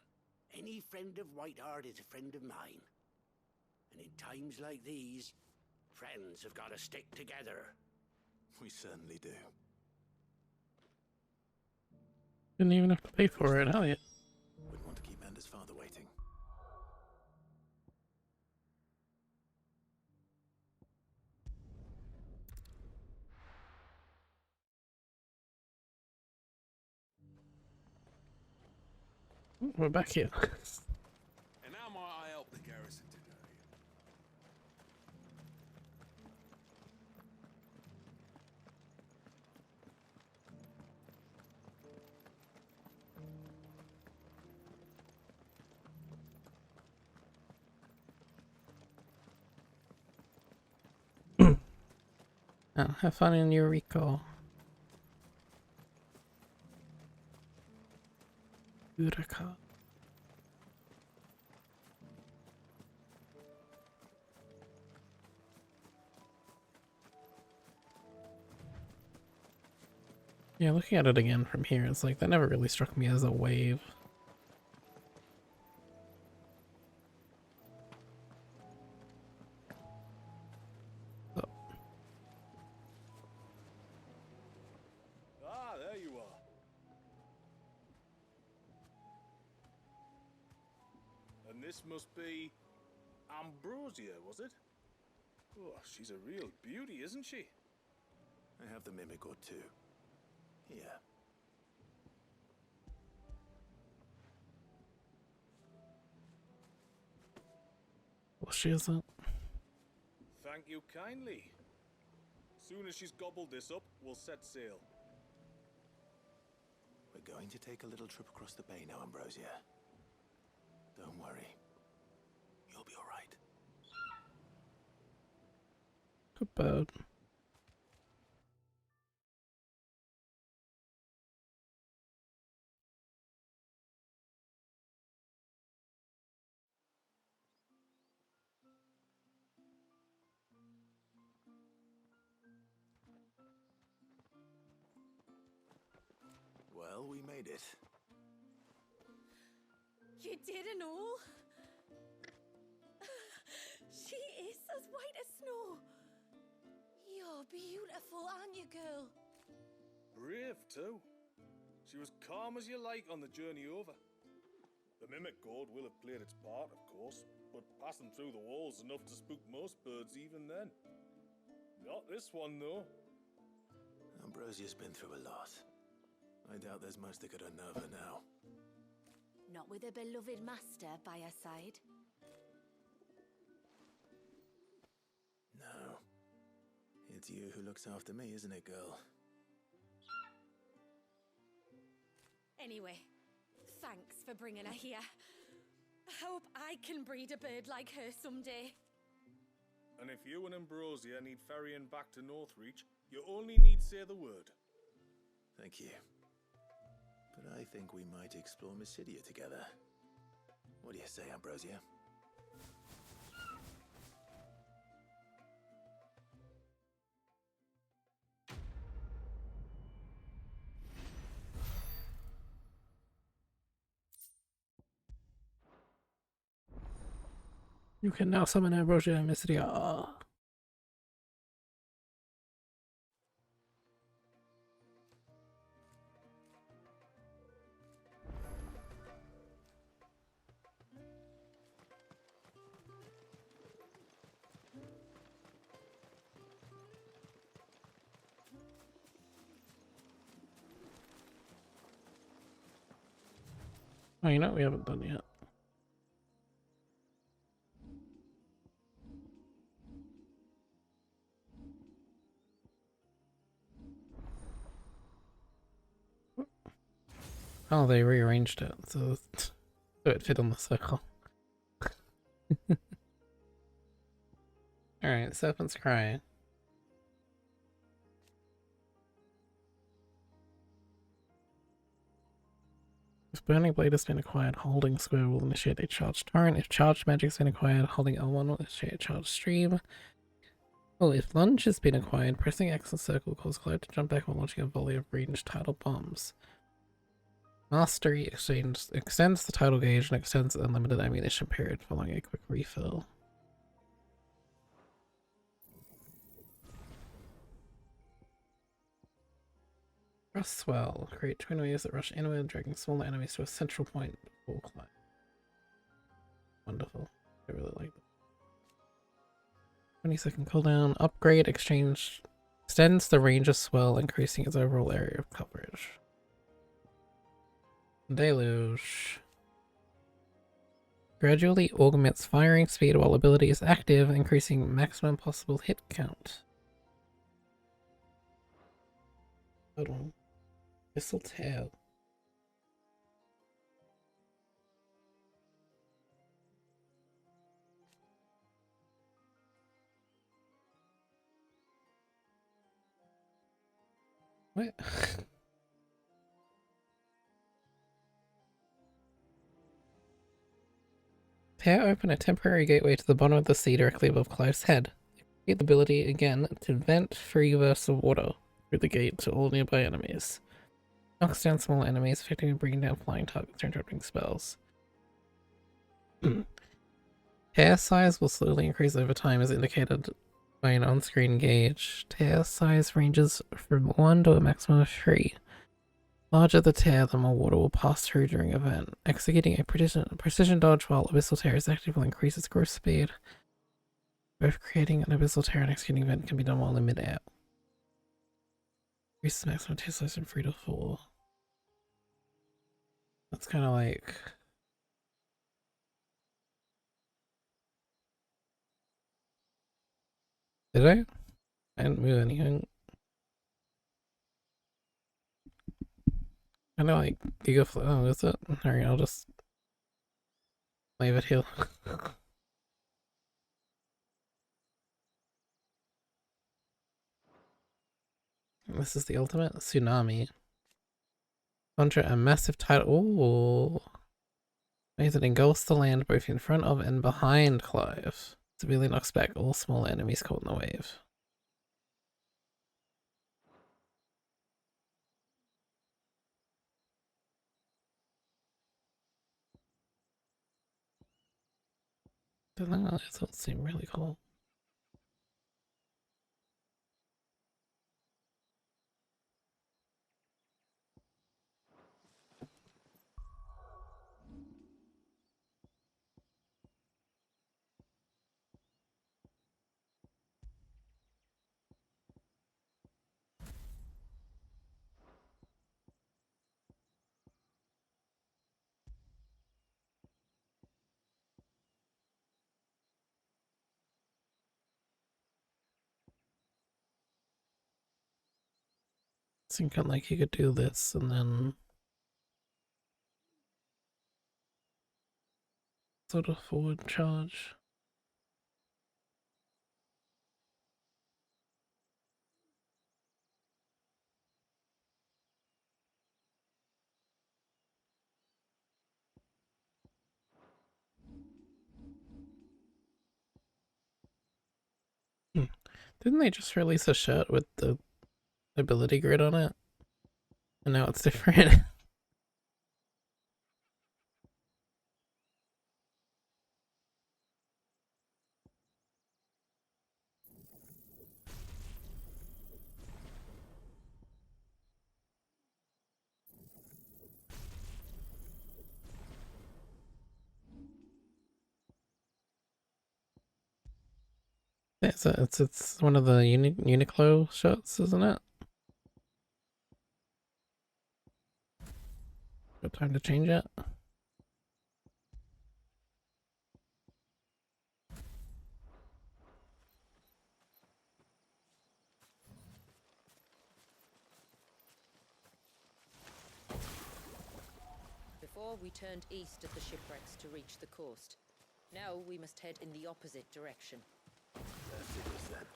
Any friend of Whiteheart is a friend of mine. And in times like these, friends have got to stick together.
We certainly do.
Didn't even have to pay for it, hell yeah.
Wouldn't want to keep Anders' father waiting.
We're back here.
And how might I help the garrison today?
Oh, have fun in your recall. Uraka. Yeah, looking at it again from here, it's like that never really struck me as a wave.
Ah, there you are. And this must be Ambrosia, was it? Oh, she's a real beauty, isn't she?
I have the Mimic gourd too. Here.
Well, she isn't.
Thank you kindly. Soon as she's gobbled this up, we'll set sail.
We're going to take a little trip across the bay now, Ambrosia. Don't worry. You'll be all right.
Good bird.
Well, we made it.
You didn't all? She is as white as snow. You're beautiful, aren't you, girl?
Brave, too. She was calm as you like on the journey over. The mimic gourd will have played its part, of course, but passing through the walls enough to spook most birds even then. Not this one, though.
Ambrosia's been through a lot. I doubt there's much that could unnerve her now.
Not with a beloved master by her side.
No. It's you who looks after me, isn't it, girl?
Anyway, thanks for bringing her here. I hope I can breed a bird like her someday.
And if you and Ambrosia need ferrying back to Northreach, you only need say the word.
Thank you. But I think we might explore Mysidia together. What do you say, Ambrosia?
You can now summon Ambrosia and Mysidia. Oh, you know what we haven't done yet? Oh, they rearranged it so it fit on the circle. Alright, Serpent's Cry. If Burning Blade has been acquired, holding square will initiate a charged torrent. If charged magic has been acquired, holding L1 will initiate a charged stream. Well, if lunge has been acquired, pressing X and circle will cause Cloud to jump back while launching a volley of ranged tidal bombs. Mastery exchange extends the tidal gauge and extends the unlimited ammunition period following a quick refill. Rush Swell. Create twin waves that rush inward, dragging smaller enemies to a central point before climb. Wonderful. I really like that. 20-second cooldown. Upgrade exchange extends the range of Swell, increasing its overall area of coverage. Deluge. Gradually augments firing speed while ability is active, increasing maximum possible hit count. Hold on. Mistletoe. What? Tear open a temporary gateway to the bottom of the sea directly above Clive's head. Activate the ability again to vent free bursts of water through the gate to all nearby enemies. Knocks down small enemies, effectively bringing down flying targets or interrupting spells. Tear size will slowly increase over time as indicated by an on-screen gauge. Tear size ranges from 1 to a maximum of 3. Larger the tear, the more water will pass through during event. Executing a precision dodge while Abyssal Tear is active will increase its growth speed. Both creating an Abyssal Tear and executing event can be done while in mid-air. Increases maximum tear size from 3 to 4. That's kind of like... Did I? I didn't move anything. I know, like, you go for, oh, is it? Alright, I'll just leave it here. This is the ultimate tsunami. Conjure a massive tidal. Ooh. Makes it engulfs the land both in front of and behind Clive. Severely knocks back all small enemies caught in the wave. Don't know, it doesn't seem really cool. Thinking like you could do this and then sort of forward charge. Didn't they just release a shirt with the ability grid on it? And now it's different. It's one of the Uniqlo shirts, isn't it? Good time to change it.
Before, we turned east at the shipwrecks to reach the coast. Now we must head in the opposite direction.
That's it, then.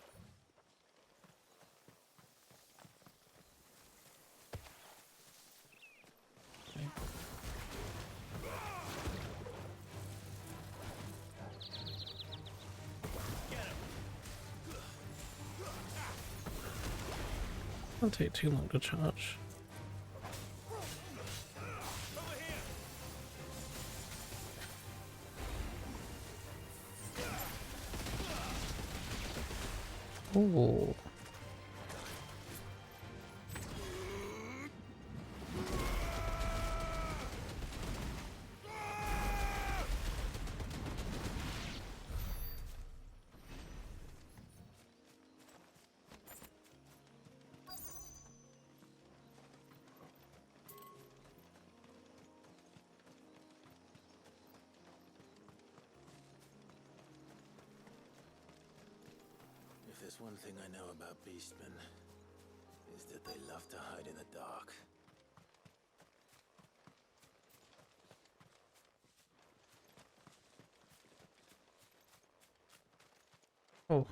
It'll take too long to charge. Ooh.
If there's one thing I know about beastmen, is that they love to hide in the dark.
Oh.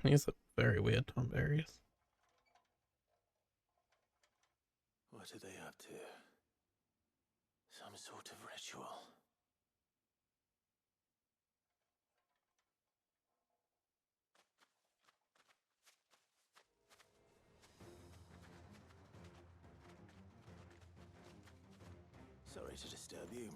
These are very weird Tom berries.
What are they up to? Some sort of ritual. Sorry to disturb you.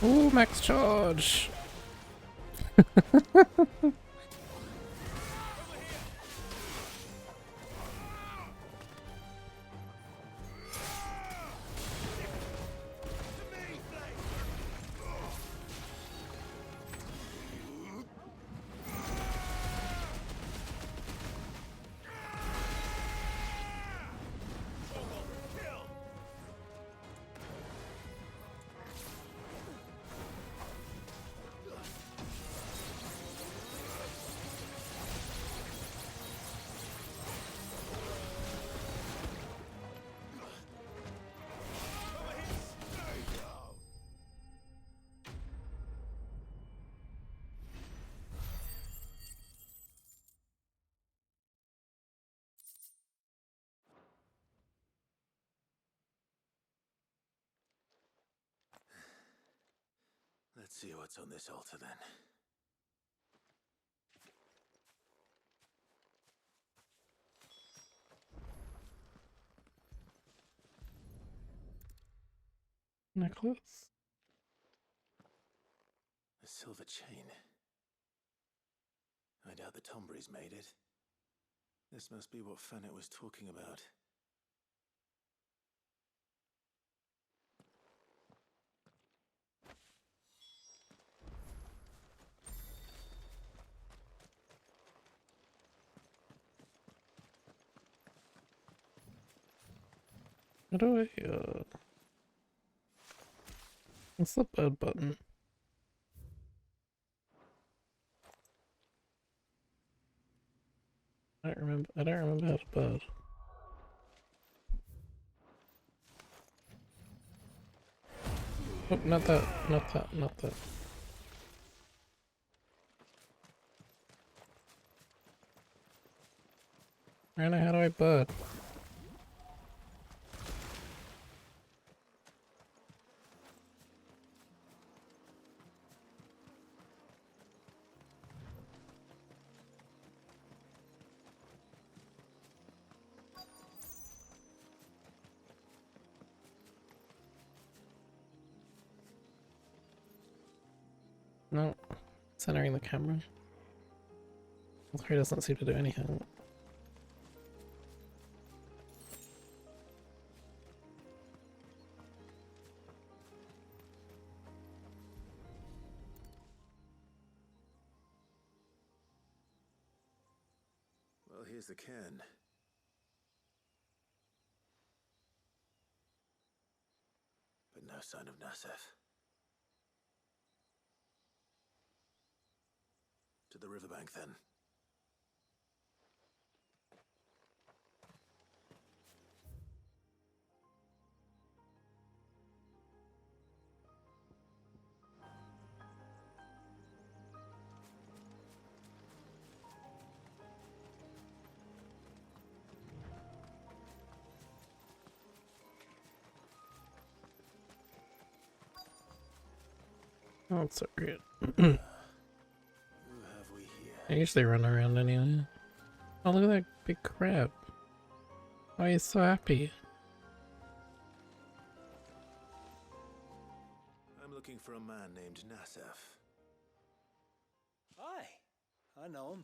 Ooh, max charge!
Let's see what's on this altar then.
Necklace?
A silver chain. I doubt the Tomberries made it. This must be what Fennec was talking about.
How do I, what's the bird button? I don't remember how to bird. Oh, not that, not that, not that. Anna, how do I bird? No, centering the camera. He doesn't seem to do anything.
Well, here's the cairn. But no sign of Nasef. To the riverbank, then.
Oh, it's so great.
Who have we here?
I usually run around anyway. Oh, look at that big crab. Why are you so happy?
I'm looking for a man named Nasef.
Aye, I know him.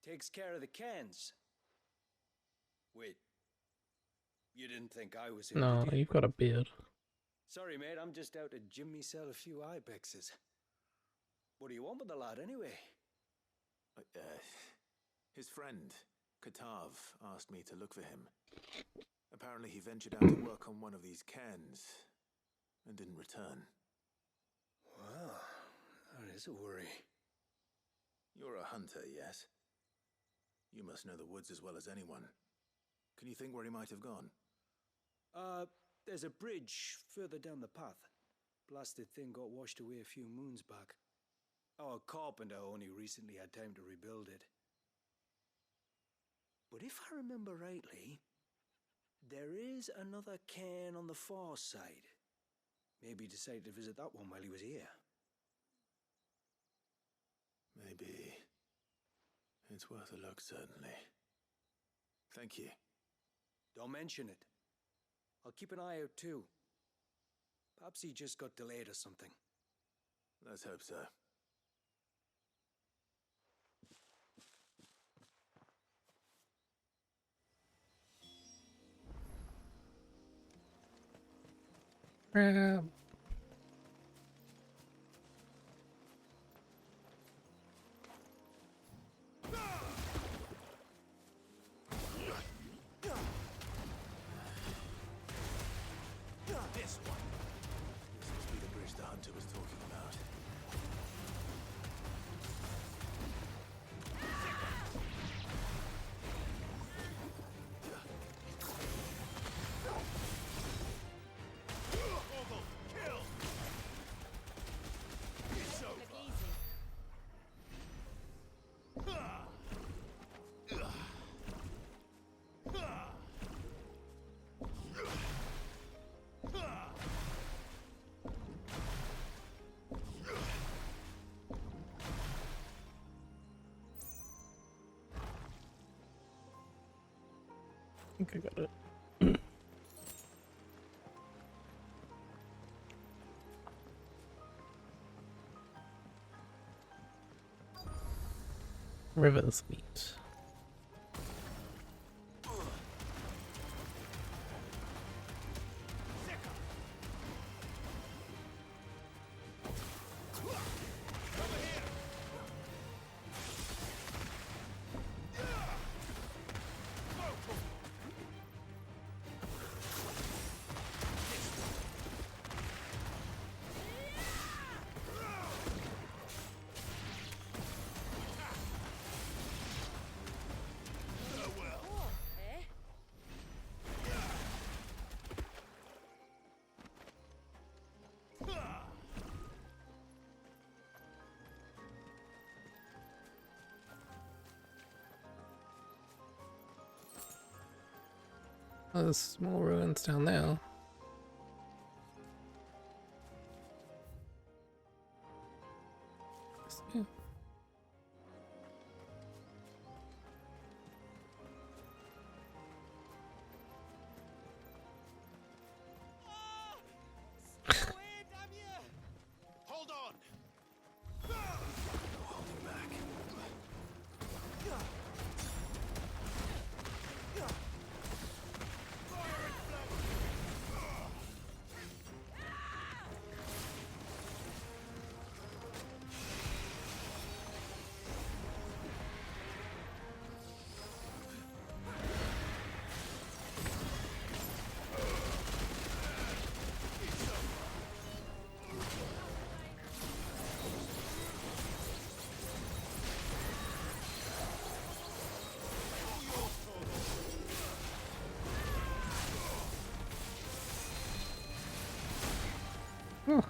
Takes care of the cans. Wait, you didn't think I was here,
No,
did you?
you've got a beard.
Sorry, mate, I'm just out to gym myself a few ibexes. What do you want with the lad, anyway?
His friend, Katav, asked me to look for him. Apparently he ventured out to work on one of these cairns and didn't return.
Well, that is a worry.
You're a hunter, yes? You must know the woods as well as anyone. Can you think where he might have gone?
There's a bridge further down the path. Blasted thing got washed away a few moons back. Our carpenter only recently had time to rebuild it. But if I remember rightly, there is another cairn on the far side. Maybe he decided to visit that one while he was here.
Maybe. It's worth a look, certainly. Thank you.
Don't mention it. I'll keep an eye out too. Perhaps he just got delayed or something.
Let's hope so.
Crap.
This one. This must be the bridge the hunter was talking about. Kill! It's over.
I think I got it. River's meat. Oh, there's small ruins down there. Yeah.
Hold on! No holding back.
Oh.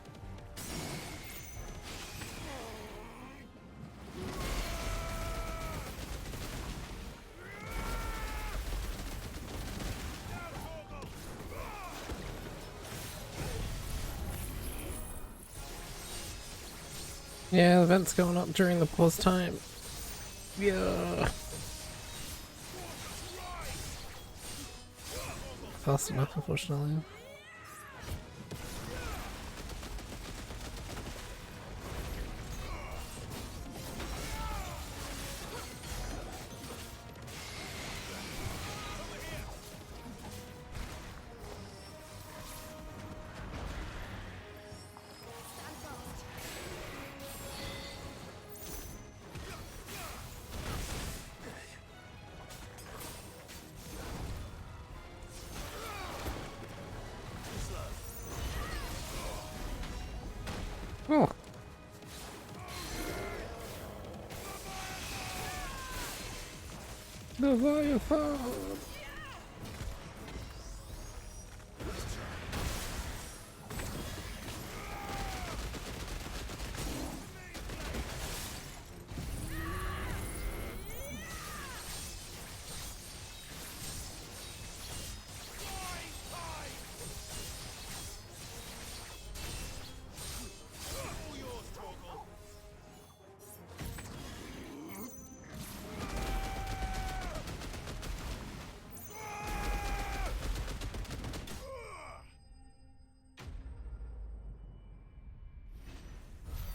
Yeah, the vent's going up during the pause time. Yeah. Fast enough, unfortunately. Oh. Leviathan!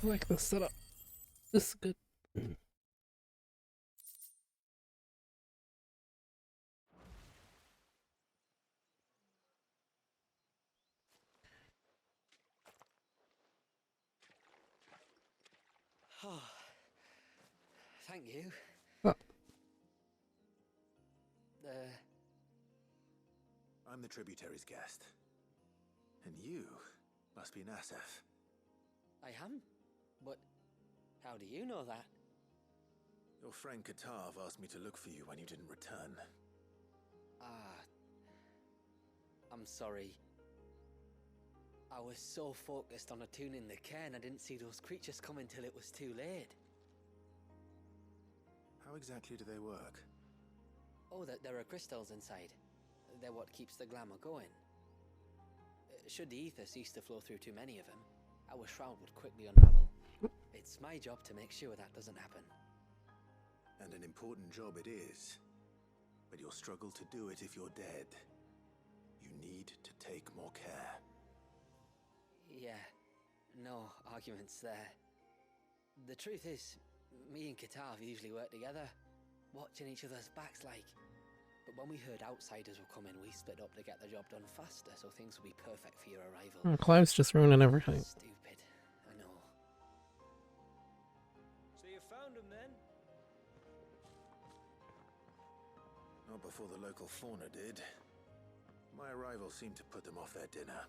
I like this setup. This is good.
Oh, thank you.
Oh.
I'm the tributary's guest. And you must be Nasef.
I am? But how do you know that?
Your friend Katav asked me to look for you when you didn't return.
I'm sorry. I was so focused on attuning the cairn I didn't see those creatures coming till it was too late.
How exactly do they work?
Oh, there are crystals inside. They're what keeps the glamour going. Should the ether cease to flow through too many of them, our shroud would quickly unravel. It's my job to make sure that doesn't happen.
And an important job it is. But you'll struggle to do it if you're dead. You need to take more care.
Yeah, no arguments there. The truth is, me and Katav usually work together, watching each other's backs like. But when we heard outsiders were coming, we split up to get the job done faster so things would be perfect for your arrival.
Oh, Clive's just ruining everything.
Stupid, I know.
So you found him then?
Not before the local fauna did. My arrival seemed to put them off their dinner.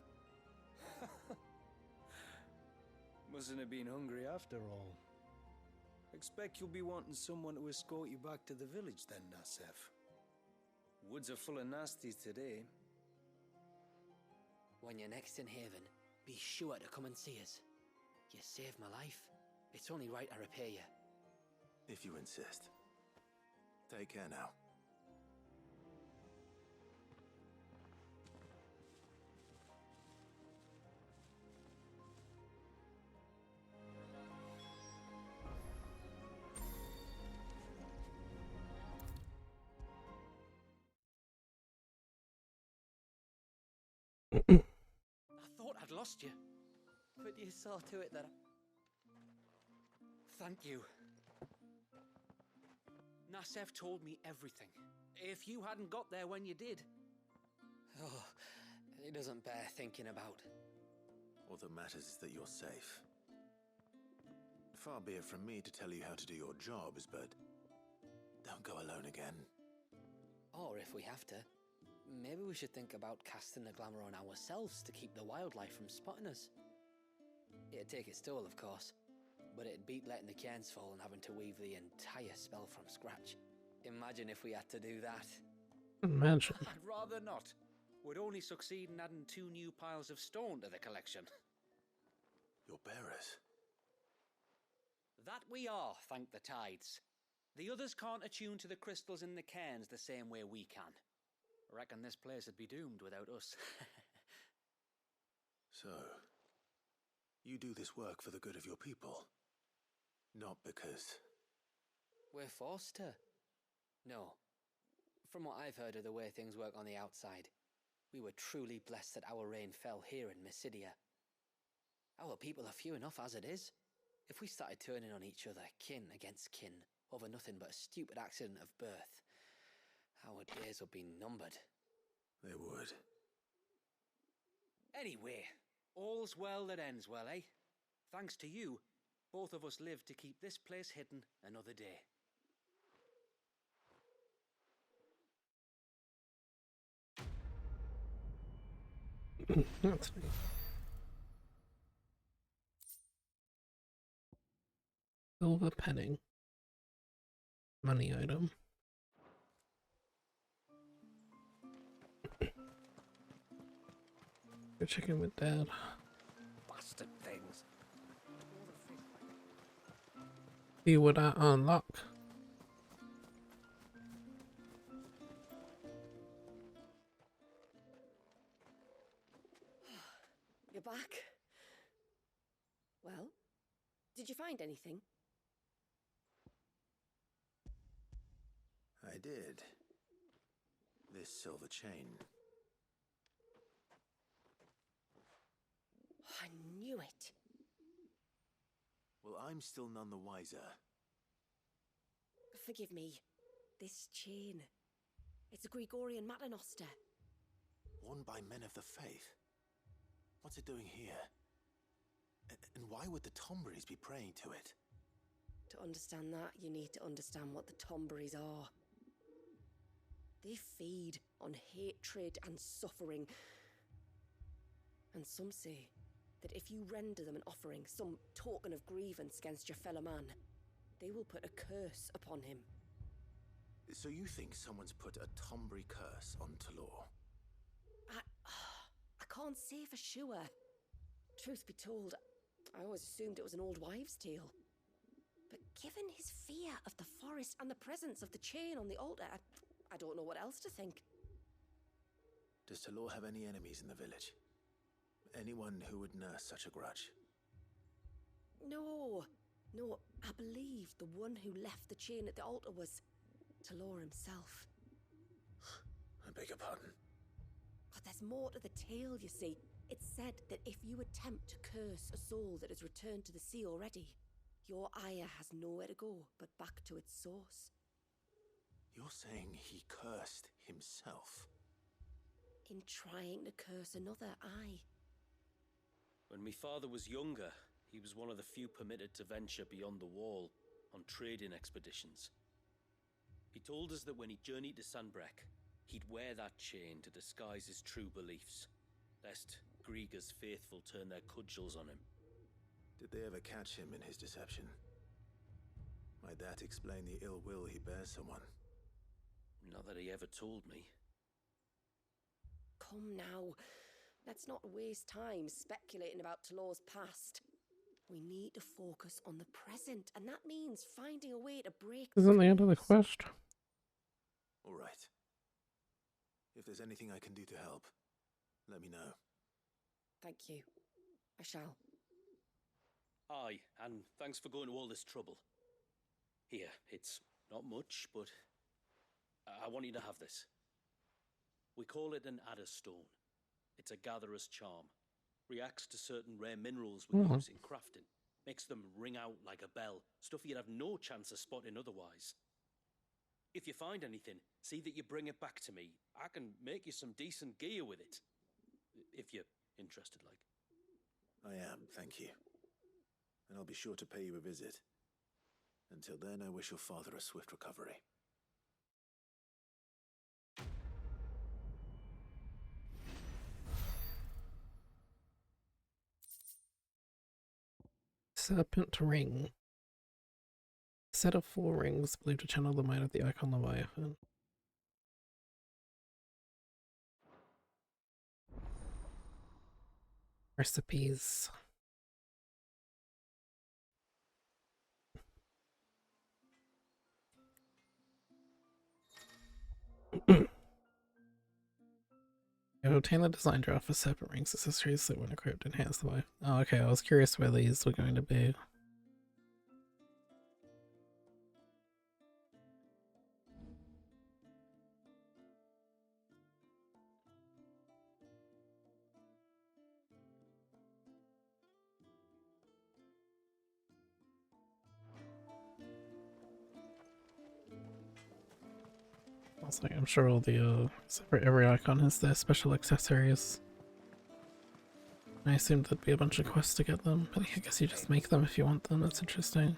Mustn't have been hungry after all. Expect you'll be wanting someone to escort you back to the village then, Nasef. Woods are full of nasties today.
When you're next in Haven, be sure to come and see us. You saved my life. It's only right I repay you.
If you insist. Take care now.
I thought I'd lost you, but you saw to it that Thank you. Nasef told me everything. If you hadn't got there when you did... Oh, it doesn't bear thinking about.
All that matters is that you're safe. Far be it from me to tell you how to do your jobs, but don't go alone again.
Or if we have to, maybe we should think about casting the glamour on ourselves to keep the wildlife from spotting us. It'd take its toll, of course, but it'd beat letting the cairns fall and having to weave the entire spell from scratch. Imagine if we had to do that.
Imagine.
I'd rather not. We'd only succeed in adding 2 new piles of stone to the collection.
Your bearers?
That we are, thank the tides. The others can't attune to the crystals in the cairns the same way we can. Reckon this place would be doomed without us.
So, you do this work for the good of your people? Not because...
We're forced to. No. From what I've heard of the way things work on the outside, we were truly blessed that our rain fell here in Mysidia. Our people are few enough as it is. If we started turning on each other, kin against kin, over nothing but a stupid accident of birth, our days would be numbered.
They would.
Anyway, all's well that ends well, eh? Thanks to you, both of us lived to keep this place hidden another day.
That's nice. Silver penning. Money item. Go check in with Dad.
Bastard things.
See what I unlock.
You're back. Well, did you find anything?
I did. This silver chain.
I knew it.
I'm still none the wiser.
Forgive me. This chain. It's a Gregorian Maternoster.
Worn by men of the faith. What's it doing here? And why would the Tomberries be praying to it?
To understand that, you need to understand what the Tomberries are. They feed on hatred and suffering. And some say that if you render them an offering, some token of grievance against your fellow man, they will put a curse upon him.
So you think someone's put a Tomberry curse on Talor?
I can't say for sure. Truth be told, I always assumed it was an old wives' tale. But given his fear of the forest and the presence of the chain on the altar, I don't know what else to think.
Does Talor have any enemies in the village? Anyone who would nurse such a grudge?
No, I believe the one who left the chain at the altar was Talor himself.
I beg your pardon.
But there's more to the tale, you see. It's said that if you attempt to curse a soul that has returned to the sea already, your ire has nowhere to go but back to its source.
You're saying he cursed himself?
In trying to curse another, aye.
When my father was younger, he was one of the few permitted to venture beyond the wall on trading expeditions. He told us that when he journeyed to Sanbreque, he'd wear that chain to disguise his true beliefs, lest Grieger's faithful turn their cudgels on him.
Did they ever catch him in his deception? Might that explain the ill will he bears someone?
Not that he ever told me.
Come now. Let's not waste time speculating about Talor's past. We need to focus on the present, and that means finding a way to break
Isn't the end of the quest?
All right. If there's anything I can do to help, let me know.
Thank you. I shall.
Aye, and thanks for going to all this trouble. Here, it's not much, but I want you to have this. We call it an adder stone. It's a gatherer's charm. Reacts to certain rare minerals we use in crafting. Makes them ring out like a bell. Stuff you'd have no chance of spotting otherwise. If you find anything, see that you bring it back to me. I can make you some decent gear with it. If you're interested, like.
I am, thank you. And I'll be sure to pay you a visit. Until then, I wish your father a swift recovery.
Serpent ring. Set of 4 rings, believed to channel the might of the icon Leviathan. Recipes. Obtain the design draft for serpent rings accessories that when equipped enhance the life. Oh, okay, I was curious where these were going to be. It's like, I'm sure all the every icon has their special accessories. I assumed there'd be a bunch of quests to get them, but I guess you just make them if you want them. That's interesting.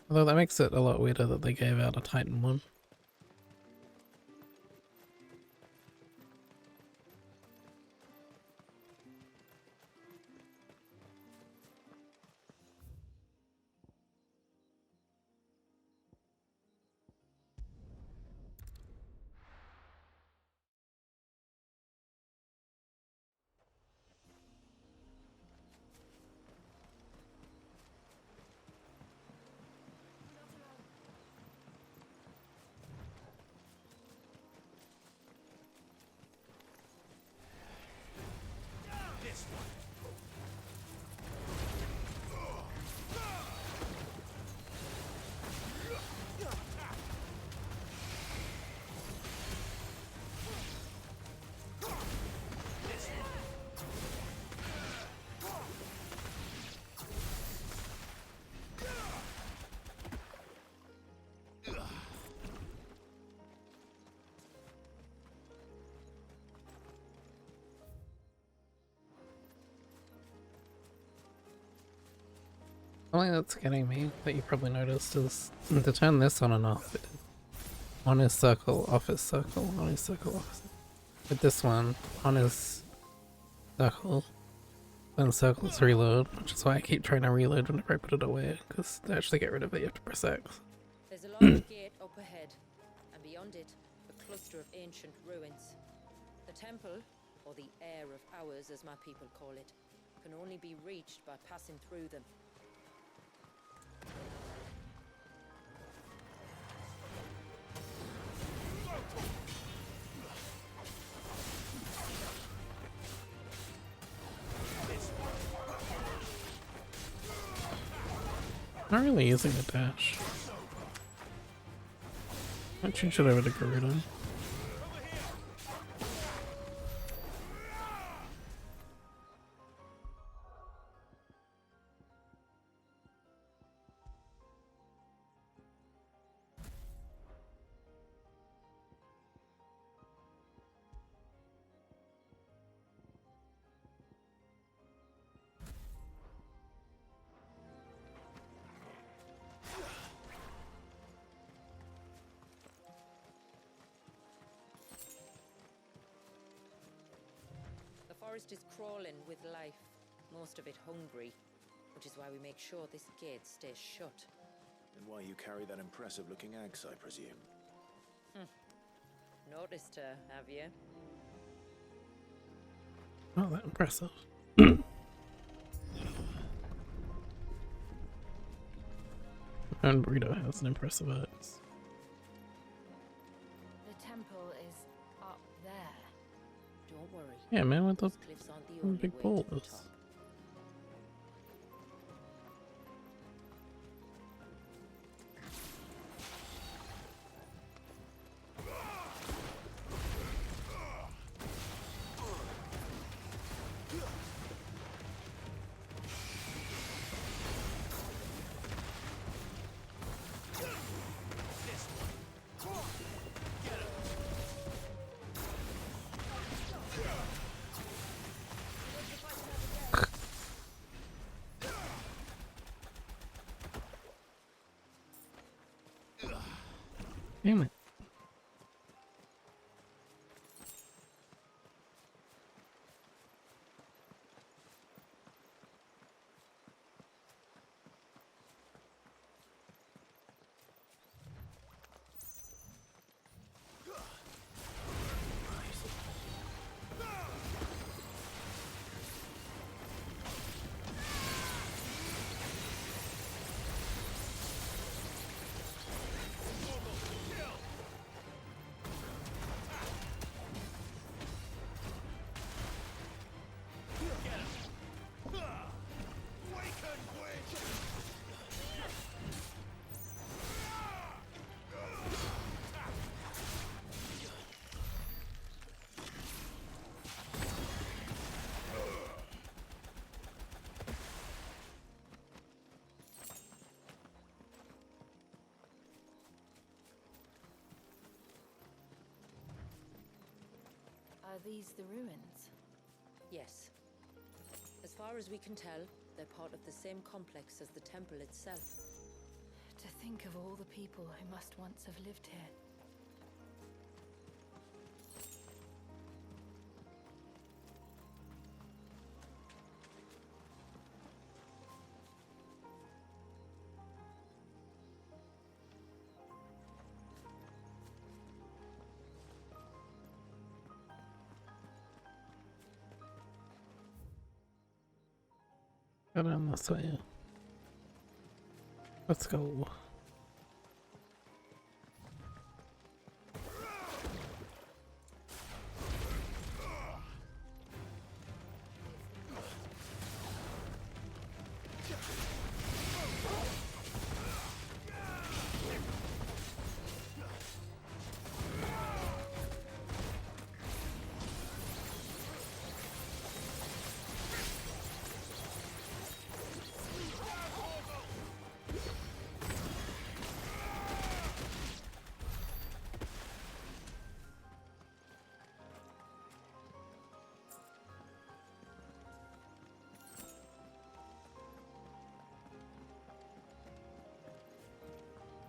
Although that makes it a lot weirder that they gave out a Titan one. Something that's getting me that you probably noticed is to turn this on and off. On is circle, off is circle, on is circle, off. With this one, on is circle, then circle is reload, which is why I keep trying to reload whenever I put it away, because to actually get rid of it you have to press X.
There's a large gate up ahead, and beyond it, a cluster of ancient ruins. The temple, or the Heir of Hours as my people call it, can only be reached by passing through them.
Not really using a dash. Might change it over to Garuda.
The forest is crawling with life, most of it hungry, which is why we make sure this gate stays shut.
And why you carry that impressive-looking axe, I presume?
Noticed her, have you?
Not that impressive. And Burrito has an impressive axe.
The temple is up there.
Don't worry.
Yeah, man, with the
Those cliffs aren't the only
big
way to the
boulders.
top.
Damn it.
Are these the ruins?
Yes. As far as we can tell, they're part of the same complex as the temple itself.
To think of all the people who must once have lived here.
Go down this way. Let's go.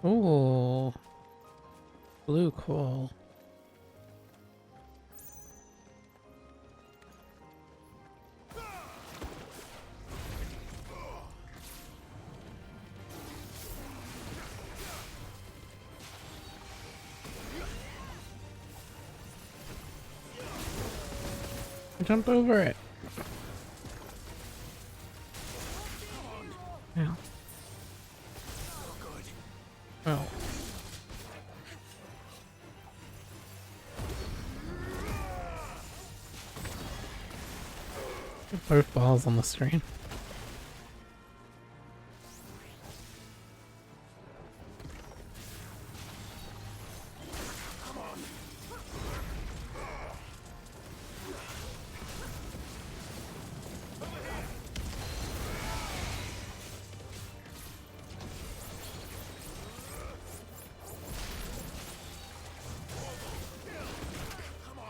Oh, blue coal. Jump over it. Yeah. Oh. Both balls on the screen.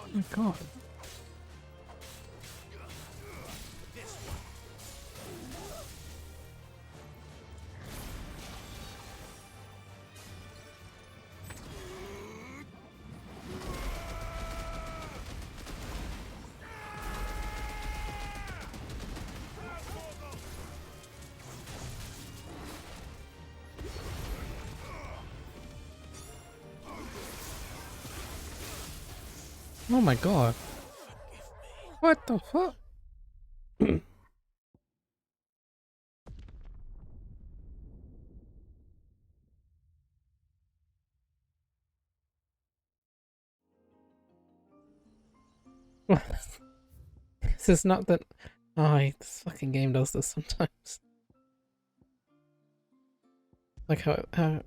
Oh my god. Oh my god. What the fuck? This is not that. Oh, this fucking game does this sometimes. Like how I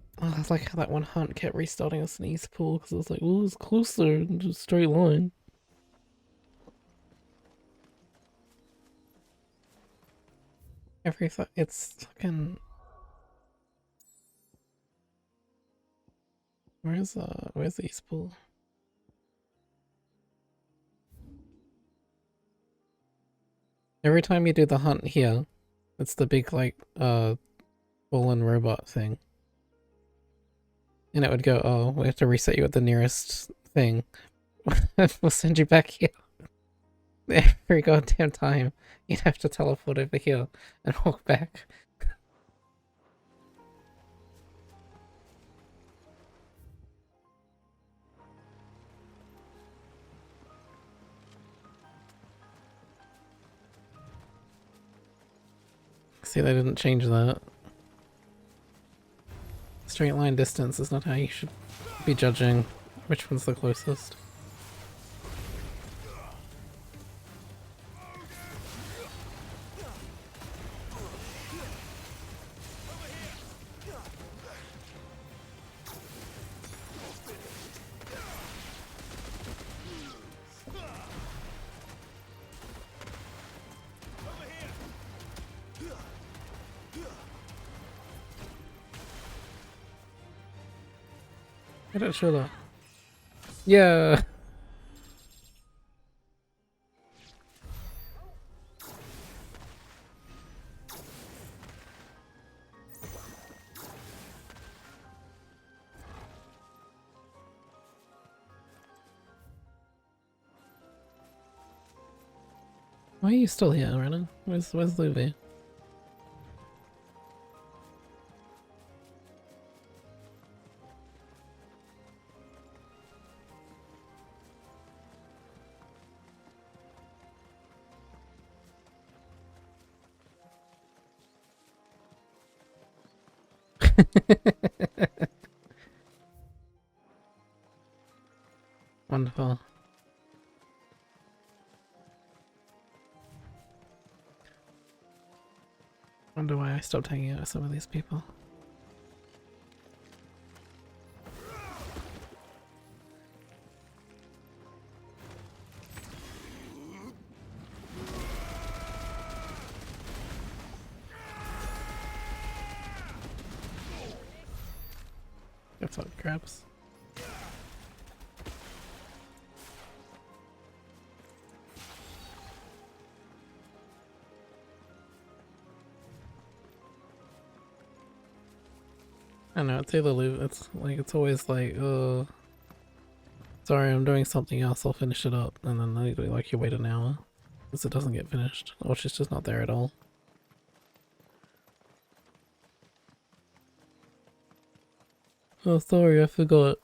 like how that one hunt kept restarting us in East Pool because it was like, well, it's closer in just straight line. It's fucking. Where's East Pool? Every time you do the hunt here, it's the big like fallen robot thing. And it would go, oh, we have to reset you at the nearest thing. We'll send you back here. Every goddamn time. You'd have to teleport over here and walk back. See, they didn't change that. Straight line distance is not how you should be judging which one's the closest. I don't show that. Yeah. Why are you still here, Renan? Where's Luby? Wonderful. Wonder why I stopped hanging out with some of these people. That's what crabs. I know, it's either loop, it's like, it's always like, sorry, I'm doing something else, I'll finish it up, and then like you wait an hour, because it doesn't get finished, or she's just not there at all. Oh, sorry, I forgot.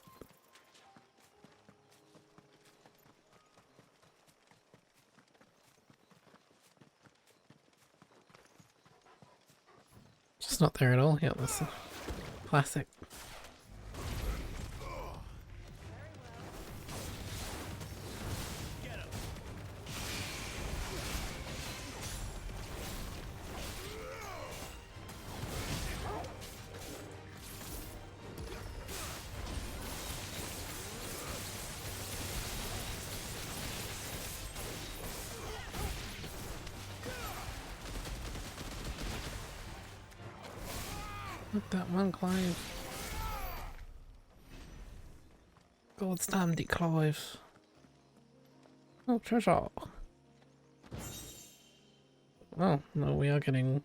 Just not there at all. Yeah, that's a classic. Look that one, Clive. God's damn Clive. Oh, treasure. Oh, no, we are getting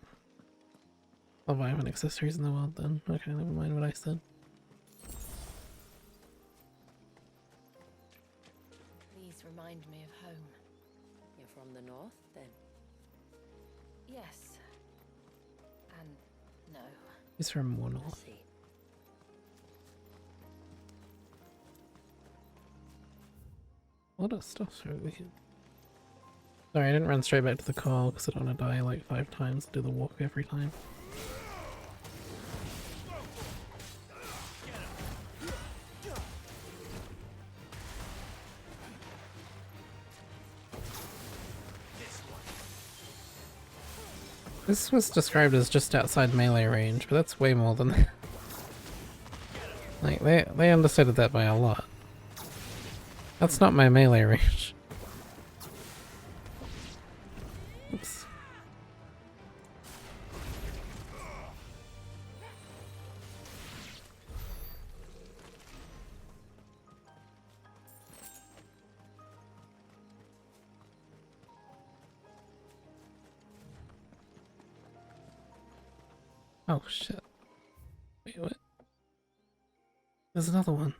all vibrant accessories in the world then. Okay, never mind what I said.
Please remind me of home.
You're from the north, then?
Yes. And no.
He's from more north. A lot of stuff over here. Sorry, I didn't run straight back to the call because I don't want to die like 5 times and do the walk every time. This was described as just outside melee range, but that's way more than that. Like, they understated that by a lot. That's not my melee range. Oops. Oh shit. Wait, what? There's another one.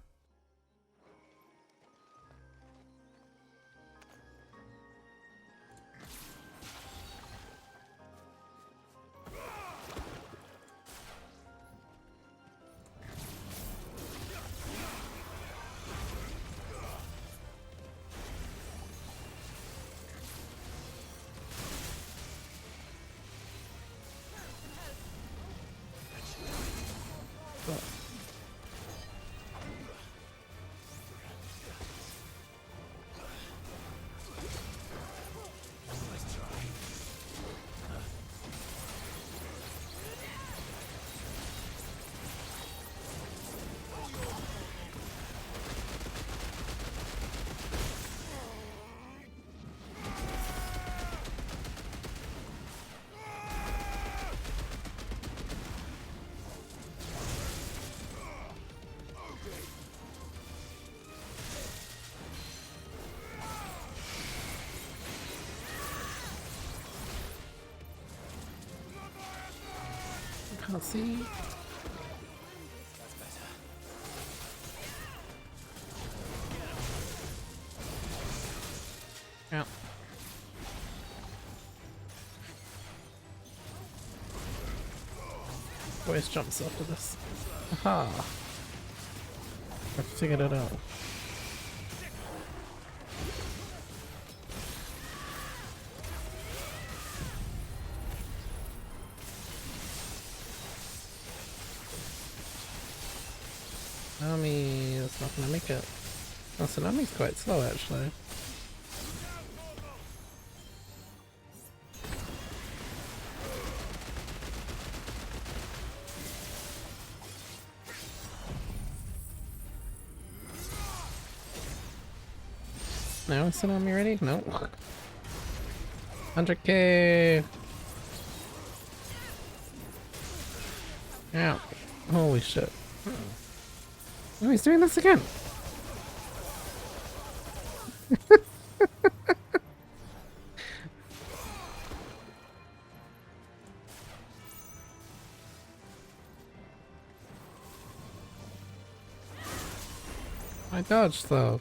Can't see. Yeah. Always jumps after this. Aha! I figured it out. Tsunami is not gonna make it. Oh, Tsunami's quite slow actually. Now is Tsunami ready? No. 100k! Ow. Holy shit. Oh, he's doing this again! I dodged though.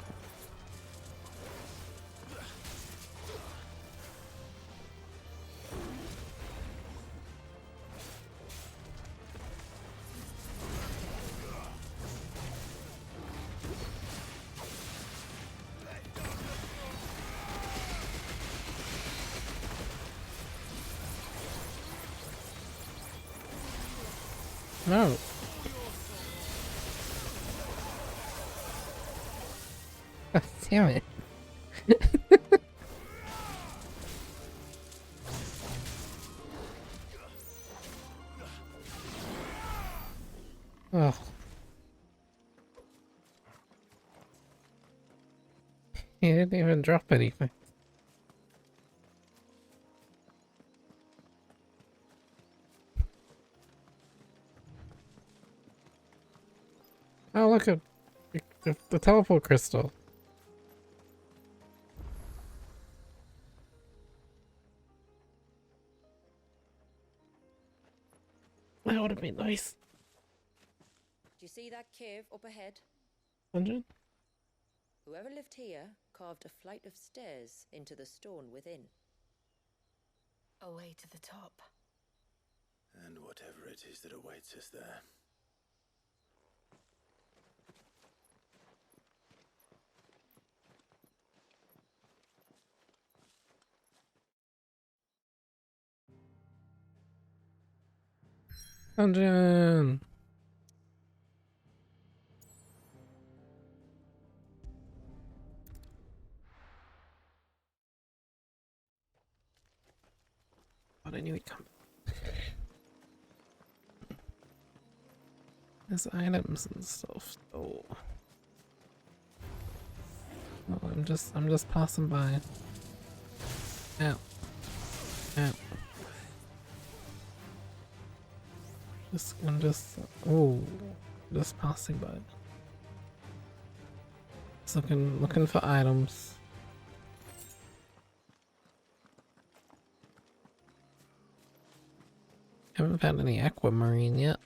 No. Damn it. Oh. He didn't even drop anything. Oh, look at the teleport crystal. That would have been nice.
Do you see that cave up ahead?
Dungeon?
Whoever lived here carved a flight of stairs into the stone within.
A way to the top.
And whatever it is that awaits us there.
Dungeon! But I knew he'd come. There's items and stuff. Oh. Oh, I'm just passing by. Ow. Ow. I'm just passing by. Just looking for items. Haven't found any aquamarine yet.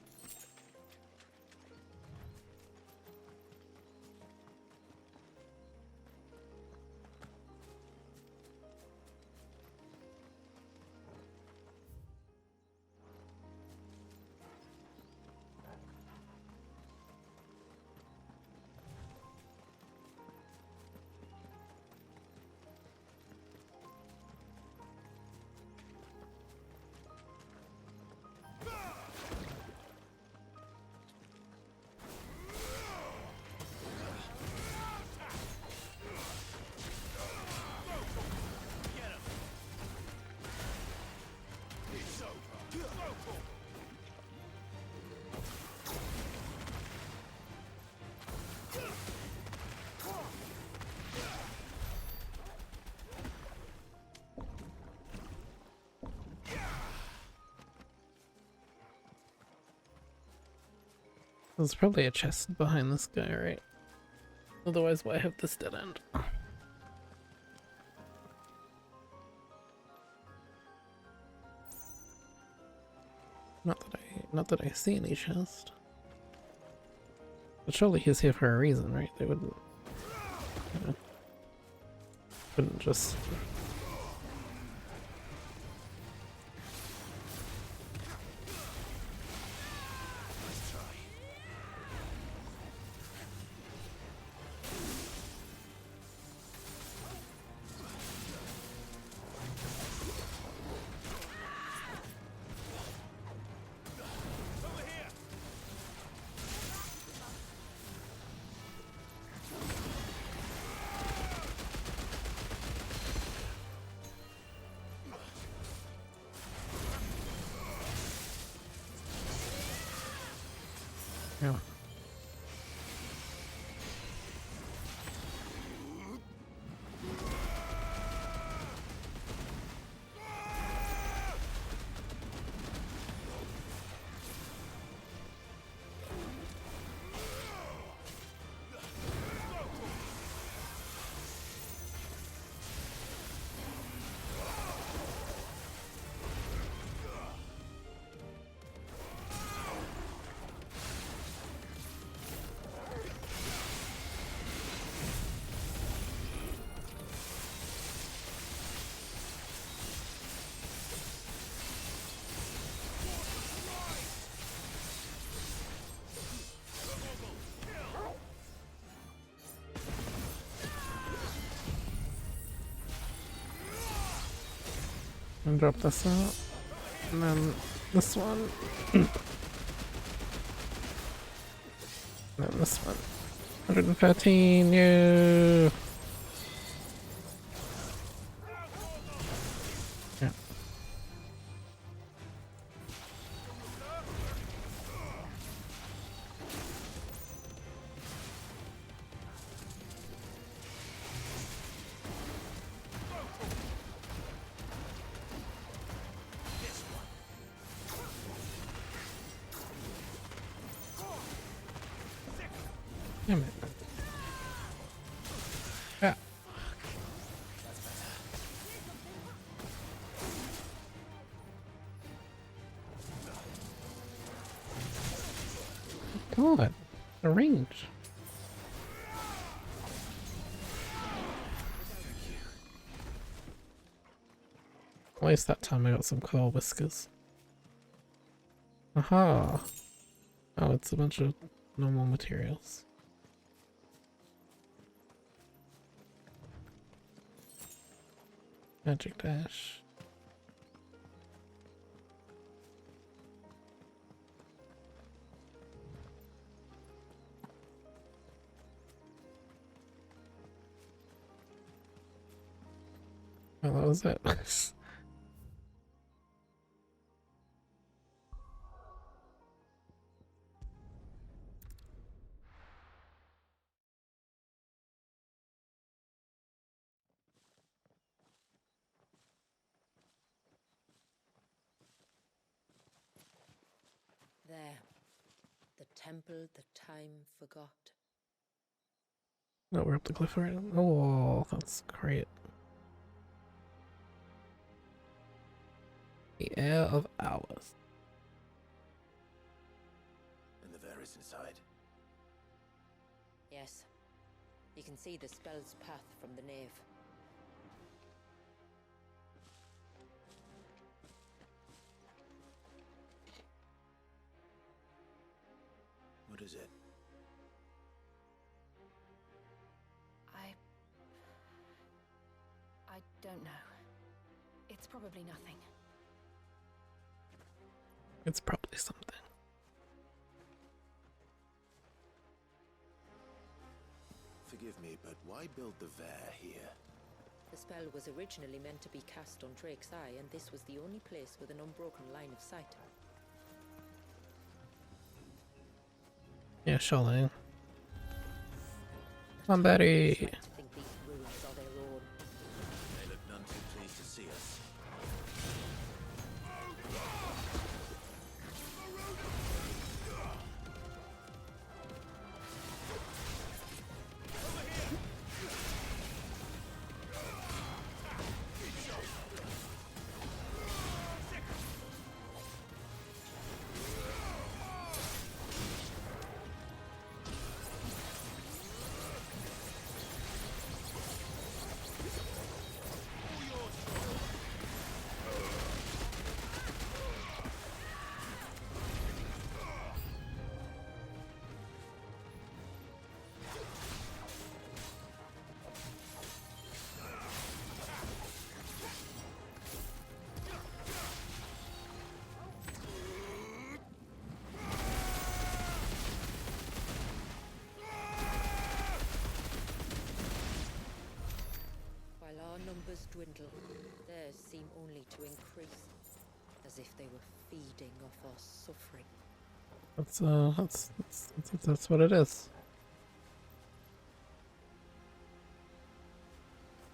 There's probably a chest behind this guy, right? Otherwise, why have this dead end? Not that I see any chest. But surely he's here for a reason, right? They wouldn't just. Yeah. And drop this out. And then this one. And then this one. 113, yeah. Yeah. Damn it. Yeah. God, the range. At least that time I got some cool whiskers. Aha! Oh, it's a bunch of normal materials. Magic dash. Oh, that was it.
There. The temple the time forgot.
No, we're up the cliff right now. Oh, that's great. The air of hours.
And the Ver is inside.
Yes. You can see the spell's path from the nave.
What is it?
I don't know. It's probably nothing.
It's probably something.
Forgive me, but why build the Ver here?
The spell was originally meant to be cast on Drake's Eye, and this was the only place with an unbroken line of sight.
Yeah, Charlene. Come on, Betty.
Think these ruins are their own.
They look none too pleased to see us.
Numbers dwindle, theirs seem only to increase, as if they were feeding off our suffering.
That's what it is.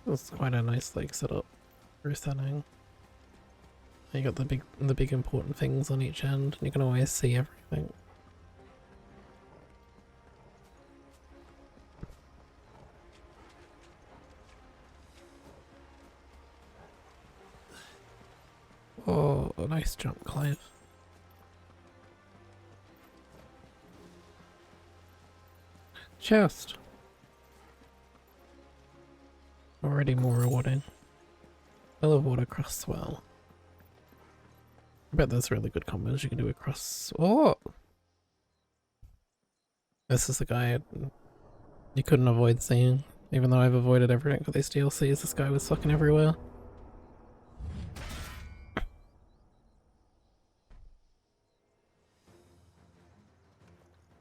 It's quite a nice like setup for setting. You got the big important things on each end, and you can always see everything. Oh, a nice jump, Clive. Chest. Already more rewarding. Fill of water cross swell. I bet there's really good combos you can do across. Oh! This is the guy you couldn't avoid seeing. Even though I've avoided everything for these DLCs, this guy was fucking everywhere.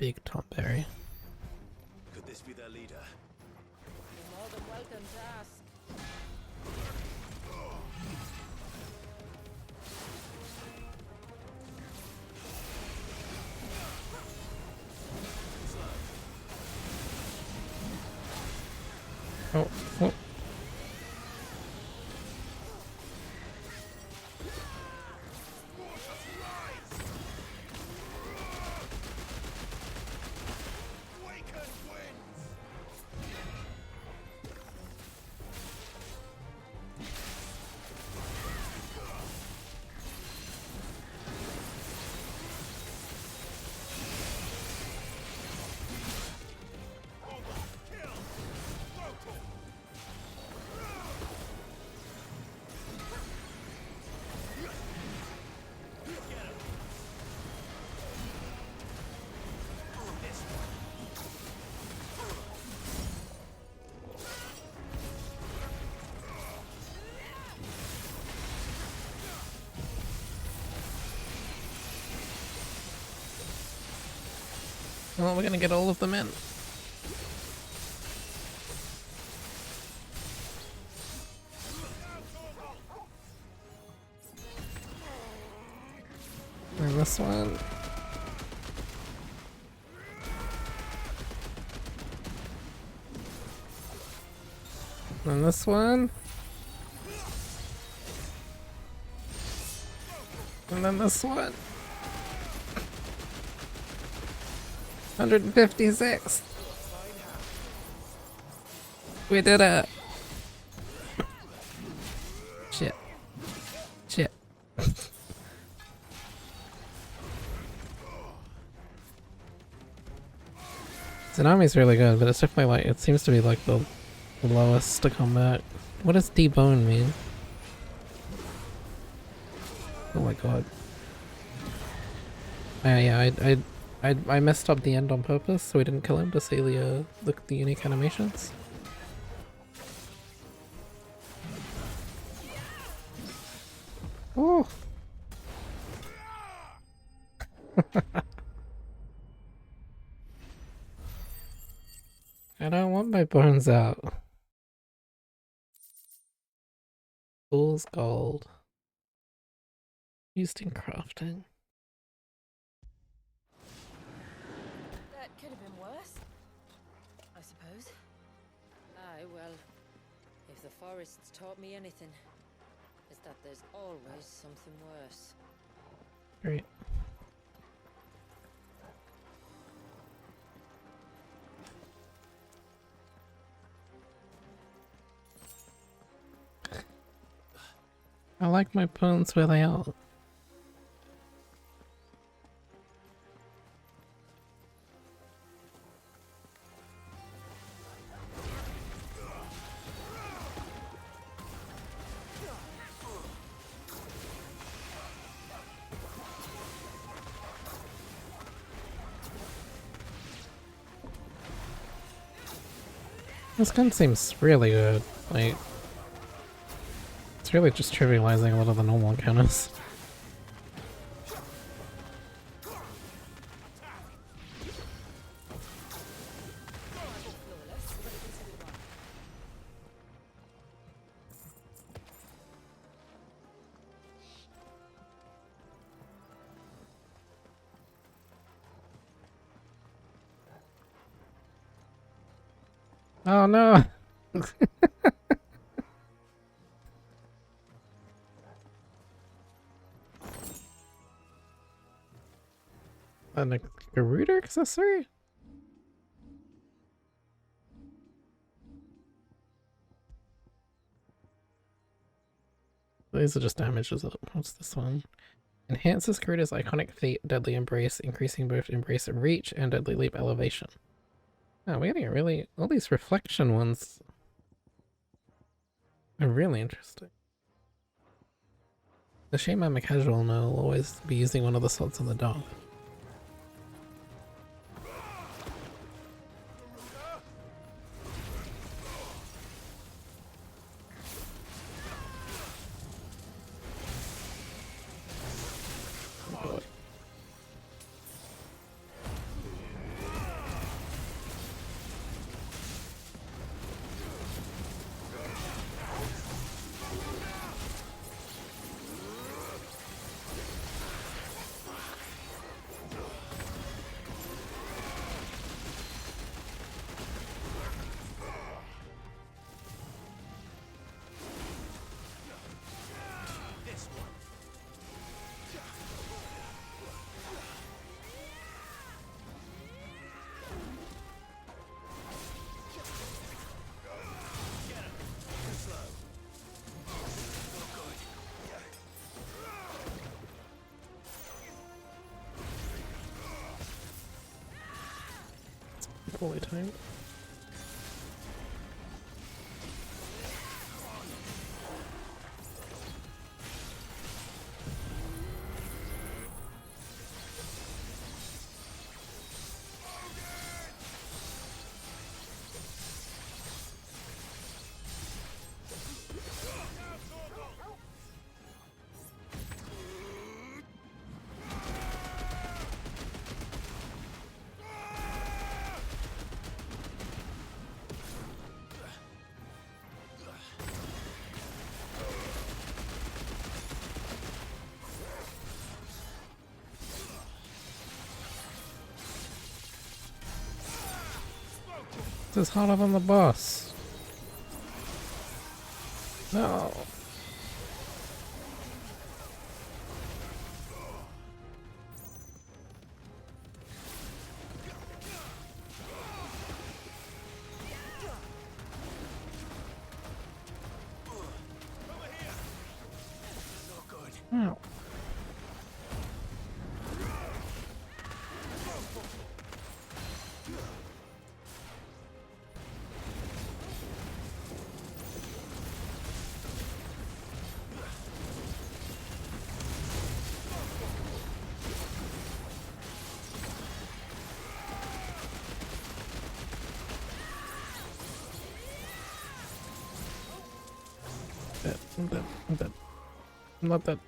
Big Tom Berry.
Could this be their leader?
You're more than welcome to ask.
Oh, oh. Well, we're gonna get all of them in. And this one. And this one. And then this one. 156. We did it. Shit. Shit. Tsunami's really good, but it's definitely like, it seems to be like the lowest to combat. What does debone mean? Oh my god. Yeah, I messed up the end on purpose, so we didn't kill him to see the unique animations. Oh. I don't want my bones out. Fool's gold. Used in crafting.
That could have been worse, I suppose.
Aye, well, if the forest's taught me anything, it's that there's always something worse.
Great. I like my bones where they are. This gun seems really good. Like, it's really just trivializing a lot of the normal encounters. Oh no! A Garuda accessory? These are just damages. What's this one? Enhances Garuda's iconic feat, Deadly Embrace, increasing both Embrace and Reach and Deadly Leap elevation. Oh, we're getting really... all these reflection ones are really interesting. The shame I'm a casual and I'll always be using one of the slots in the dark. Poorly timed. This is harder than the boss. No. Ow. I'm dead. I'm dead. I'm not dead.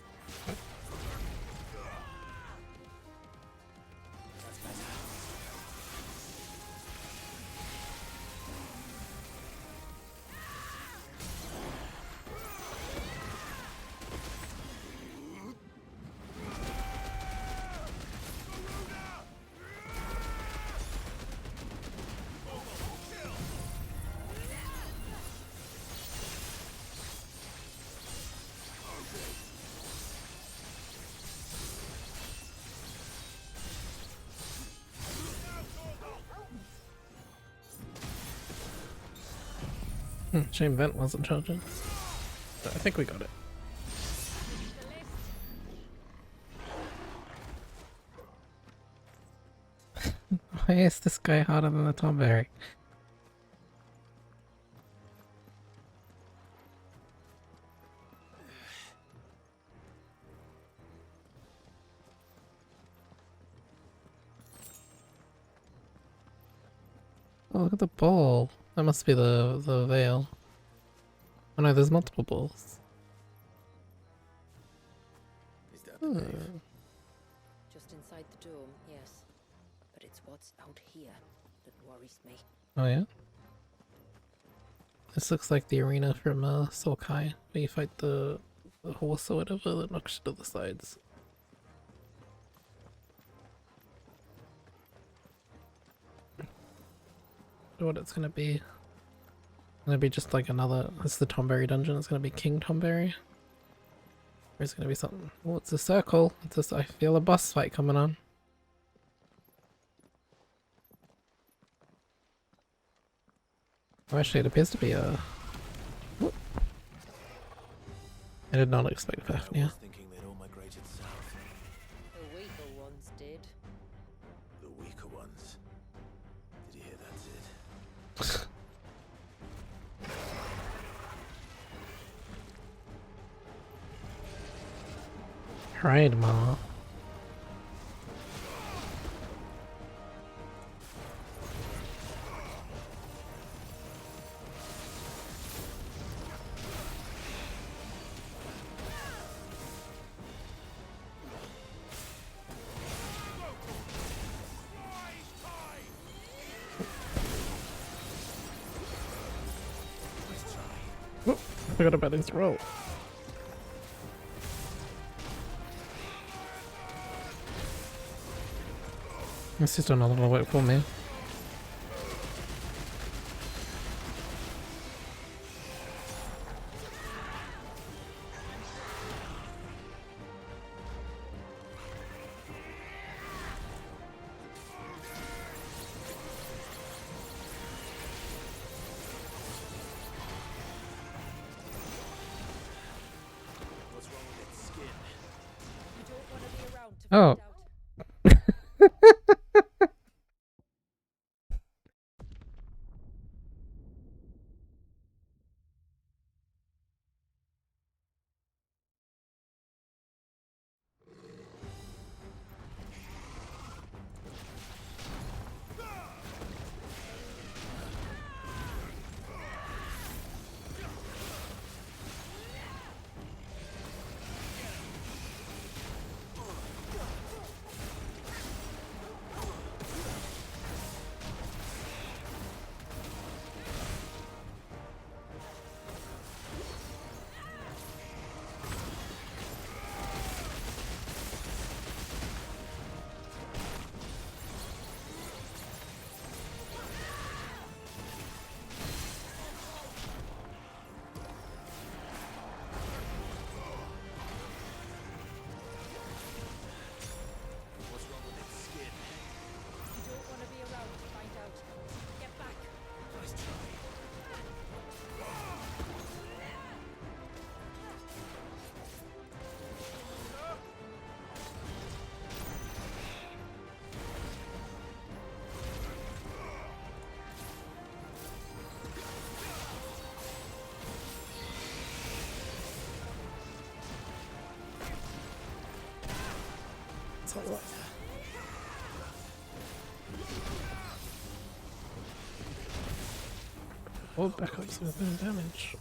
Shame Vent wasn't charging. But I think we got it. Why is this guy harder than the Tomberry? Oh, look at the ball. That must be the veil. Oh no, there's multiple balls.
Just inside the dome, yes. But it's what's out here that worries me.
Oh yeah? This looks like the arena from Soul Kai, where you fight the horse or whatever that knocks you to the sides. What it's gonna be. Gonna be just like another. It's the Tomberry dungeon. It's gonna be King Tomberry. Or is it gonna be something? Oh, it's a circle. It's just, I feel a boss fight coming on. Oh, actually, it appears to be a. Whoop. I did not expect Fafnir.
The weaker ones did.
The weaker ones. Did you hear that, Sid?
Right, Ma. Oh, I forgot about his roll. This is doing a lot of work for me.
What's wrong with its skin?
You don't want to be around to
Oh.
find out.
That's a lot. Oh, back up some of the damage.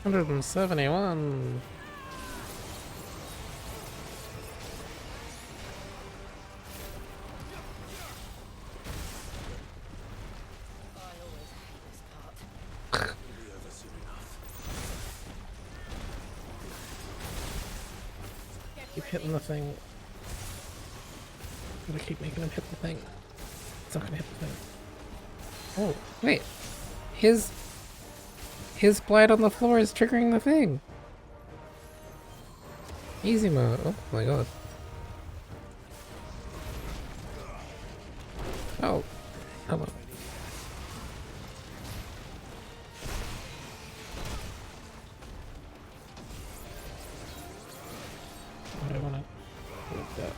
$171. Keep hitting the thing. I'm gonna keep making him hit the thing. It's not gonna hit the thing. Oh, wait. His blight on the floor is triggering the thing. Easy mode. Oh my god. Oh. Hello. I don't wanna hold that.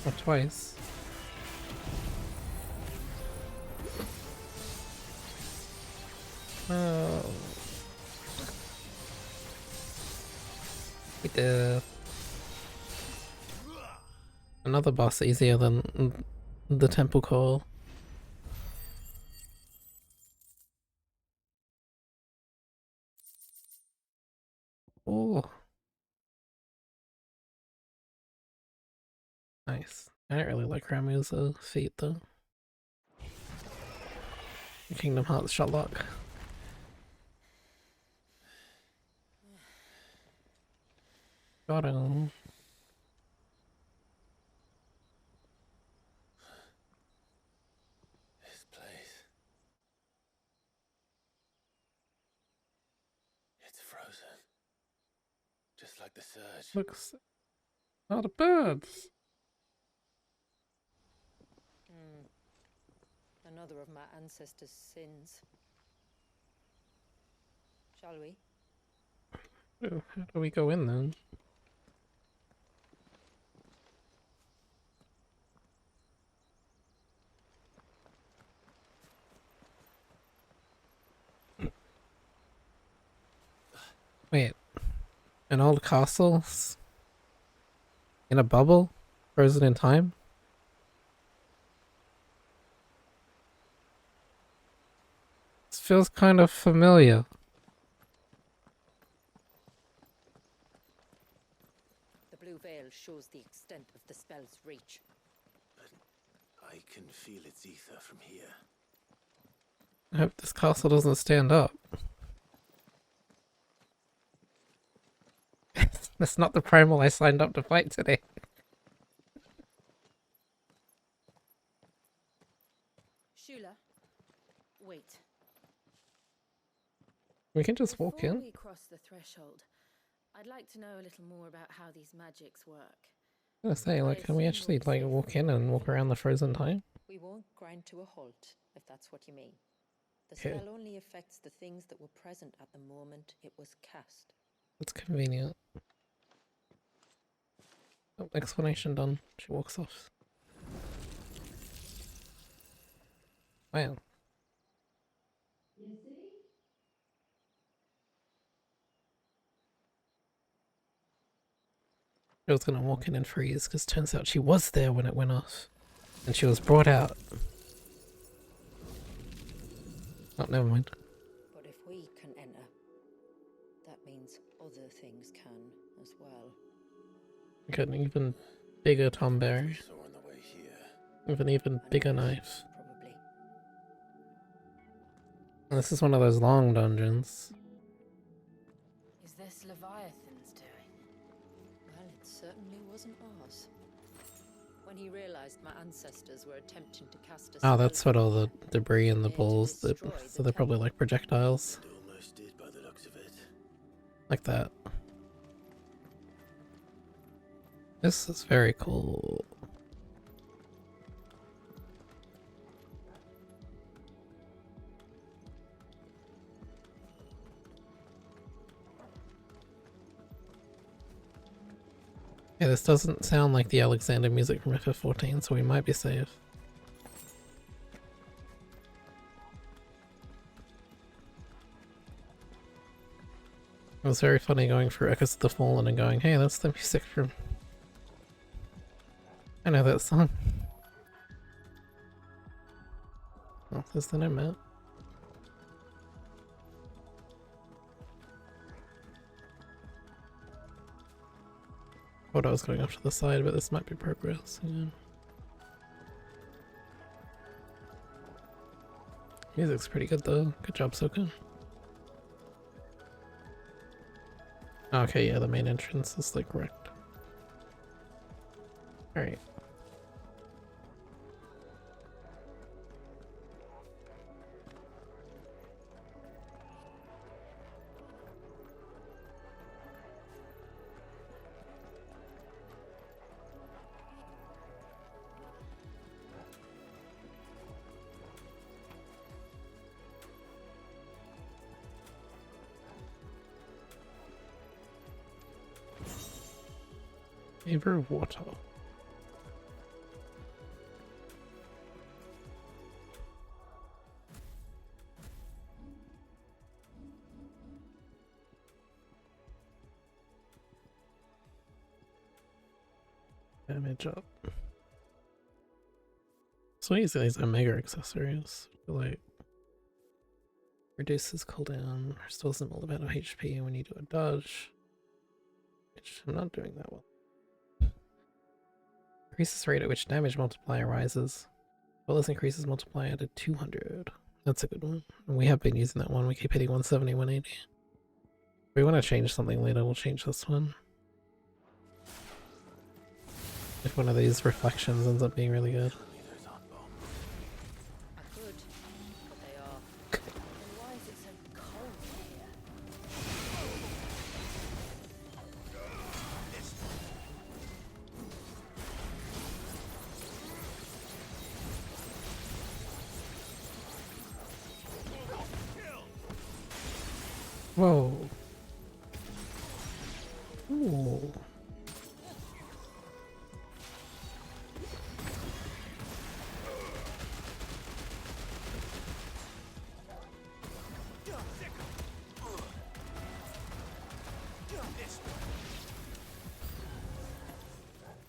Or twice. Oh. We did. Another boss easier than the temple call. Oh. Nice. I don't really like Ramu's feat though. Kingdom Hearts Shotlock. Got him.
This place. It's frozen. Just like the surge.
Looks. Oh, the birds!
Another of my ancestors' sins. Shall we?
Oh, how do we go in then? Wait. An old castle? In a bubble? Frozen in time? This feels kind of familiar.
The blue veil shows the extent of the spell's reach.
But I can feel its ether from here.
I hope this castle doesn't stand up. That's not the primal I signed up to fight today.
Shula, wait.
We can just walk
Before
in.
we cross the threshold, I'd like to know a little more about how these magics work.
I was gonna say, like, can we actually, like, walk in and walk around the frozen time?
We won't grind to a halt, if that's what you mean. The
Okay.
spell only affects the things that were present at the moment it was cast.
That's convenient. Oh, explanation done. She walks off. Wow. I was gonna walk in and freeze, because turns out she was there when it went off. And she was brought out. Oh, never mind.
But if we can enter, that means other things can as well.
Get an even bigger tomberry. With an even bigger knife.
Probably.
And this is one of those long dungeons.
Is this Leviathan's doing?
Well, it certainly wasn't ours. When he realized my ancestors were attempting to cast a
Oh,
spell
that's what all the debris and the
to
balls,
destroy
so
the
they're probably
temple.
like projectiles.
Almost did by the looks of it.
Like that. This is very cool. Yeah, this doesn't sound like the Alexander music from FF14, so we might be safe. It was very funny going through Echoes of the Fallen and going, hey, that's the music from... I know that song. Oh, there's the nomad. Thought I was going off to the side, but this might be progress. Yeah. Music's pretty good though. Good job, Soka. Okay, yeah, the main entrance is like wrecked. Alright. Favor of water. Damage up. So easy, these Omega accessories. Like reduces cooldown, restores them all amount of HP when you do a dodge. Which I'm not doing that well. Increases rate at which damage multiplier rises. As well as increases multiplier to 200. That's a good one. And we have been using that one. We keep hitting 170, 180. If we want to change something later, we'll change this one. If one of these reflections ends up being really good.
I could, but they are. Then why is it so cold here?
Whoa. Ooh.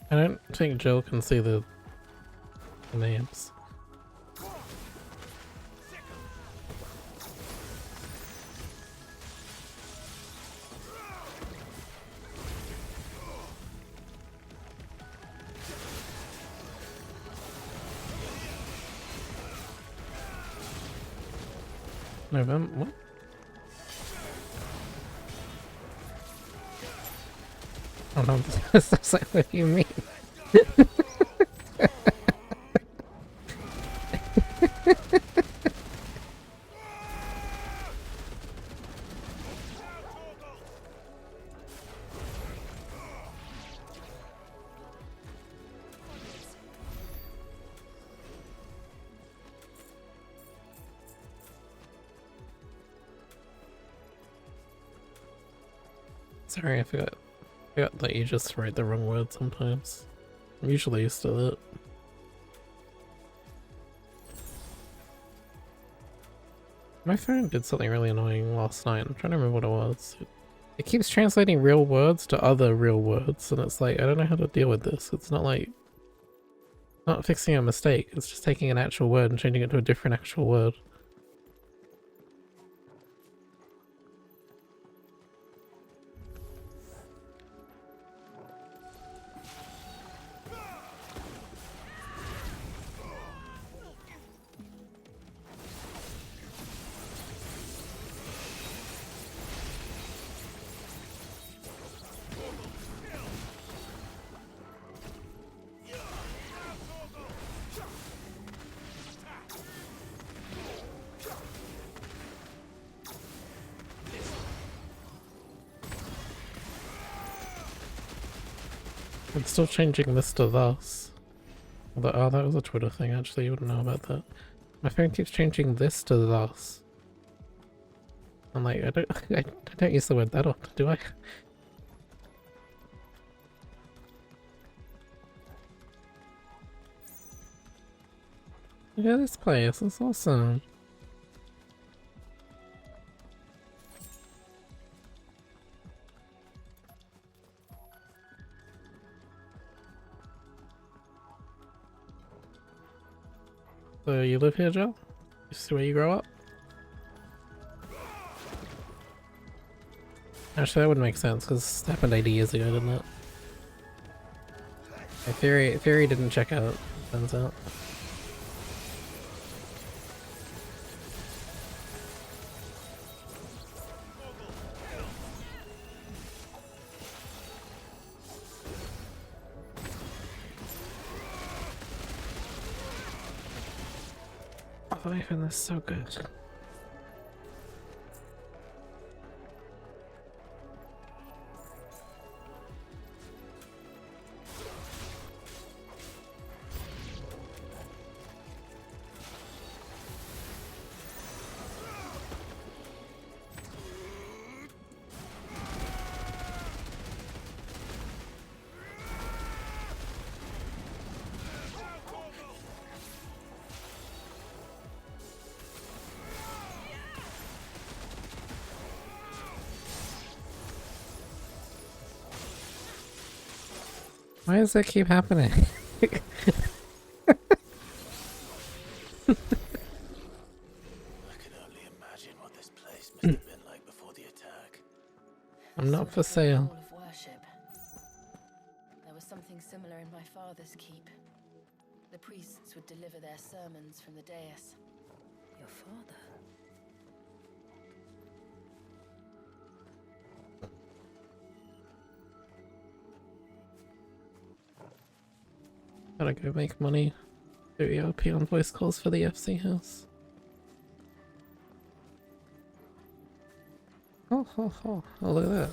I don't think Jill can see the names. November? What? Oh no, that's like what you mean. Sorry, I forgot that you just write the wrong word sometimes. I'm usually used to it. My phone did something really annoying last night. I'm trying to remember what it was. It keeps translating real words to other real words, and it's like, I don't know how to deal with this. It's not like... not fixing a mistake, it's just taking an actual word and changing it to a different actual word. I'm still changing this to thus. Oh, that was a Twitter thing, actually, you wouldn't know about that. My phone keeps changing this to thus. I'm like, I don't use the word that often, do I? Look at this place, it's awesome. So you live here, Joe? This is where you grow up? Actually, that would make sense, because it happened 80 years ago, didn't it? My theory didn't check out, turns out. Oh, I find this so good. Why does that keep happening?
I can only imagine what this place must have been like before the attack.
I'm not for sale.
Hall of worship. There was something similar in my father's keep. The priests would deliver their sermons from the dais.
Your father?
Gotta go make money. Do EOP on voice calls for the FC house. Oh, look at that.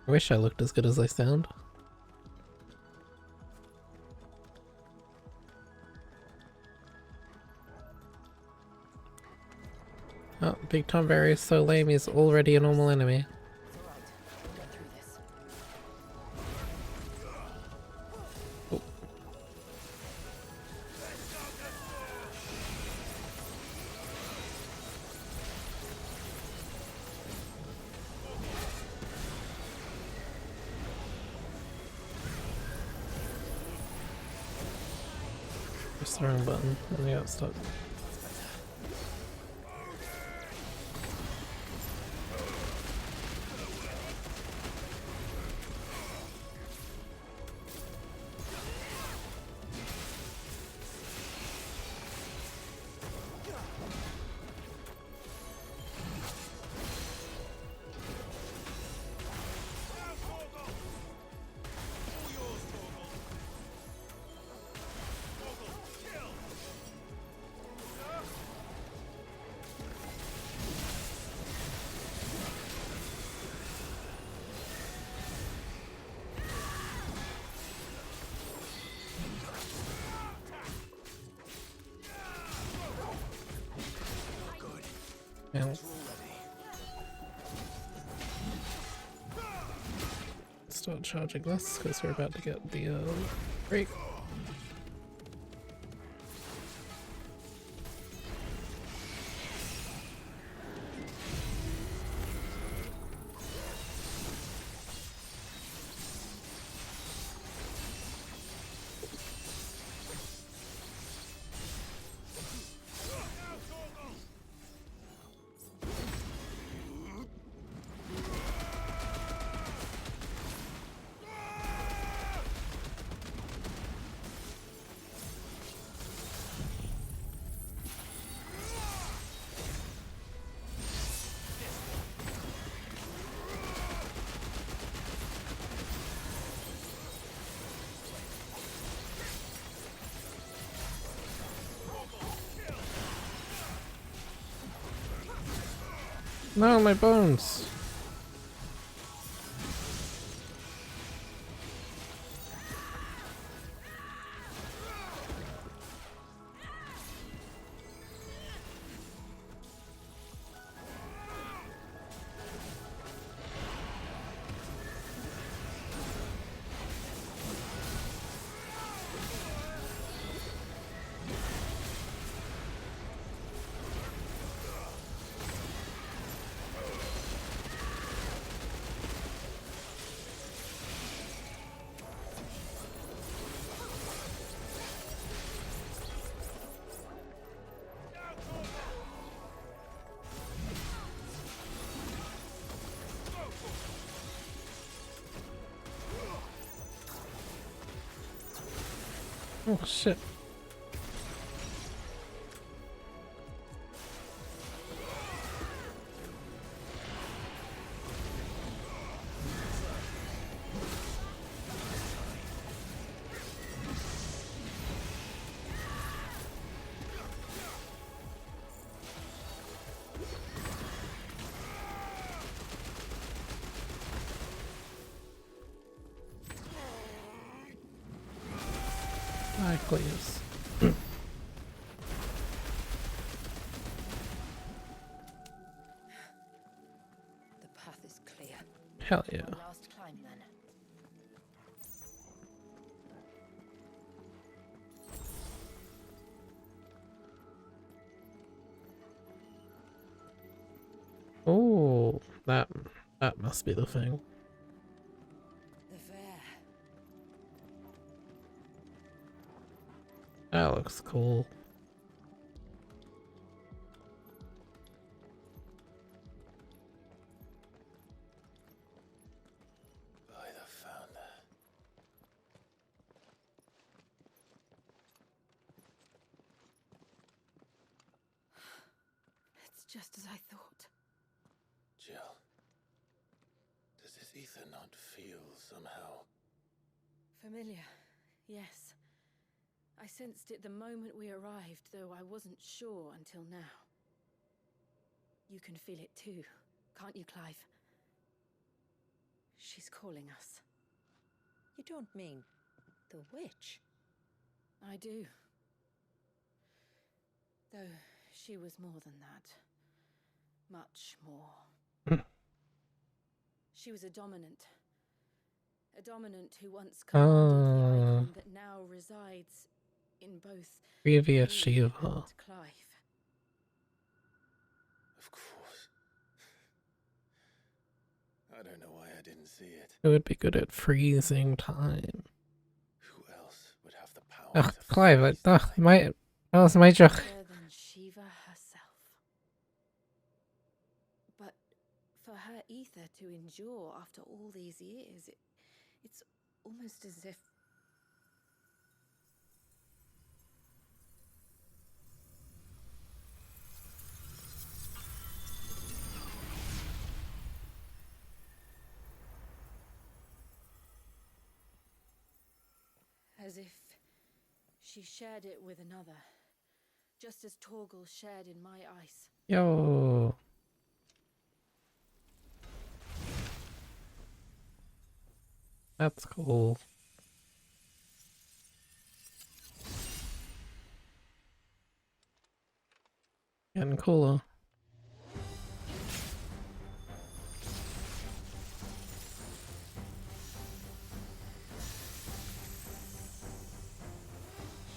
I wish I looked as good as I sound. Oh, Big Tom Berry is so lame, he's already a normal enemy. Oh. Press the wrong button and I got stuck. Yeah. Start charging this because we're about to get the break. No, my bones. Oh shit. Aye, please.
The path is clear.
Hell yeah.
One last climb then.
Oh, that must be the thing.
The fair.
That looks cool.
By the founder.
It's just as I thought.
Jill, does this ether not feel somehow?
Familiar, yes. I sensed it the moment we arrived, though I wasn't sure until now. You can feel it too, can't you, Clive? She's calling us.
You don't mean the witch?
I do. Though she was more than that. Much more. She was a dominant. A dominant who once commanded the icon that now resides in both
Previous
me
Shiva.
and Clive.
Of course. I don't know why I didn't see it.
It would be good at freezing time.
Who else would have the power
Ugh,
to
Clive,
freeze
that was my joke.
Other than Shiva herself. But for her ether to endure after all these years, it's almost as if... As if she shared it with another, just as Torgal shared in my ice.
Yo. That's cool. Getting cooler.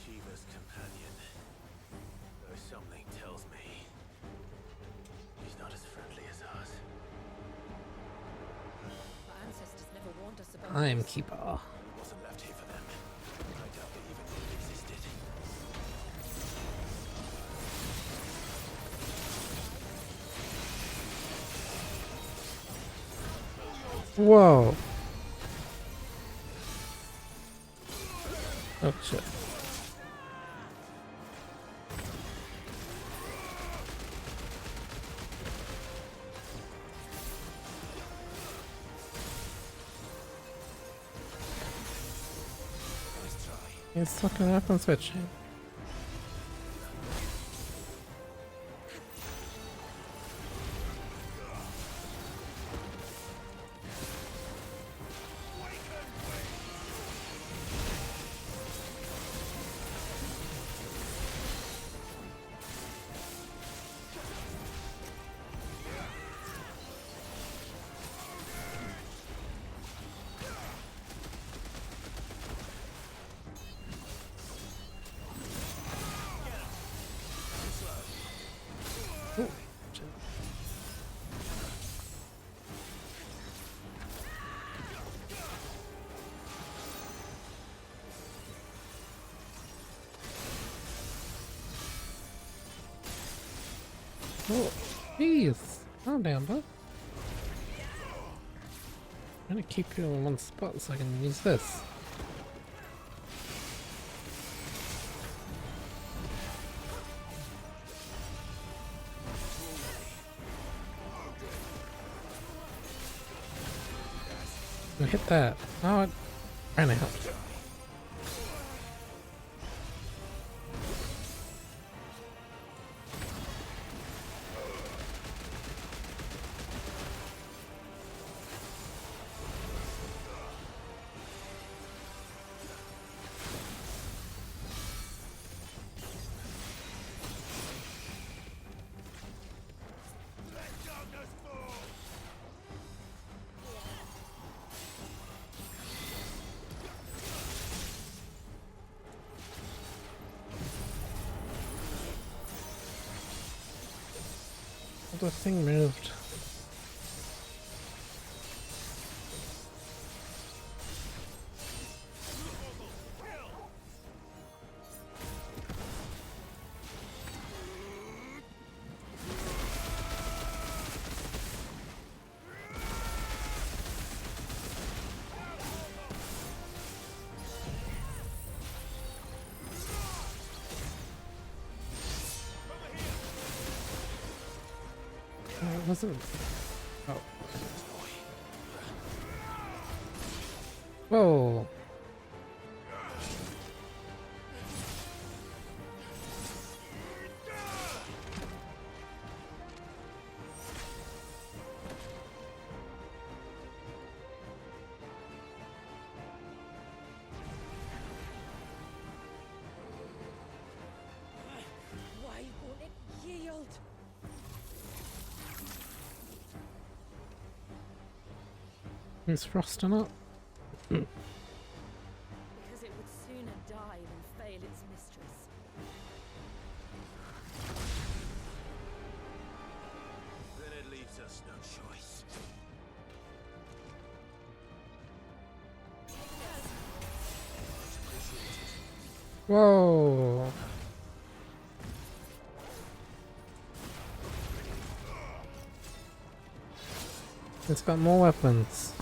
Shiva's companion. Though something tells me he's not as friendly as ours.
Our ancestors never warned us about
Timekeeper.
It wasn't left here for them. I doubt they even knew it existed.
Whoa. Oh shit. It's fucking weapon switching. Oh, jeez. Calm down, bud. I'm gonna keep you in one spot so I can use this. Oh, hit that. Oh, it ran out. The thing moved. It wasn't. Oh. Whoa.
Why won't it yield?
Is Frost or not?
Because it would sooner die than fail its mistress.
Then it leaves us no choice.
Whoa. It's got more weapons.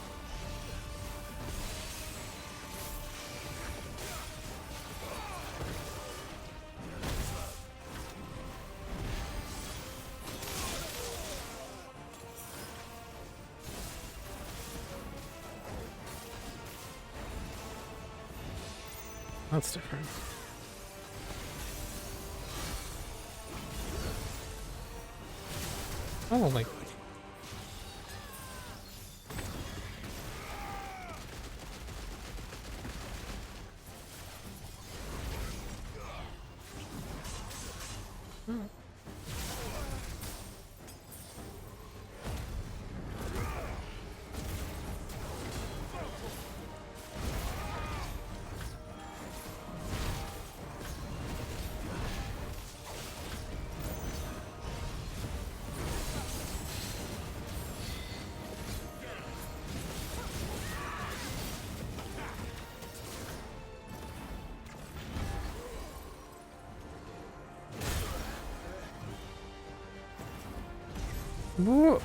That's different. Oh my god. Whoa.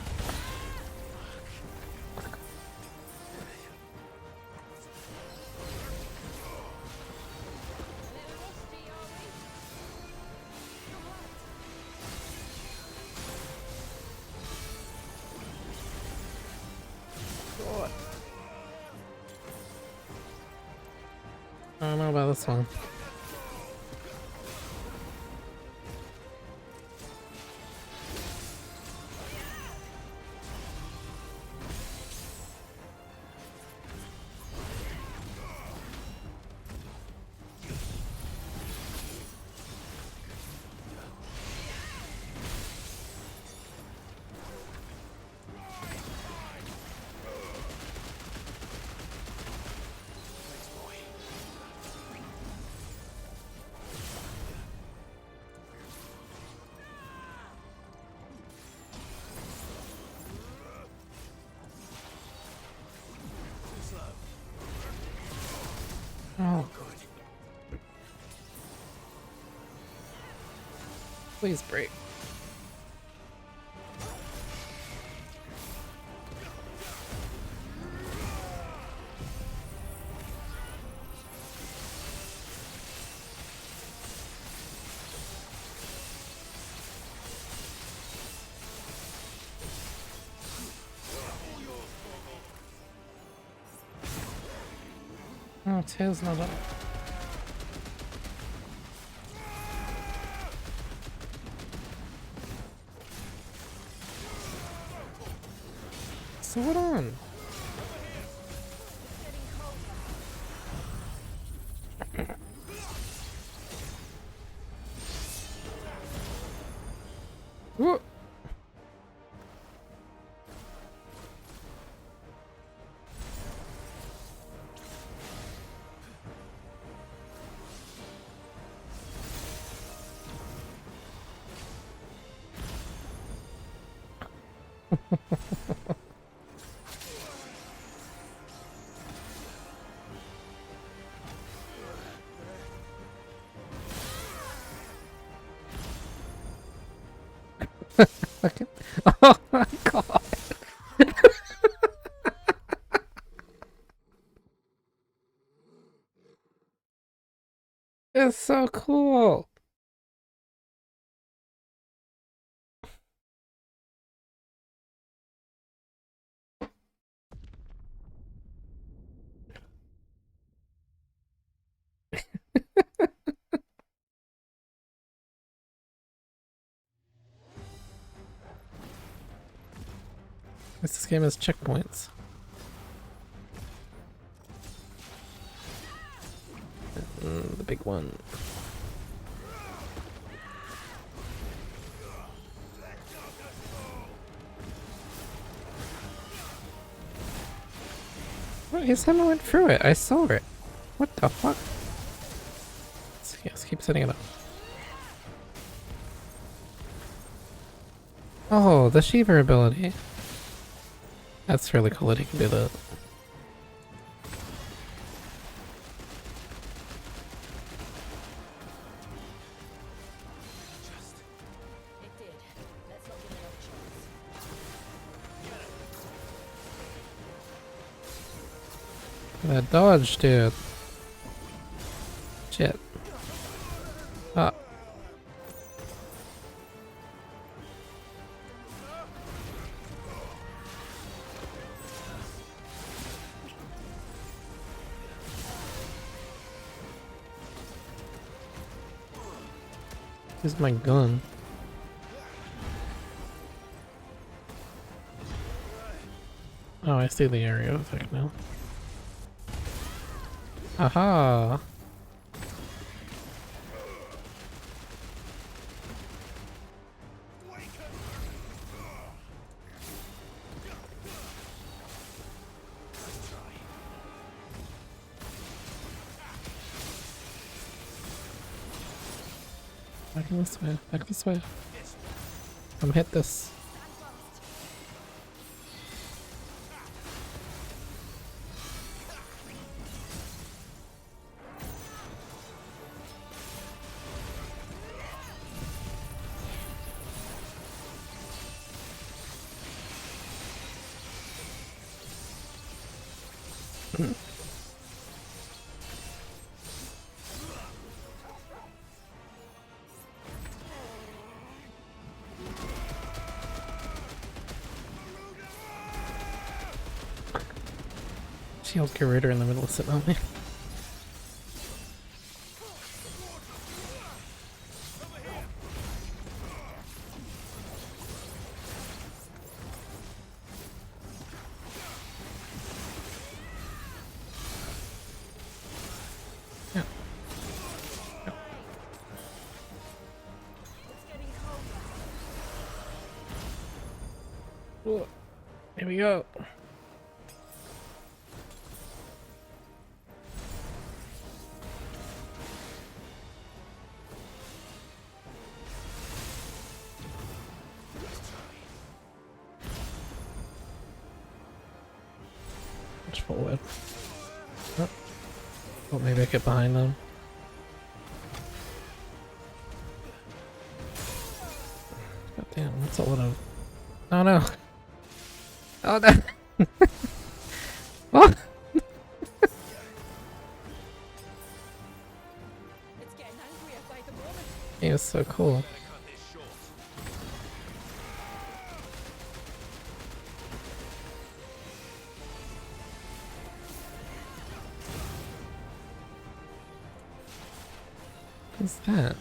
I don't know about this one. Oh. Please break. Oh, tail's not up. So what on? Whoa. Oh my god. It's so cool. This game has checkpoints. The big one. What? His hammer went through it. I saw it. What the fuck? Let's keep setting it up. Oh, the Shiva ability. That's really cool that he can do that. That dodge, dude. Shit. Ah. Here's my gun. Oh, I see the area effect now. Aha! Back this way, back this way. Come hit this. Shield curator in the middle of sitting on me. Ooh, here we go. Push forward. Oh. Oh, maybe I get behind them. God damn, that's a lot of... Oh no! Oh no! What? He was so cool. What's that?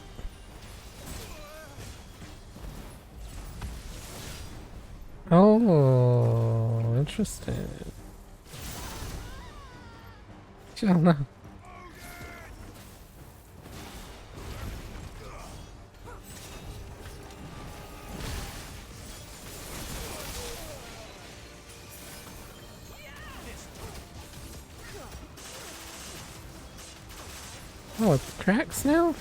Oh, interesting. Oh no. Oh, it cracks now?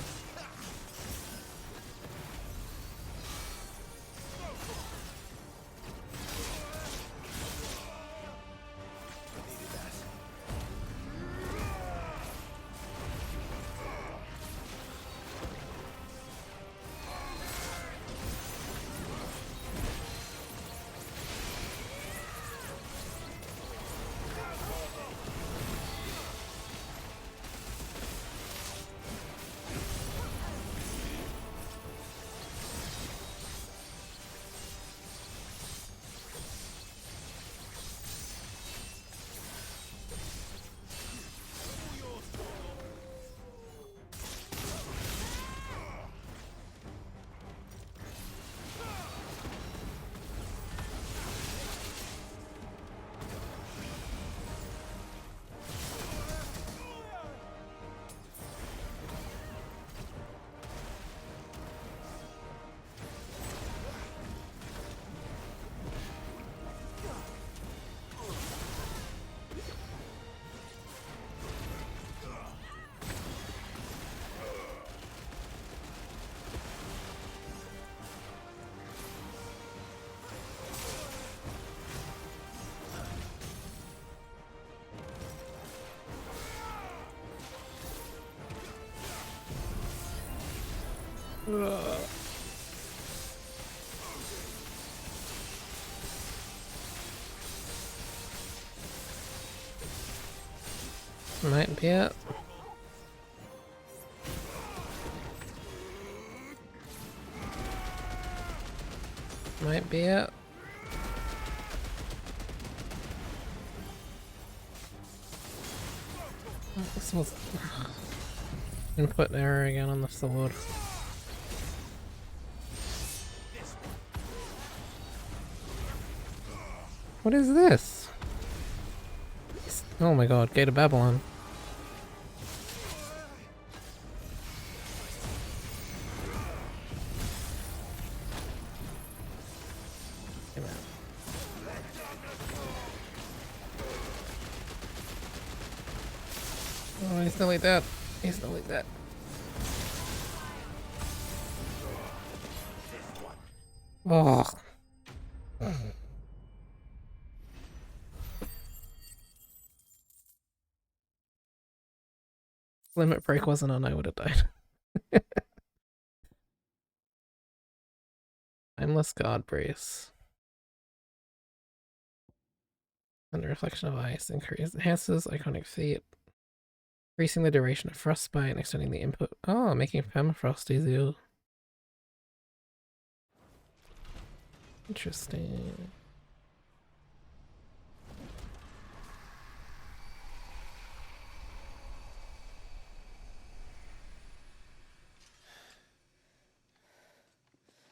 Might be it. Might be it. This was input error again on the sword. What is this? Oh my god, Gate of Babylon. Oh, he's not like that. He's not like that. Oh. Limit break wasn't on, I would have died. Timeless God Brace. And the reflection of ice enhances iconic feat. Increasing the duration of frostbite and extending the input. Oh, making permafrost easier. Interesting.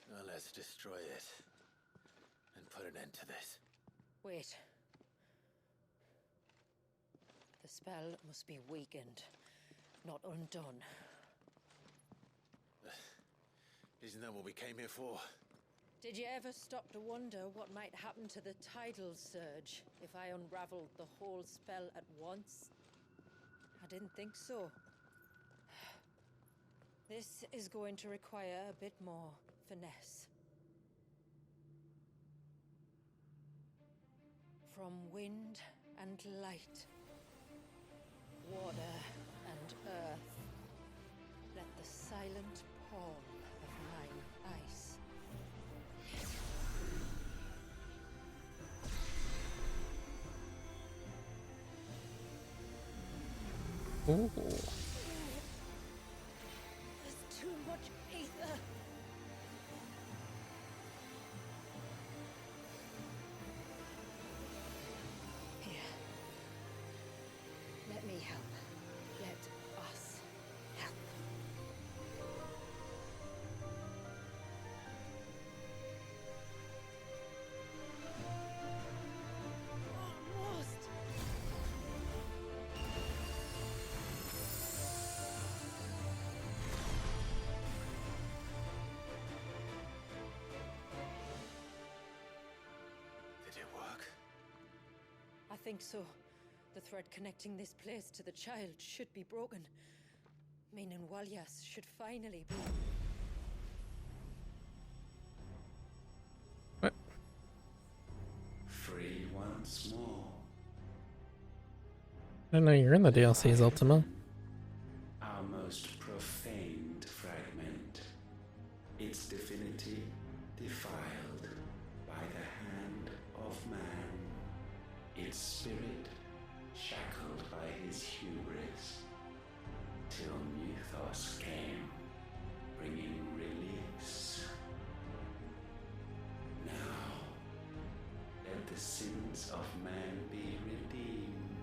Now let's destroy it and put an end to this.
Wait. The spell must be weakened, not undone.
Isn't that what we came here for?
Did you ever stop to wonder what might happen to the tidal surge if I unraveled the whole spell at once? I didn't think so. This is going to require a bit more finesse. From wind and light, water and earth, let the silent palm of mine ice.
Ooh.
There's too much ether.
Here. Let me help. Let us help. think so. The thread connecting this place to the child should be broken. Meaning Walyas should finally be...
What?
Free once more.
I don't know, you're in the DLCs, Ultima.
Our most profaned fragment. Its divinity defiled by the hand of man. Its spirit shackled by his hubris. Till Mythos came, bringing release. Now, let the sins of man be redeemed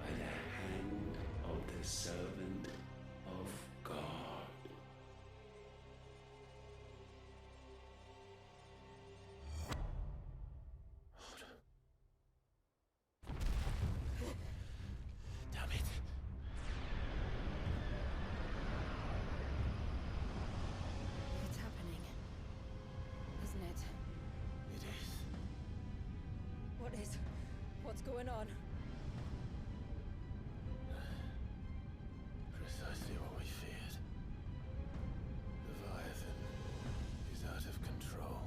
by the hand of the servant of God.
Damn it.
It's happening, isn't it?
It is.
What is? What's going on?
Precisely what we feared. Leviathan is out of control.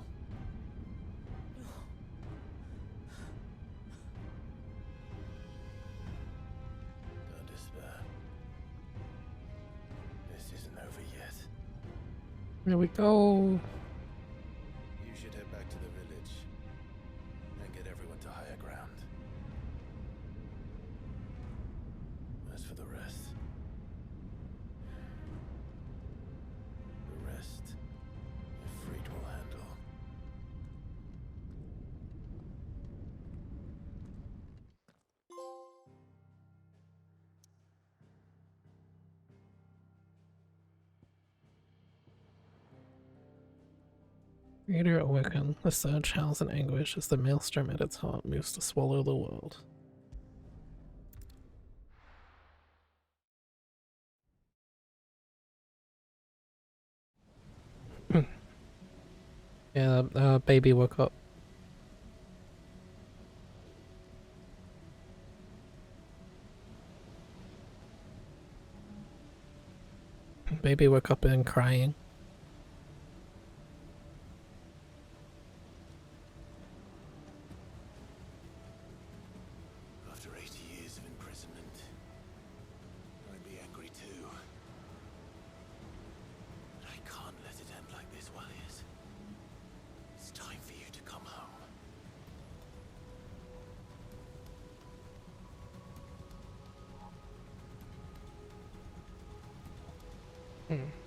Don't despair. This isn't over yet.
Here we go.
You should head back to the village and get everyone to higher ground. As for the rest, Ifrit will handle.
Reader awaken. The surge howls in anguish as the maelstrom at its heart moves to swallow the world. Yeah, baby woke up. Baby woke up and crying.
After 80 years of imprisonment, I'd be angry too. But I can't let it end like this, Walyas. It's time for you to come home.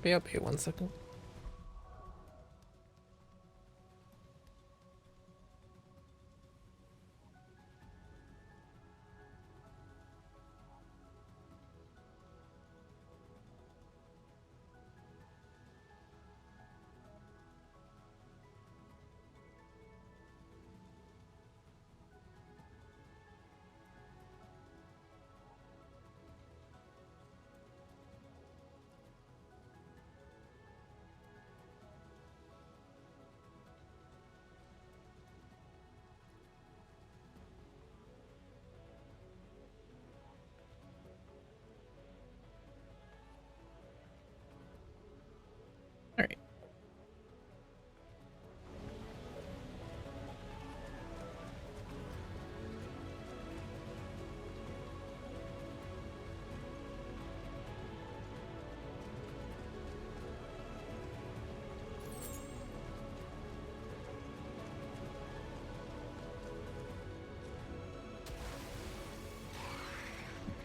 Be up here 1 second. Alright.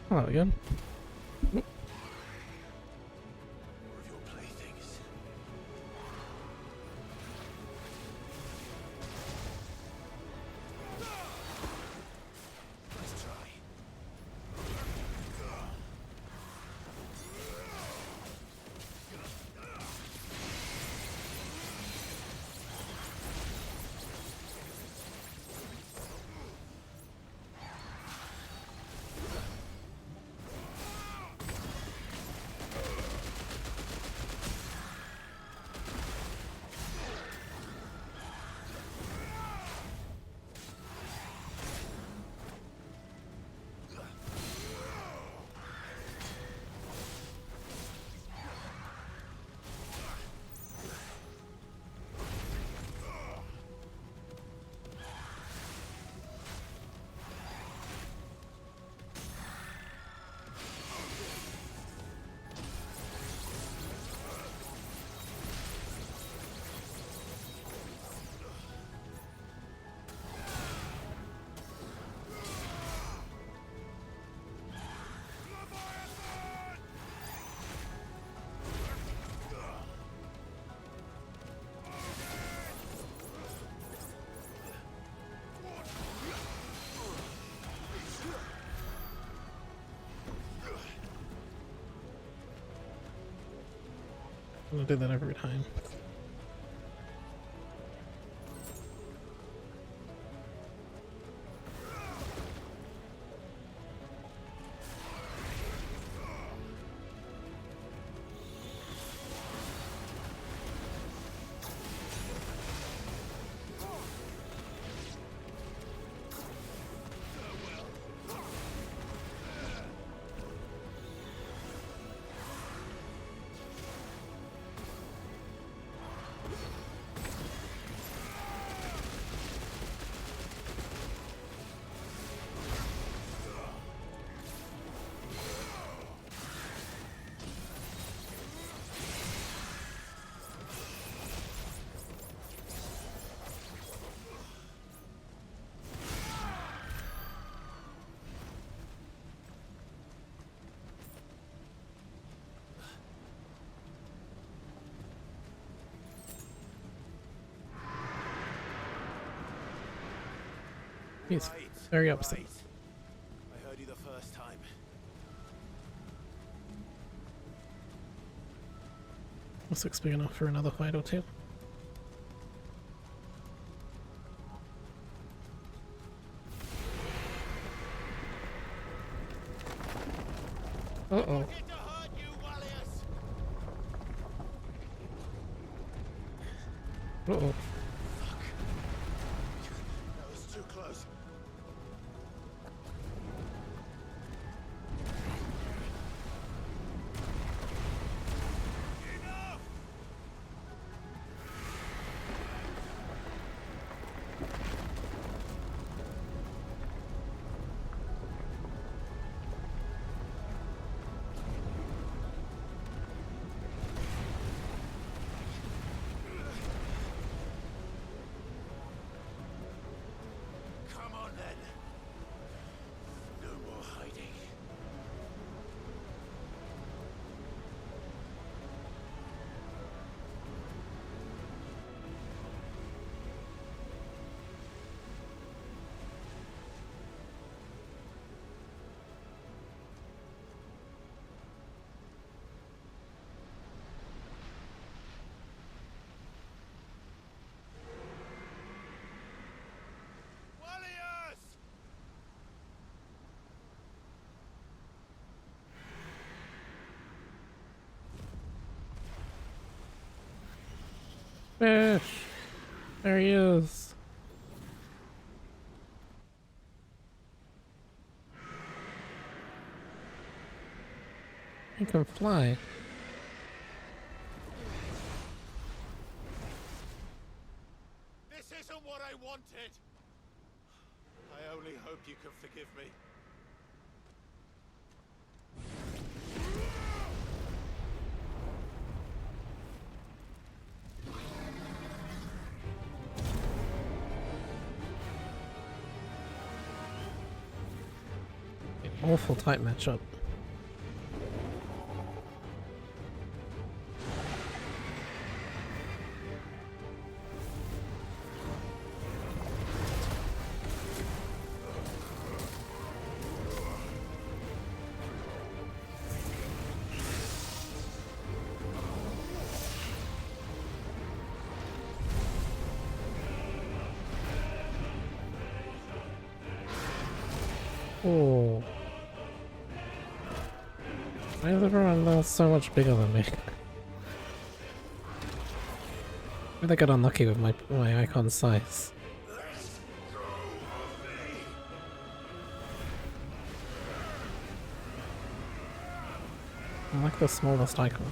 Hello again. I'll do that every time. He's very upset.
I heard you the first time.
This looks big enough for another fight or two. Uh-oh. Uh-oh.
That was too close. Come on then. No more hiding.
Fish! There he is. He can fly.
This isn't what I wanted. I only hope you can forgive me.
Awful tight matchup. Oh. Why is everyone so much bigger than me? I think I got unlucky with my icon size. I like the smallest icon.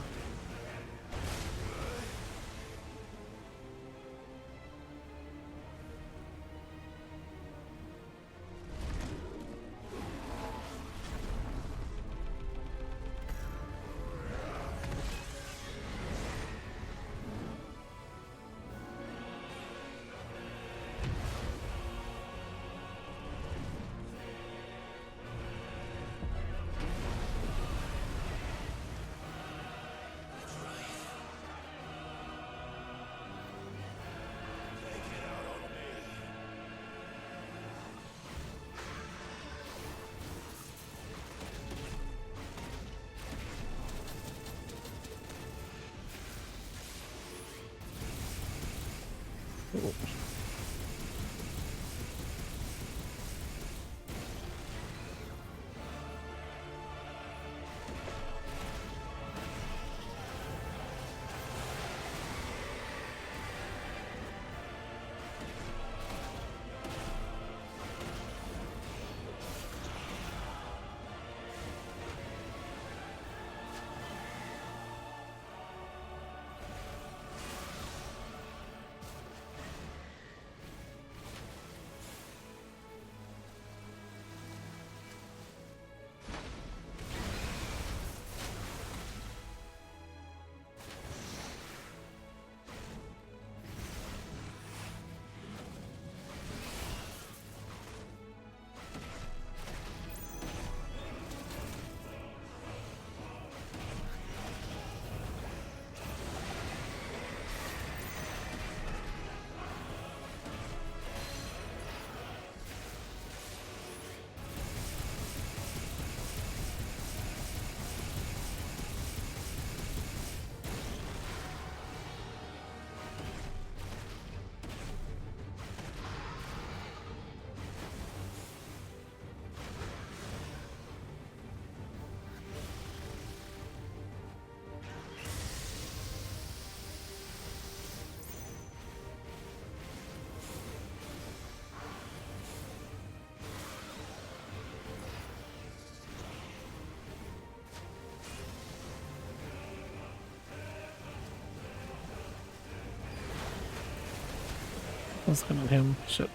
What's going on him? Shit.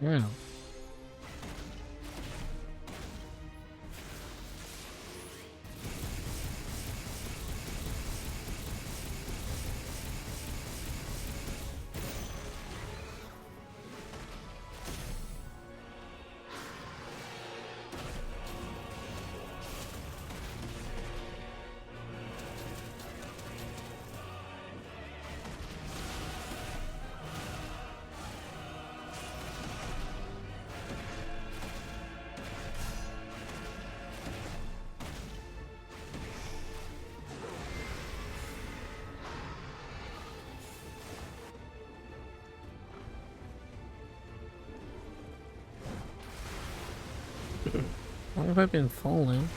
Yeah. Why have I been falling?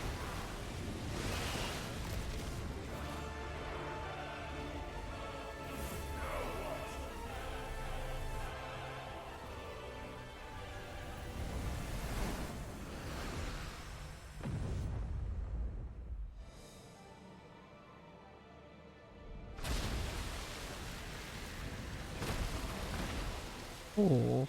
Oh.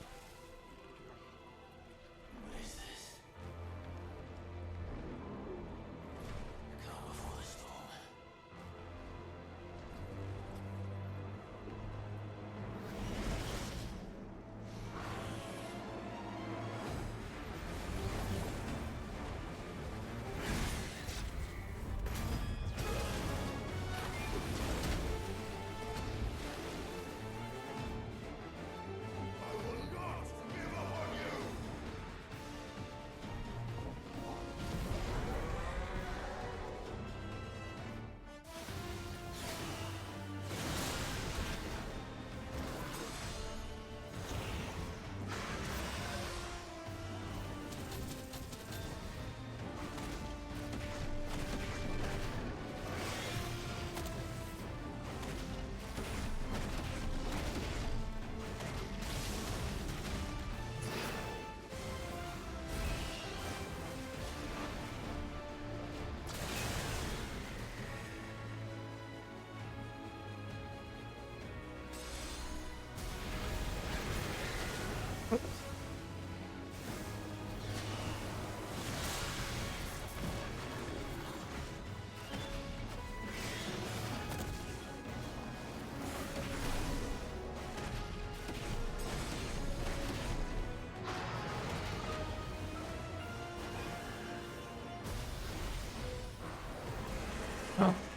Oh.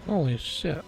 Holy shit.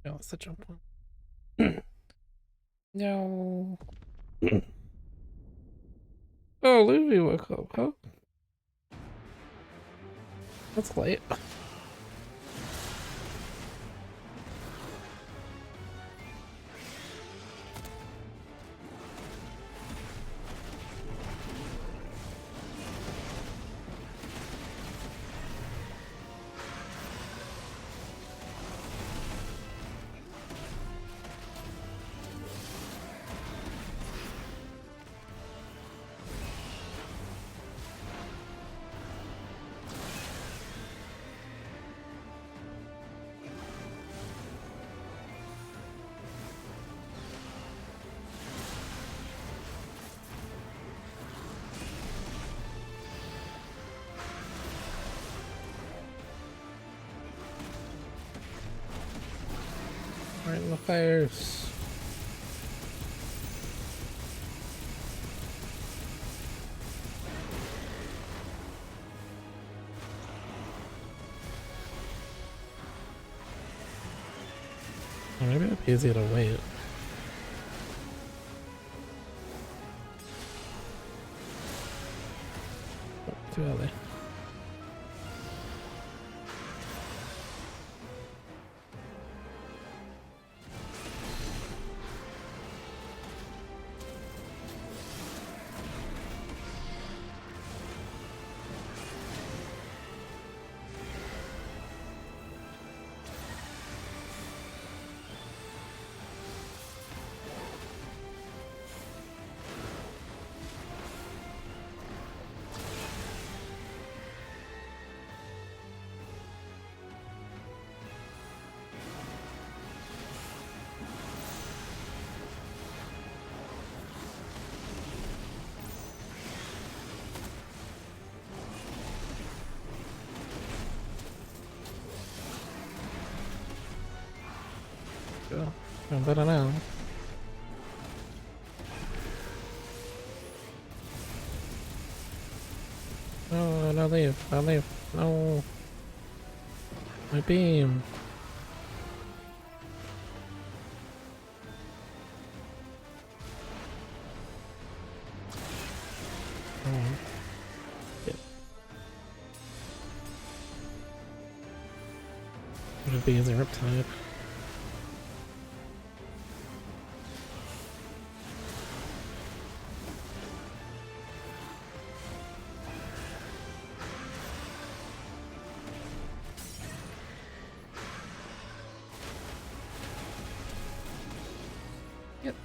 No, it's the jump one. No. Oh, Luffy woke up, huh? That's late. Right in the face. Or maybe it'd be easier to wait. Oh, too early. I'm better now. No, no, leave. Don't leave. No. My beam. Come on. Yeah. Would be easy Riptide. Yep.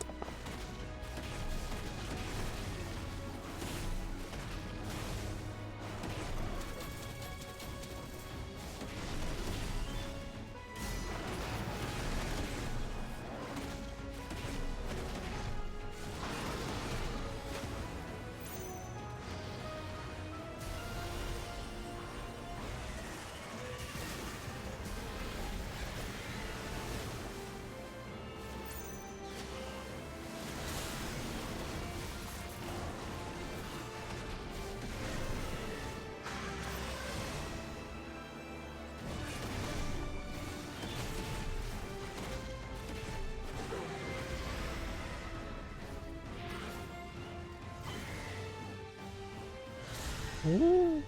Ooh.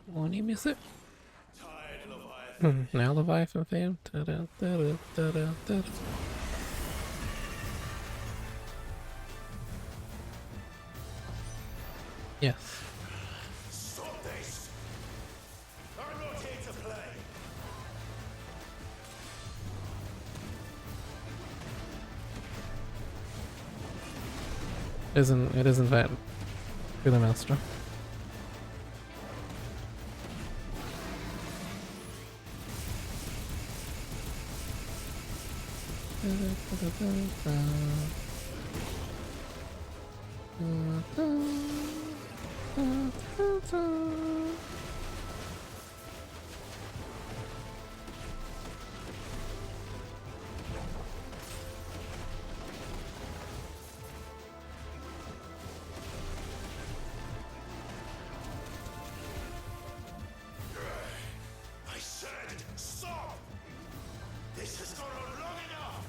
Won't you miss it? Now Leviathan theme. Yes.
Stop this! I'm not here to play!
It isn't that good a master.
I said, stop! This has gone on long enough!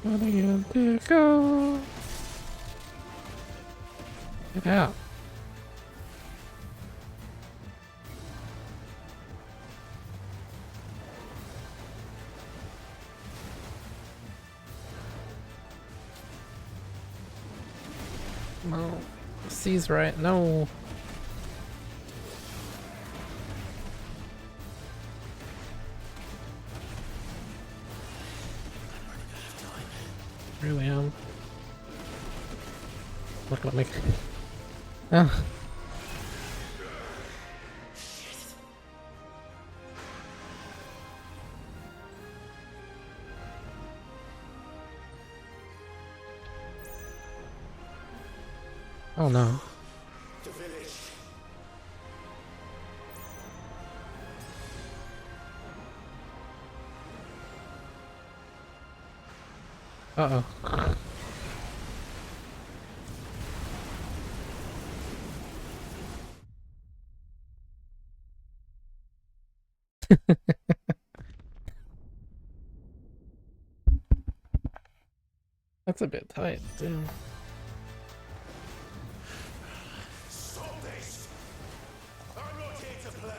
Where do you to go? Get out. No. C's right. No. Really am. Look at me. Oh. Oh no. The village.
Uh-oh. That's a bit tight, too.
Stop this! I'm not here to play!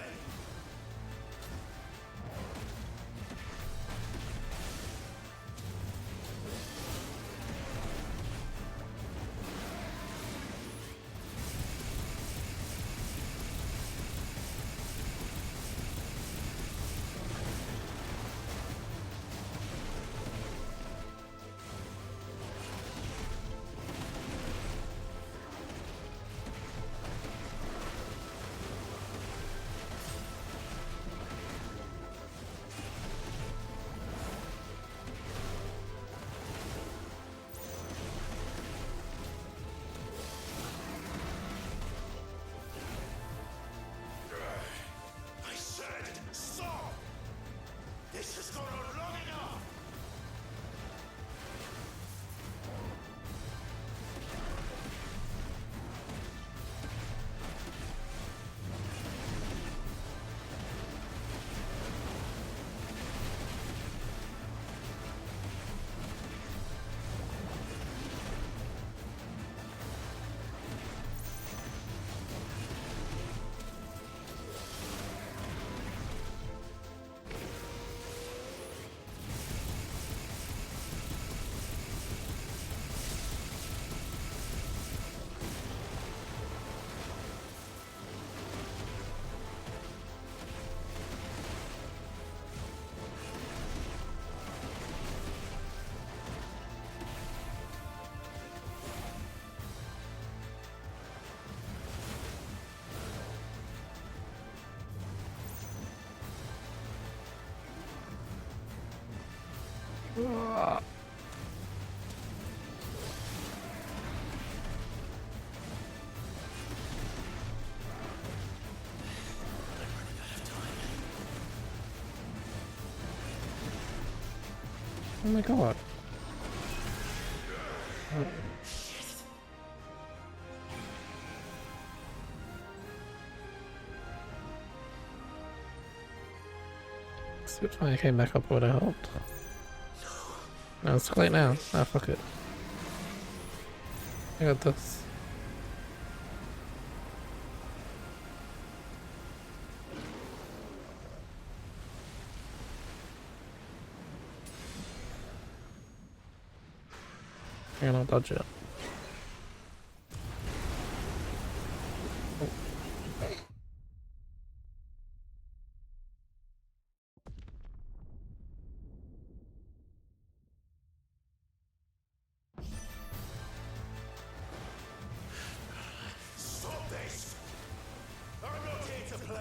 Oh my god. Switch when I came back up would have helped. No, it's too late now. Ah, fuck it. I got this. And I'll dodge it.
Stop this! I'm not here to play!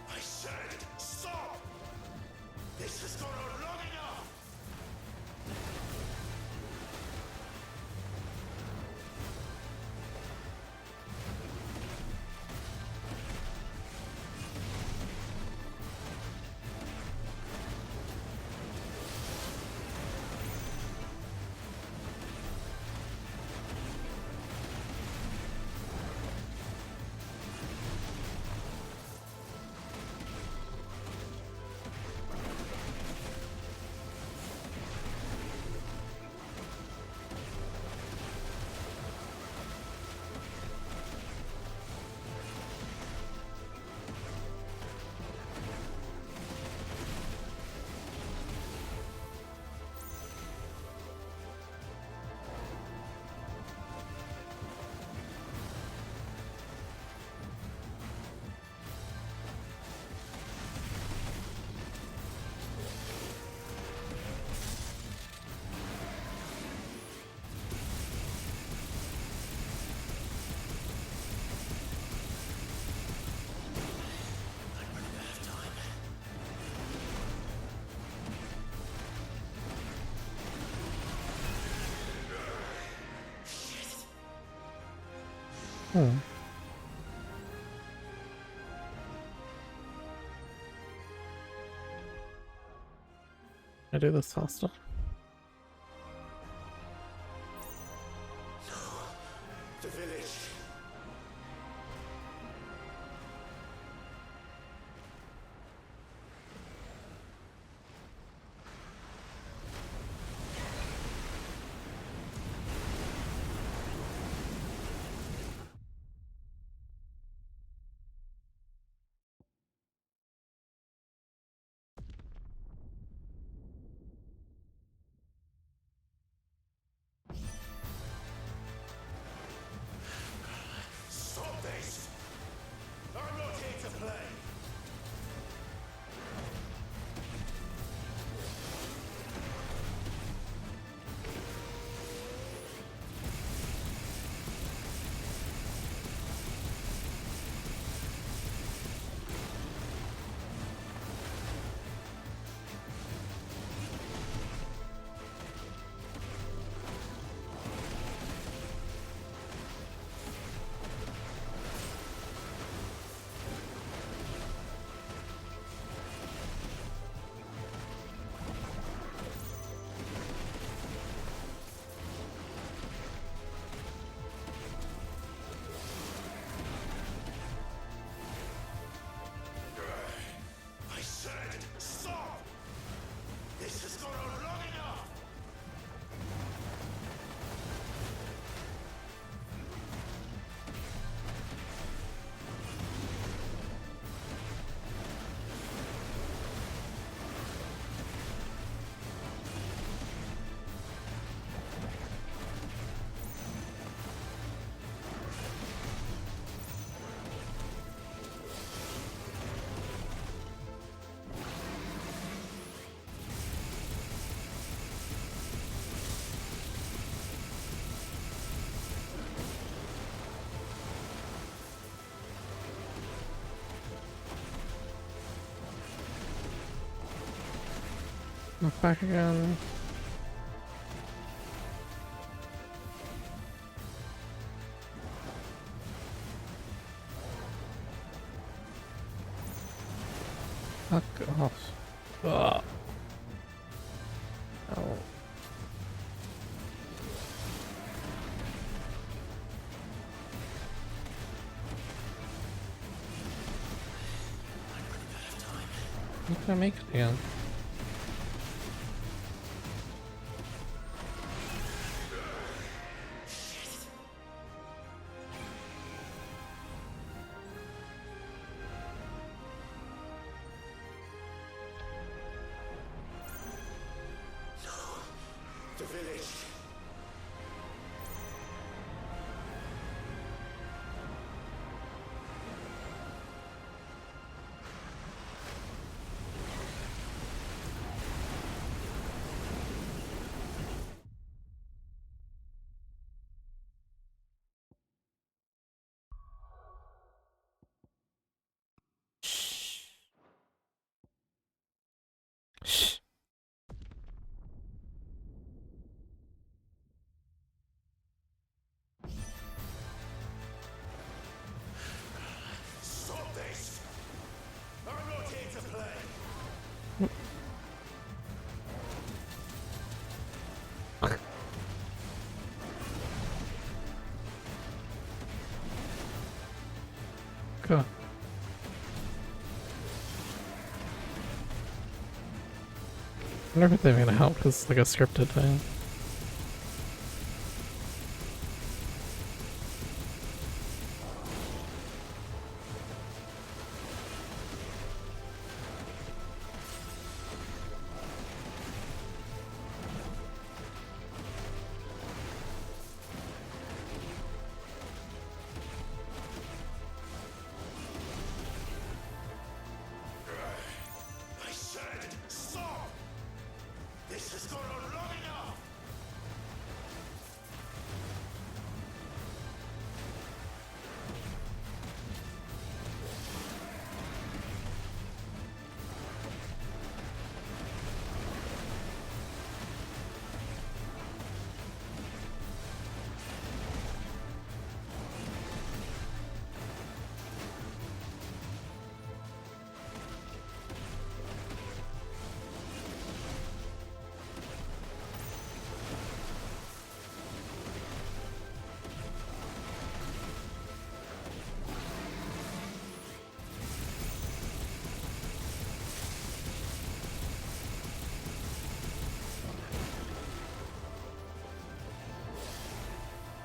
I said, stop! This has gone on long enough!
I do this faster.
The village.
I'm back again. Fuck off. Ugh. Oh. How can I make it again?
The village.
Shh.
Stop this! I'm not here to play.
Cool. I wonder if they're gonna help because it's like a scripted thing.
I said stop! This has gone on long enough!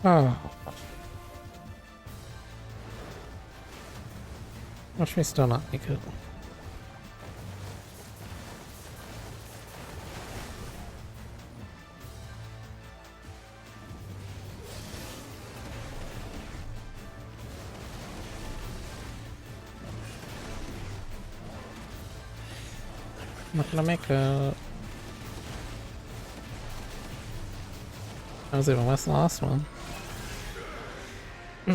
Oh. Watch me still not make it. I'm not gonna make it. That was even worse than the last one.
The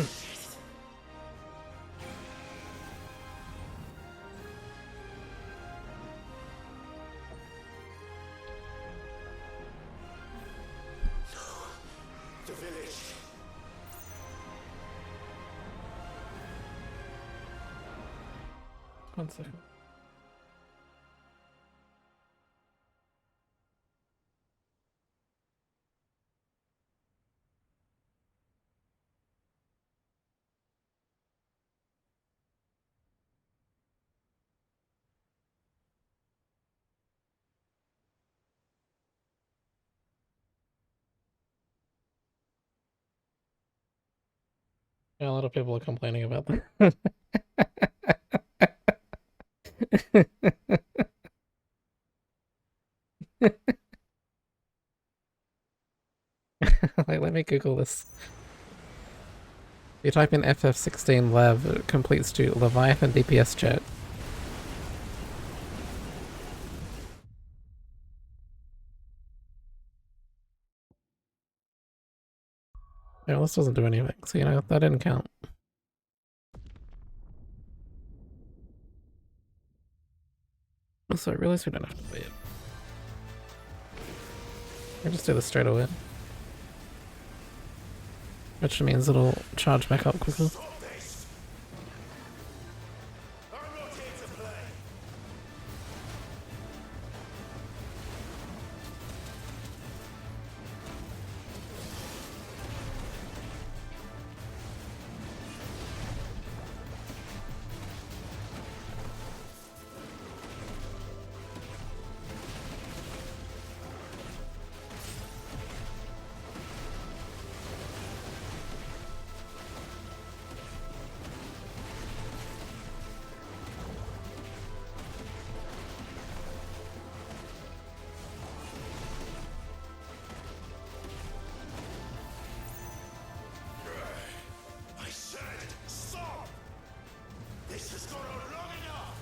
village.
One second. Yeah, a lot of people are complaining about that. Like, let me Google this. You type in FF16 Lev, it completes to Leviathan DPS chat. Yeah, this doesn't do anything, so you know, that didn't count. Also, I realize we don't have to wait. I just do this straight away. Which means it'll charge back up quicker.
I said, stop! This has gone on long enough!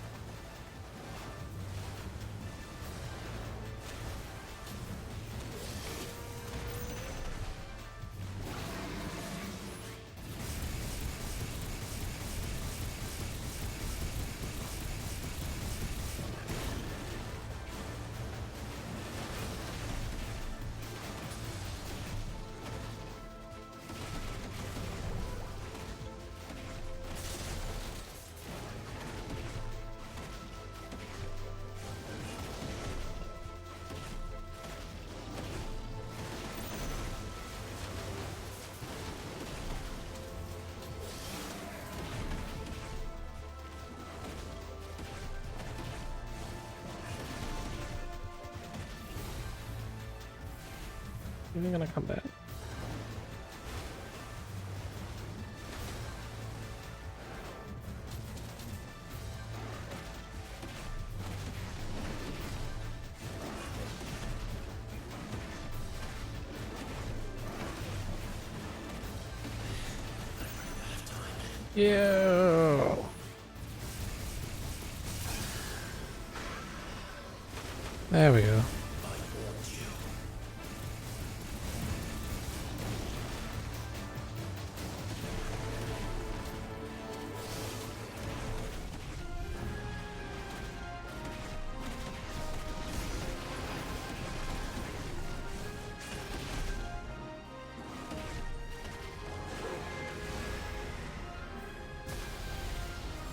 You're gonna come back. Yeah. There we go.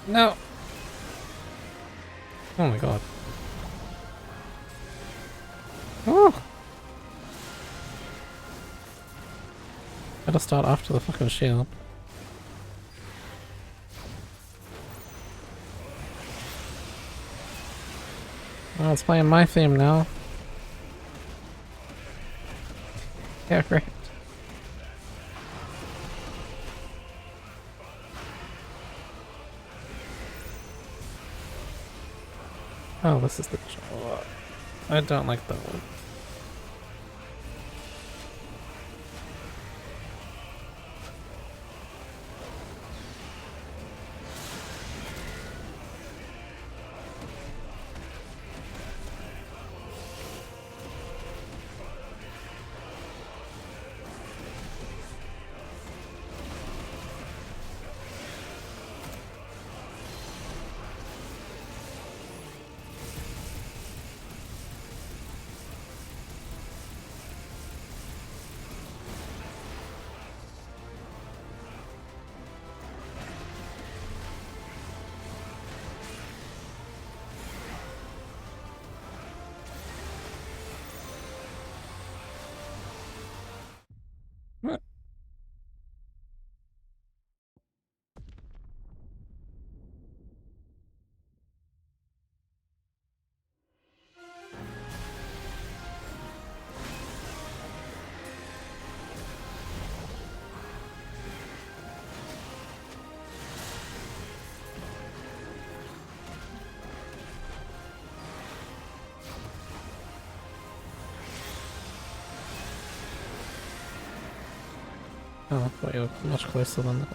No. Oh my god. Oh. Gotta start after the fucking shield. Oh, it's playing my theme now. Yeah, right. Oh, this is the... I don't like that one. What? Oh, but you're much closer than that.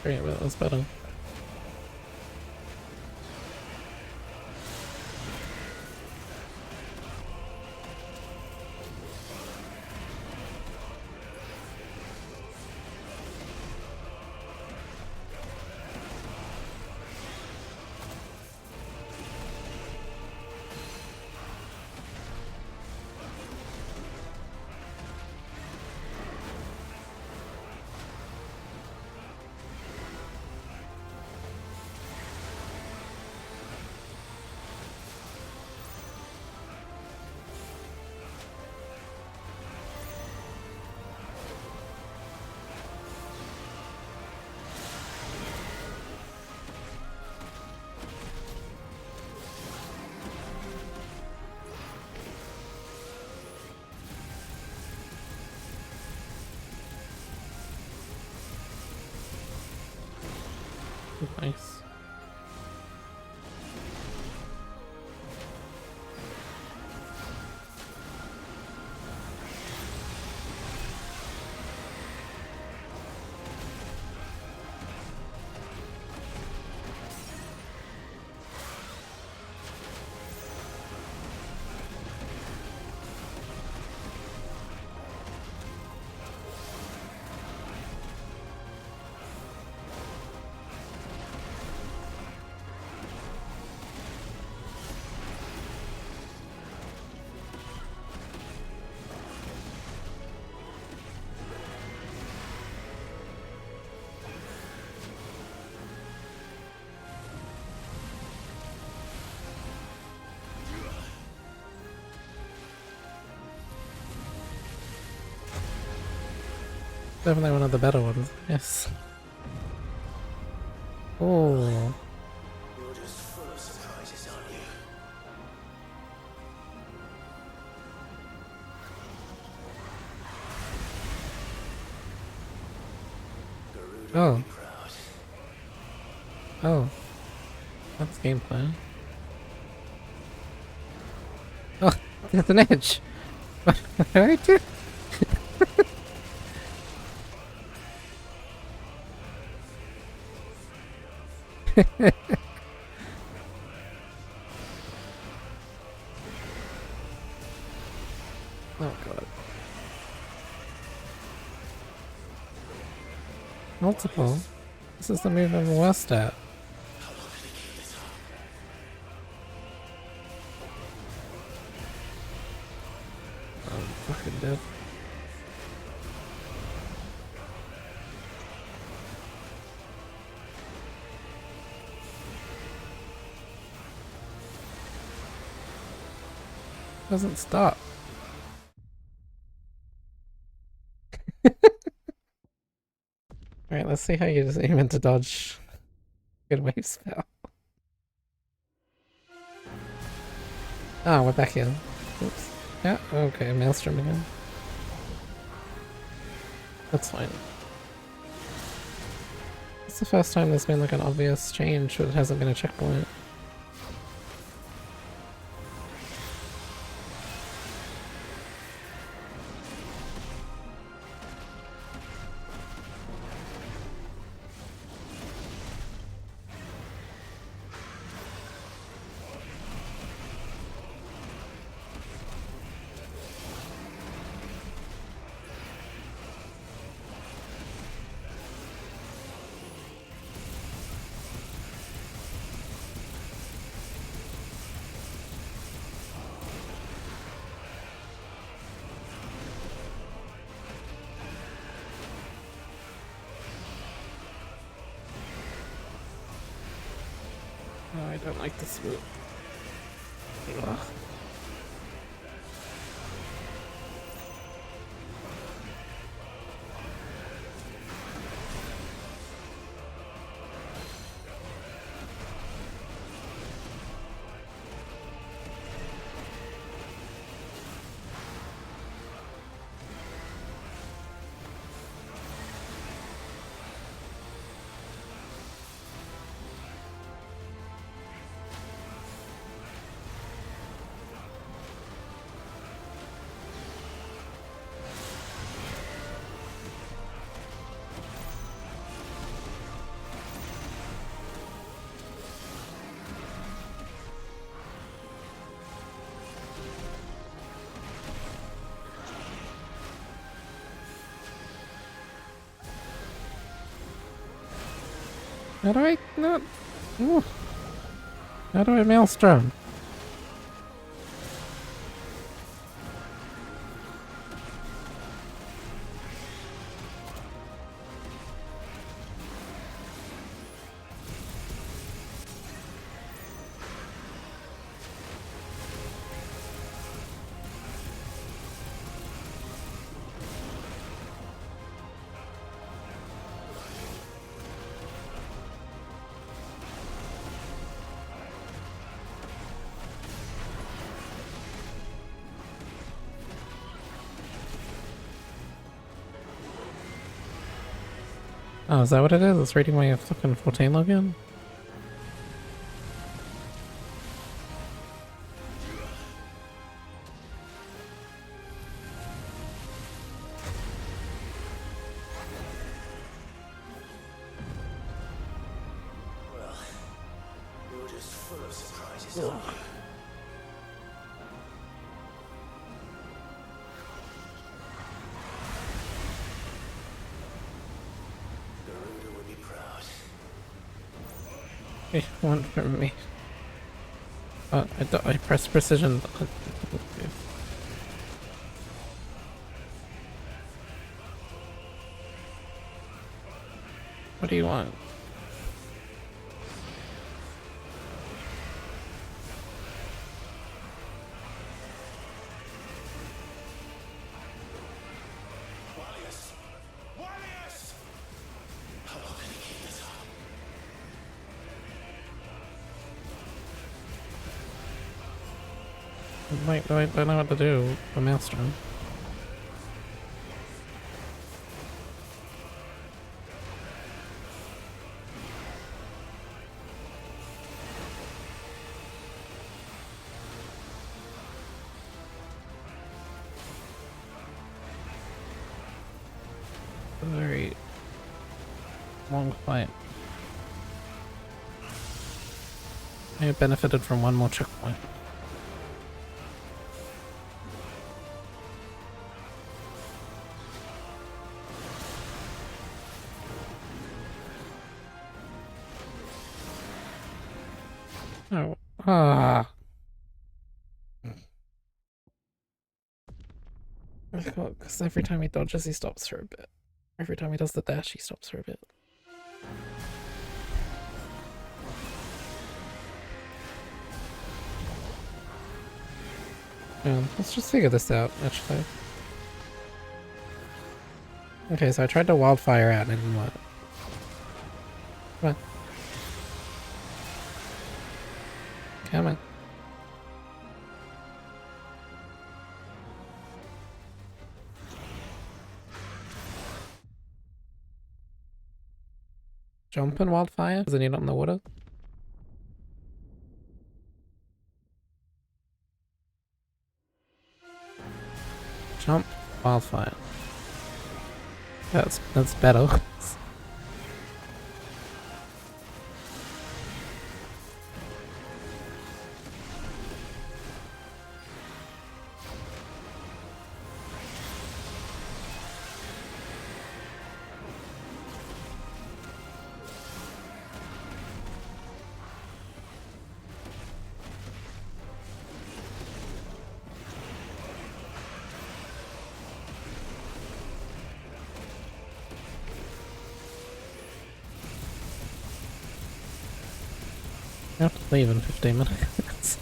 Great, but that was better. Nice. Definitely one of the better ones, yes. Oh.
You're just full of surprises, aren't you?
Oh. Oh. That's gameplay. Oh, there's an edge! What did I do? Oh god. Multiple? This is the move I'm worst at. I'm fucking dead. Doesn't stop. Alright, let's see how you just aim into dodge. Good wave spell. Ah, we're back here. Oops. Yeah, okay, Maelstrom again. That's fine. It's the first time there's been like an obvious change, but it hasn't been a checkpoint. Oh, I don't like this move. Ugh. How do I not? Ooh. How do I maelstrom? Oh, is that what it is? It's reading my fucking 14 login?
Well, you're just full of surprises, aren't you? Garuda would be proud.
Hey, one from me. I pressed precision. What do you want? Wait, I don't know what to do. A maelstrom. A very long fight. I benefited from one more checkpoint. Oh, because every time he dodges, he stops for a bit. Every time he does the dash, he stops for a bit. Yeah, let's just figure this out, actually. Okay, so I tried to wildfire out and it didn't work. Come on. Come on. Jump and wildfire? Does it need it on the water? Jump, wildfire. That's better. I have to leave in 15 minutes.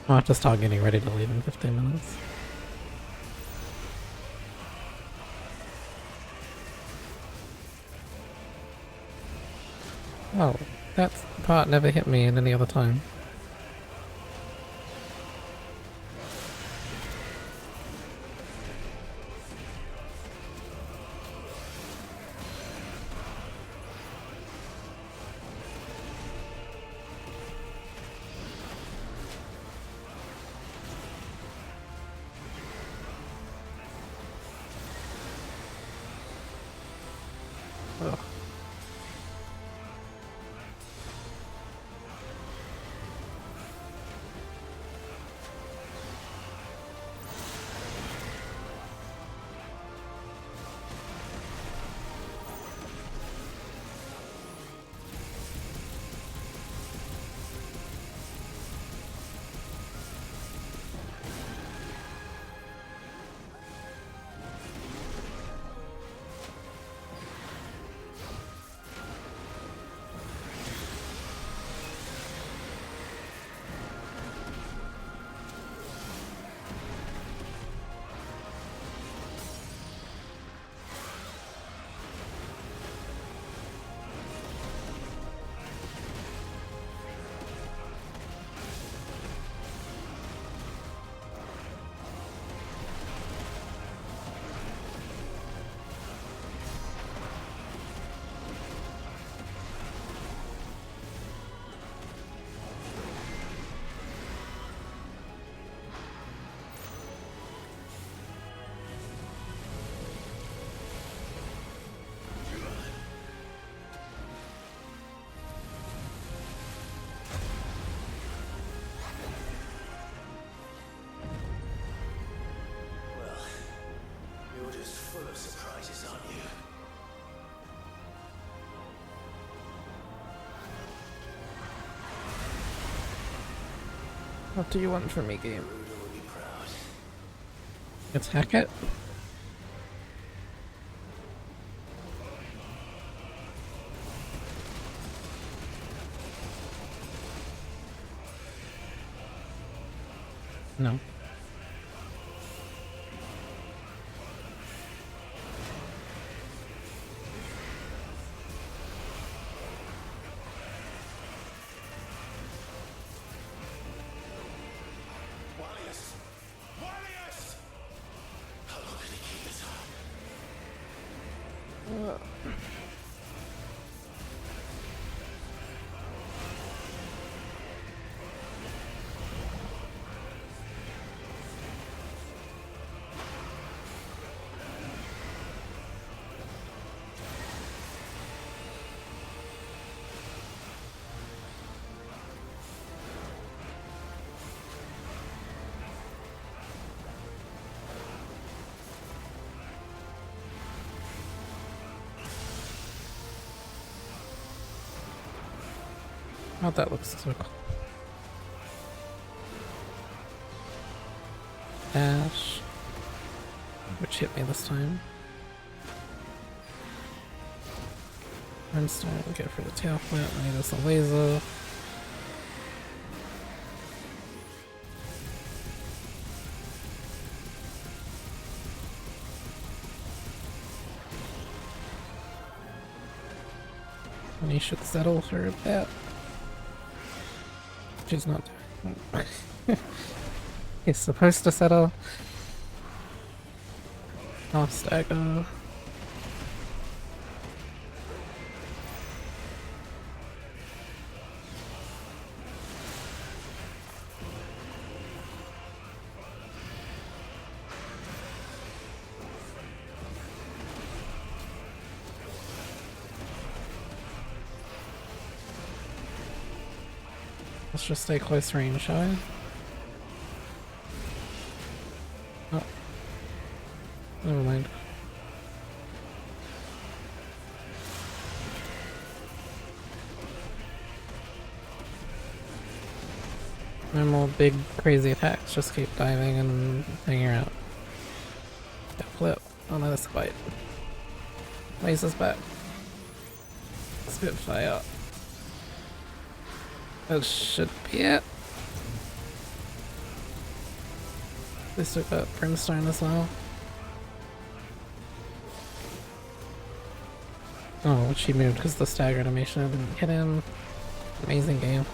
I'll have to start getting ready to leave in 15 minutes. Oh, that part never hit me in any other time. What do you want from me, game? Attack it? No. Oh, that looks so cool. Dash. Which hit me this time. Brimstone, get for the tail flip. I need this a laser. And he should settle for a bit. He's not doing. He's supposed to settle. Off stagger. Let's just stay close range, shall we? Oh. Never mind. No more big crazy attacks, just keep diving and hanging out. Yeah, flip. Oh no, that's a bite. Laser's back. Spitfire. That should be it. We still got Brimstone as well. Oh, she moved because the stagger animation didn't hit him. Amazing game.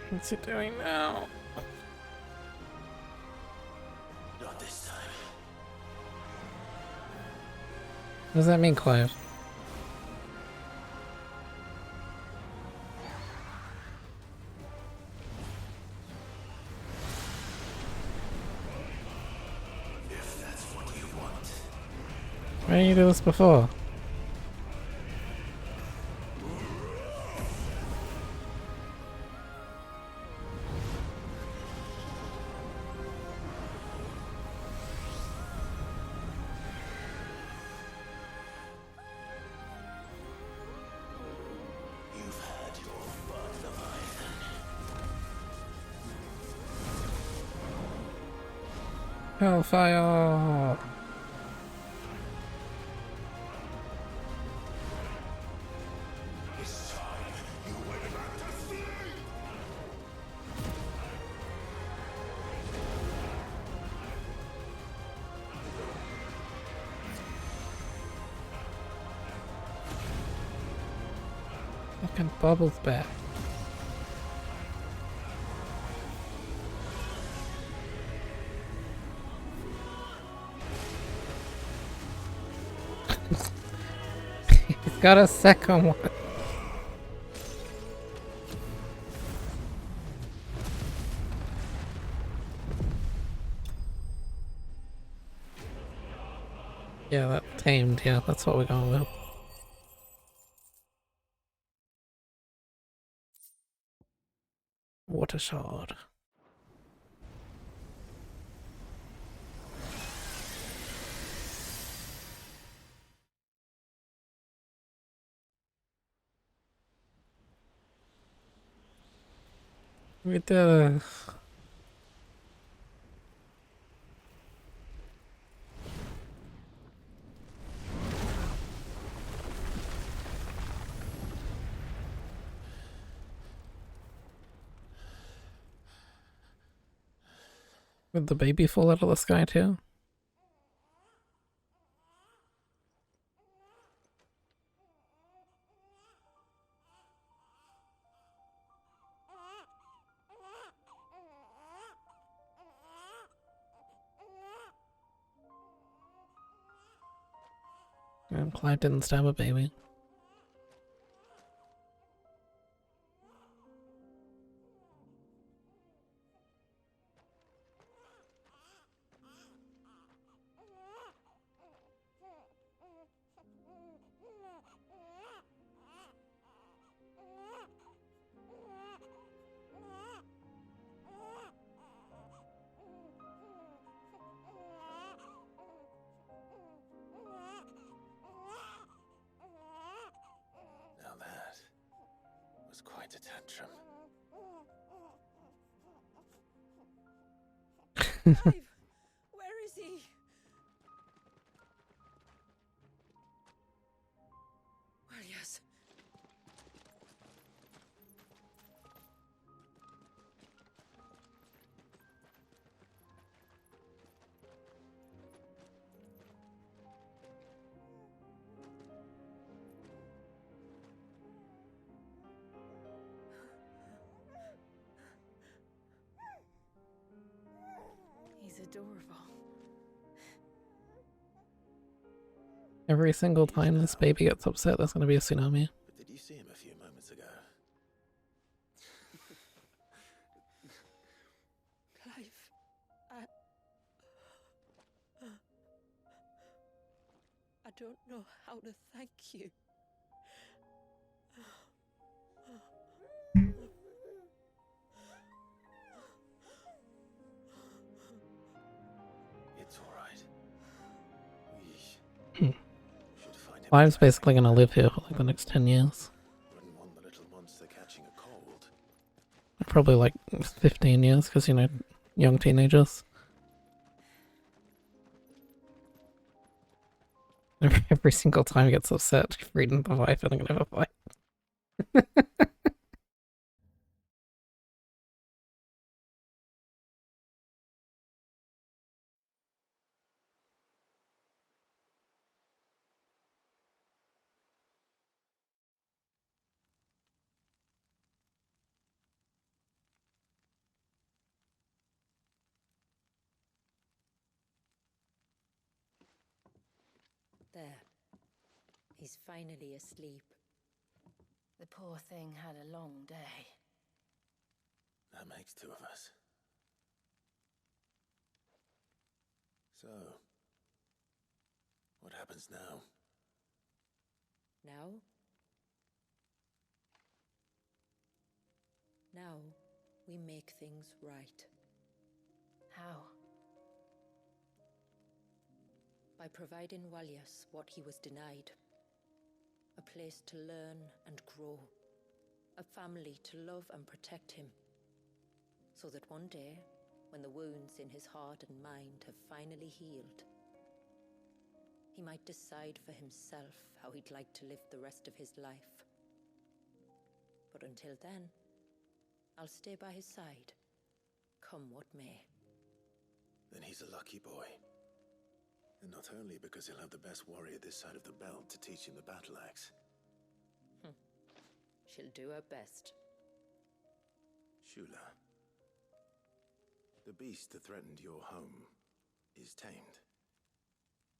What's he doing now?
Not this time.
What does that mean, Clive?
If that's what you want.
Why didn't you do this before?
You've had your fun, Leviathan.
Hellfire!
This time, you went back to sleep.
Fucking bubbles back. He's got a second one. Yeah, that tamed, yeah, that's what we're going with. Water shard. We did it. Did the baby fall out of the sky too? And Clyde didn't stab a baby.
Now that was quite a tantrum.
Clive, where is he? Well, yes. He's adorable.
Every single time this baby gets upset, there's gonna be a tsunami.
But did you see him a few moments ago?
Clive, I don't know how to thank you.
It's all right. We should find him.
Clive's basically gonna live here for like the next 10 years.
Wouldn't want the little monster catching a cold.
Probably like 15 years, because, you know, young teenagers. Every single time he gets upset, reading the wife and I'm gonna have a fight.
There. He's finally asleep.
The poor thing had a long day.
That makes two of us. So, what happens now?
Now? Now, we make things right.
How?
By providing Walyas what he was denied. A place to learn and grow. A family to love and protect him. So that one day, when the wounds in his heart and mind have finally healed, he might decide for himself how he'd like to live the rest of his life. But until then, I'll stay by his side, come what may.
Then he's a lucky boy. And not only because he'll have the best warrior this side of the belt to teach him the battle axe.
She'll do her best.
Shula, the beast that threatened your home is tamed.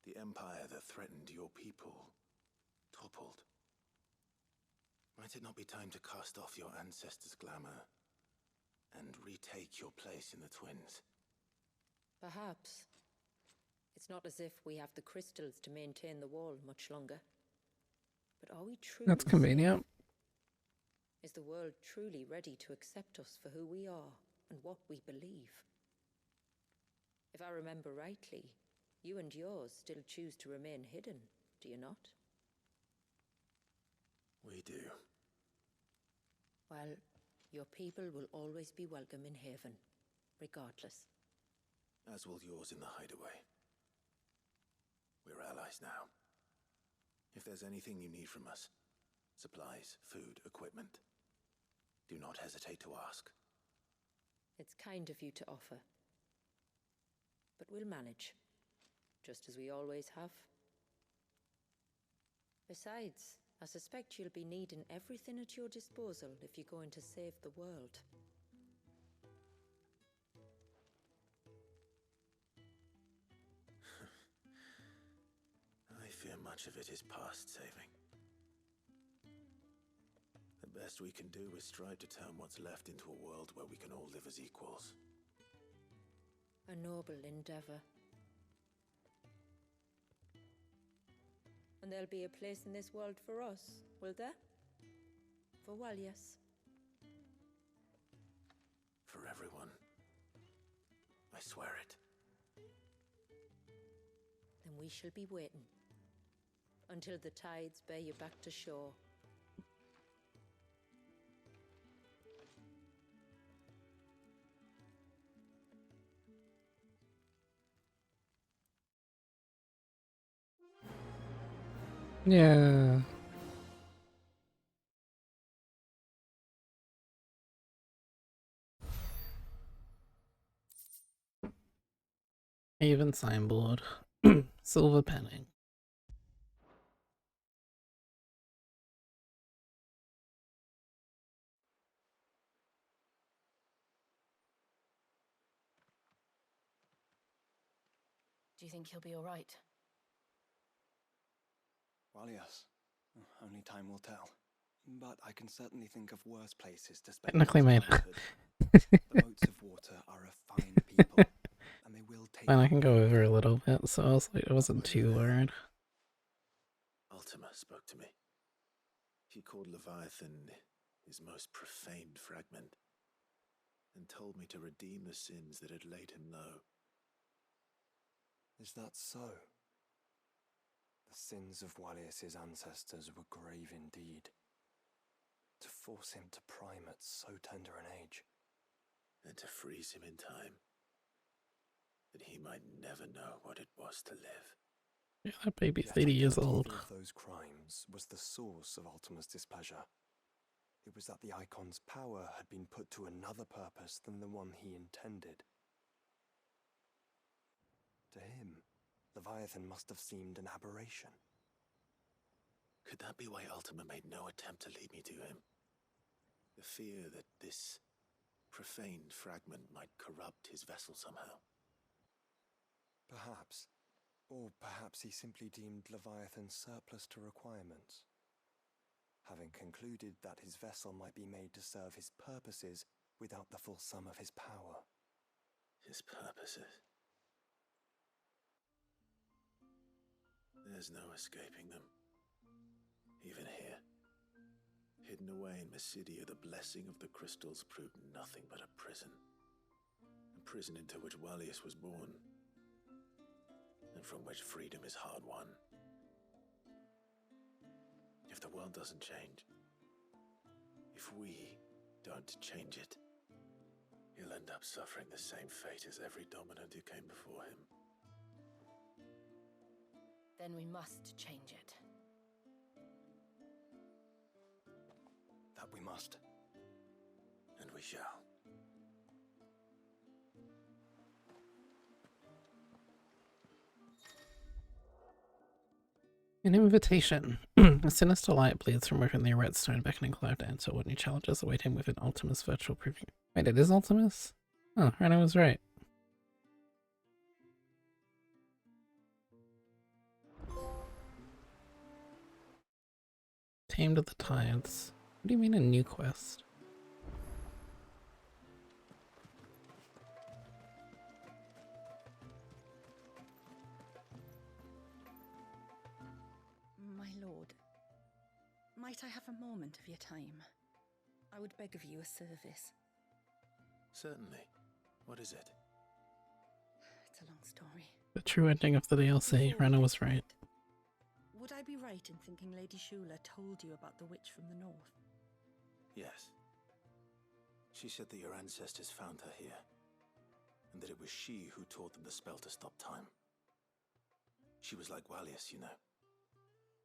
The empire that threatened your people toppled. Might it not be time to cast off your ancestors' glamour and retake your place in the twins?
Perhaps. It's not as if we have the crystals to maintain the wall much longer. But are we truly
That's convenient.
safe? Is the world truly ready to accept us for who we are and what we believe? If I remember rightly, you and yours still choose to remain hidden, do you not?
We do.
Well, Your people will always be welcome in Haven, regardless.
As will yours in the hideaway. We're allies now. If there's anything you need from us, supplies, food, equipment, do not hesitate to ask.
It's kind of you to offer. But we'll manage, just as we always have. Besides, I suspect you'll be needing everything at your disposal if you're going to save the world.
I fear much of it is past saving. The best we can do is strive to turn what's left into a world where we can all live as equals.
A noble endeavor. And there'll be a place in this world for us, will there? For Walias.
For everyone. I swear it.
Then we shall be waiting. Until the tides bear you back to shore.
Yeah. Haven signboard. Silver penning.
Do you think he'll be all right?
Well, yes. Only time will tell. But I can certainly think of worse places to spend
Technically made it.
The Moats of Water are a fine people, and they will take...
And I can go over a little bit, so I was like, I wasn't too worried.
Ultima spoke to me. He called Leviathan his most profaned fragment, and told me to redeem the sins that had laid him low.
Is that so? The sins of Walias's ancestors were grave indeed. To force him to prime at so tender an age.
And to freeze him in time, that he might never know what it was to live.
Yeah, that baby's 80 years old.
Of those crimes was the source of Ultima's displeasure. It was that the Icon's power had been put to another purpose than the one he intended. To him, Leviathan must have seemed an aberration.
Could that be why Ultima made no attempt to lead me to him? The fear that this profaned fragment might corrupt his vessel somehow.
Perhaps. Or perhaps he simply deemed Leviathan surplus to requirements. Having concluded that his vessel might be made to serve his purposes without the full sum of his power.
His purposes? There's no escaping them. Even here. Hidden away in Mysidia, the blessing of the crystals proved nothing but a prison. A prison into which Walias was born. And from which freedom is hard won. If the world doesn't change, if we don't change it, he'll end up suffering the same fate as every dominant who came before him.
Then we must change it.
That we must.
And we shall.
An invitation. A sinister light bleeds from within the redstone, beckoning Clive to enter what new challenges await him within Ultima's virtual preview. Wait, it is Ultima's? Oh, Rena was right. Tamed of the Tides. What do you mean a new quest?
My lord, might I have a moment of your time? I would beg of you a service.
Certainly. What is it?
It's a long story.
The true ending of the DLC. Rena was right.
Would I be right in thinking Lady Shula told you about the witch from the north?
Yes. She said that your ancestors found her here, and that it was she who taught them the spell to stop time. She was like Wallius, you know.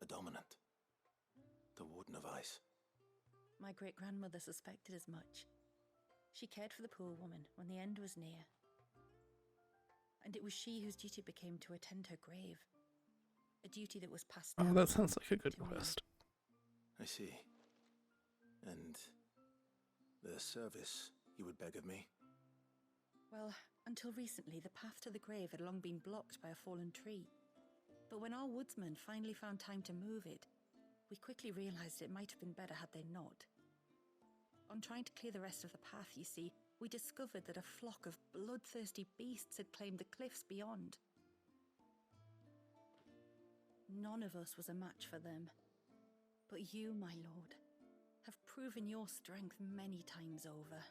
A dominant. The Warden of Ice.
My great-grandmother suspected as much. She cared for the poor woman when the end was near. And it was she whose duty became to attend her grave. A duty that was passed down.
Oh, that sounds like a good quest.
I see. And the service you would beg of me?
Well, until recently, the path to the grave had long been blocked by a fallen tree. But when our woodsmen finally found time to move it, we quickly realized it might have been better had they not. On trying to clear the rest of the path, you see, we discovered that a flock of bloodthirsty beasts had claimed the cliffs beyond. None of us was a match for them. But you, my lord, have proven your strength many times over.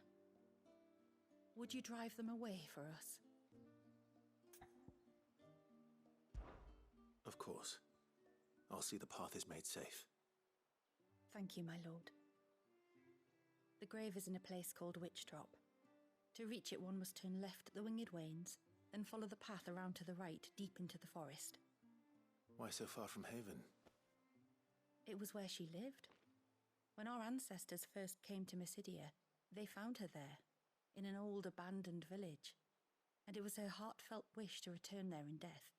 Would you drive them away for us?
Of course. I'll see the path is made safe.
Thank you, my lord. The grave is in a place called Witch Drop. To reach it, one must turn left at the Winged Wains, then follow the path around to the right, deep into the forest.
Why so far from Haven?
It was where she lived. When our ancestors first came to Mysidia, they found her there, in an old abandoned village, and it was her heartfelt wish to return there in death.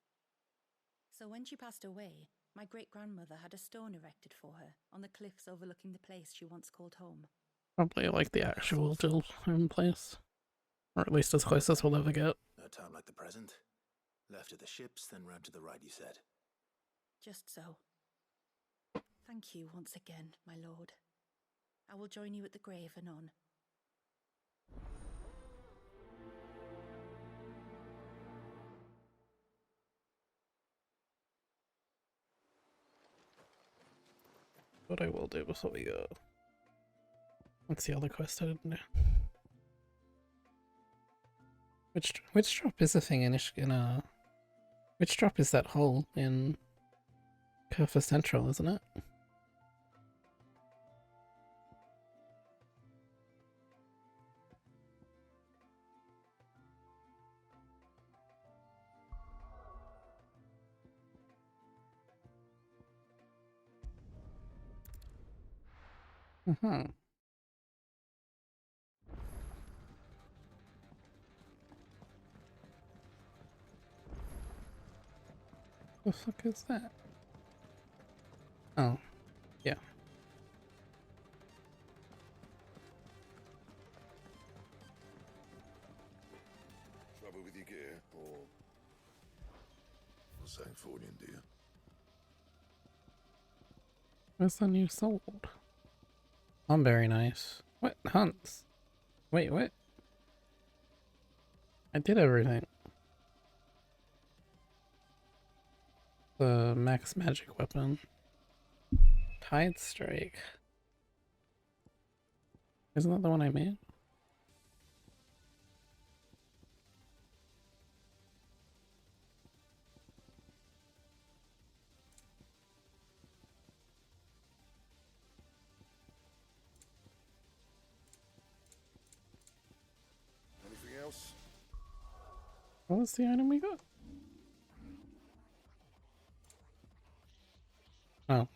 So when she passed away, my great-grandmother had a stone erected for her on the cliffs overlooking the place she once called home.
Probably like the actual dual home place. Or at least as close as we'll ever get.
A time like the present? Left at the ships, then round to the right, you said?
Just so. Thank you once again, my lord. I will join you at the grave anon.
What I will do before we go. What's the other quest I didn't do? Which drop is a thing in which drop is that hole in Curva Central, isn't it? The fuck is that? Oh, yeah.
Trouble with your gear, or something for you, do you?
Where's the new sword? I'm very nice. What? Hunts? Wait, what? I did everything. The max magic weapon. Tide Strike. Isn't that the one I made?
Anything else?
What was the item we got? Oh,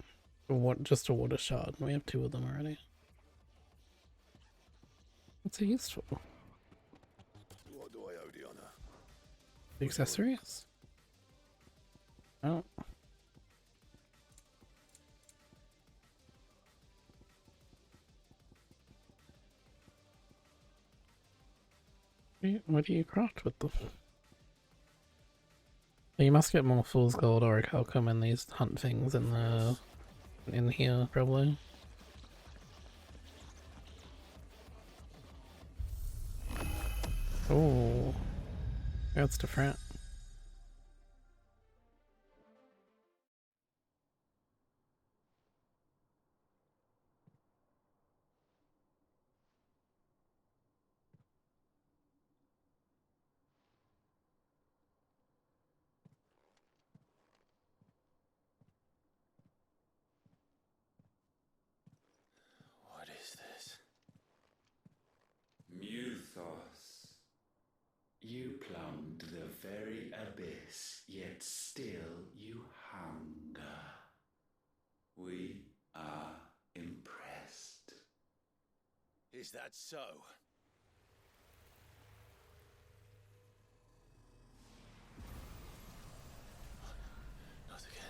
just a water shard. We have 2 of them already. What's it used for?
What do I owe the honor?
The accessories? Oh. What do you craft with them? You must get more fool's gold or orichalcum in these hunt things in here, probably. Oh, that's different.
What is this?
You plumbed the very abyss, yet still you hunger. We are impressed.
Is that so?
Not again.